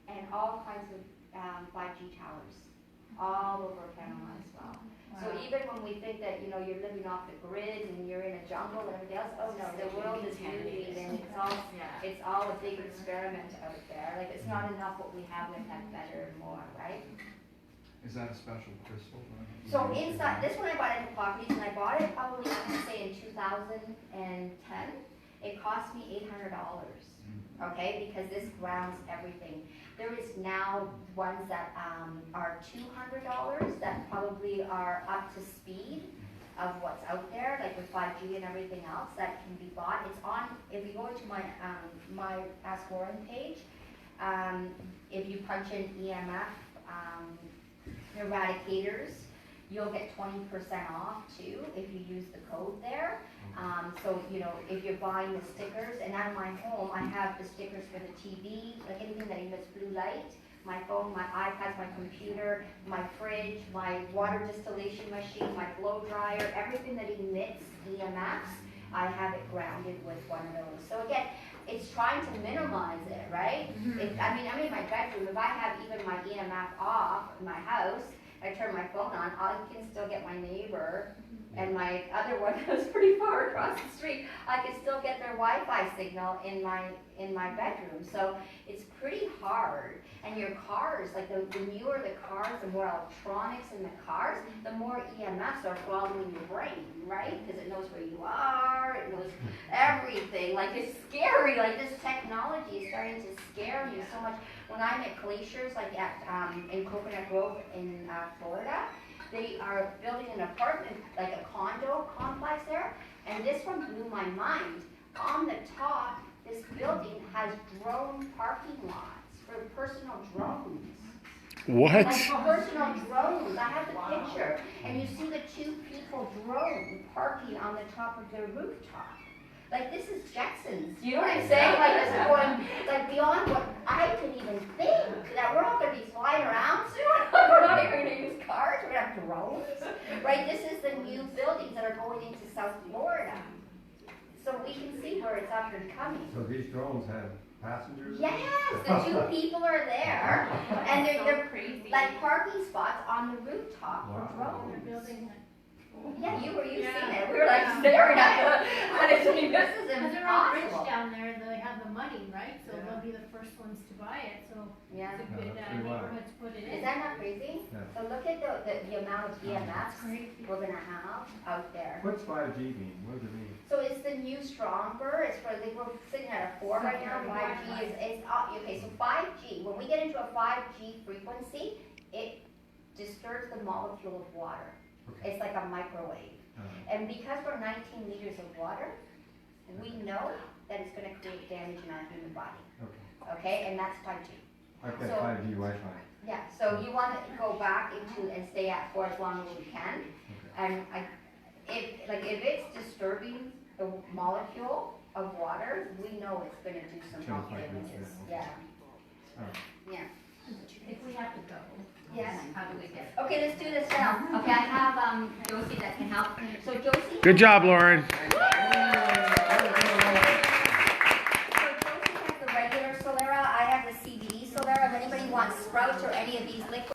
and all kinds of 5G towers all over Panama as well. So even when we think that, you're living off the grid and you're in a jungle and everything else, oh no, the world is moving, and it's all a big experiment out there. Like, it's not enough what we have, let's have better and more, right? Is that a special crystal? So inside, this one I bought at Properties, and I bought it probably, I'm gonna say in 2010. It cost me $800, okay, because this grounds everything. There is now ones that are $200 that probably are up to speed of what's out there, like with 5G and everything else that can be bought. It's on, if you go into my Ask Loren page, if you punch in EMF eradicators, you'll get 20% off too if you use the code there. So, if you're buying the stickers, and at my home, I have the stickers for the TV, like anything that emits blue light, my phone, my iPad, my computer, my fridge, my water distillation machine, my blow dryer, everything that emits EMFs, I have it grounded with one of those. So again, it's trying to minimize it, right? I'm in my bedroom. If I have even my EMF off in my house, I turn my phone on, I can still get my neighbor and my other one that's pretty far across the street. I can still get their Wi-Fi signal in my bedroom. So it's pretty hard. And your cars, like the newer the cars, the more electronics in the cars, the more EMFs are following your brain, right? Because it knows where you are, it knows everything. Like, it's scary. Like, this technology is starting to scare me so much. When I'm at glaciers, like in Coconut Grove in Florida, they are building an apartment, like a condo complex there, and this one blew my mind. On the top, this building has drone parking lots for personal drones. What? Like personal drones. I have the picture, and you see the 2 people drone parking on the top of their rooftop. Like, this is Jetsons. You know what I'm saying? Like, this is going, like, beyond what I can even think, that we're all going to be flying around soon. We're not even going to use cars. We're going to have drones. Right? This is the new buildings that are going into South Florida. So we can see where it's up and coming. So these drones have passengers? Yes, the 2 people are there, and they're crazy. like parking spots on the rooftop for drones. Building. Yeah, you've seen it. We were like staring at it, saying, this is Because they're all rich impossible. down there, they have the money, right? So Yeah. they'll be the first ones to buy it, so Yeah. it's a good that's pretty wild. neighborhood to put it in. Is that not crazy? Yeah. So look at the amount of EMFs Crazy. we're gonna have out there. What's 5G mean? What does it mean? So it's the new stronger. It's for, like, we're sitting at a 4 right now. 5G is okay. So 5G, when we get into a 5G frequency, it disturbs the molecule of water. Okay. It's like a microwave. And because we're 19 liters of water, we know that it's going to create damage in our human body. Okay. Okay, and that's 5G. I've got So- 5G Wi-Fi. Yeah, so you want to go back into and stay at for as long as you can. And if it's disturbing the molecule of water, we know it's going to do some Change health my damages. yeah, Yeah, All right. yeah. If we have to go, Yes. how do we get? Okay, let's do this now. Okay, I have Josie that can help. So Josie. Good job, Loren. So Josie has the regular Solera. I have the CBD Solera. If anybody wants sprouts or any of these liquids,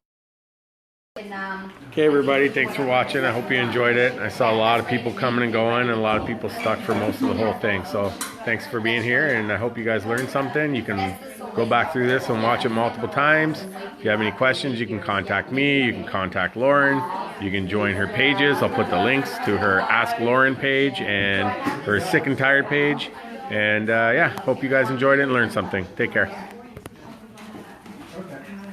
Okay, everybody, thanks for watching. I hope you enjoyed it. I saw a lot of people coming and going, and a lot of people stuck for most of the whole thing. So thanks for being here, and I hope you guys learned something. You can go back through this and watch it multiple times. If you have any questions, you can contact me. You can contact Loren. You can join her pages. I'll put the links to her Ask Loren page and her Sick and Tired page. And yeah, hope you guys enjoyed it and learned something. Take care.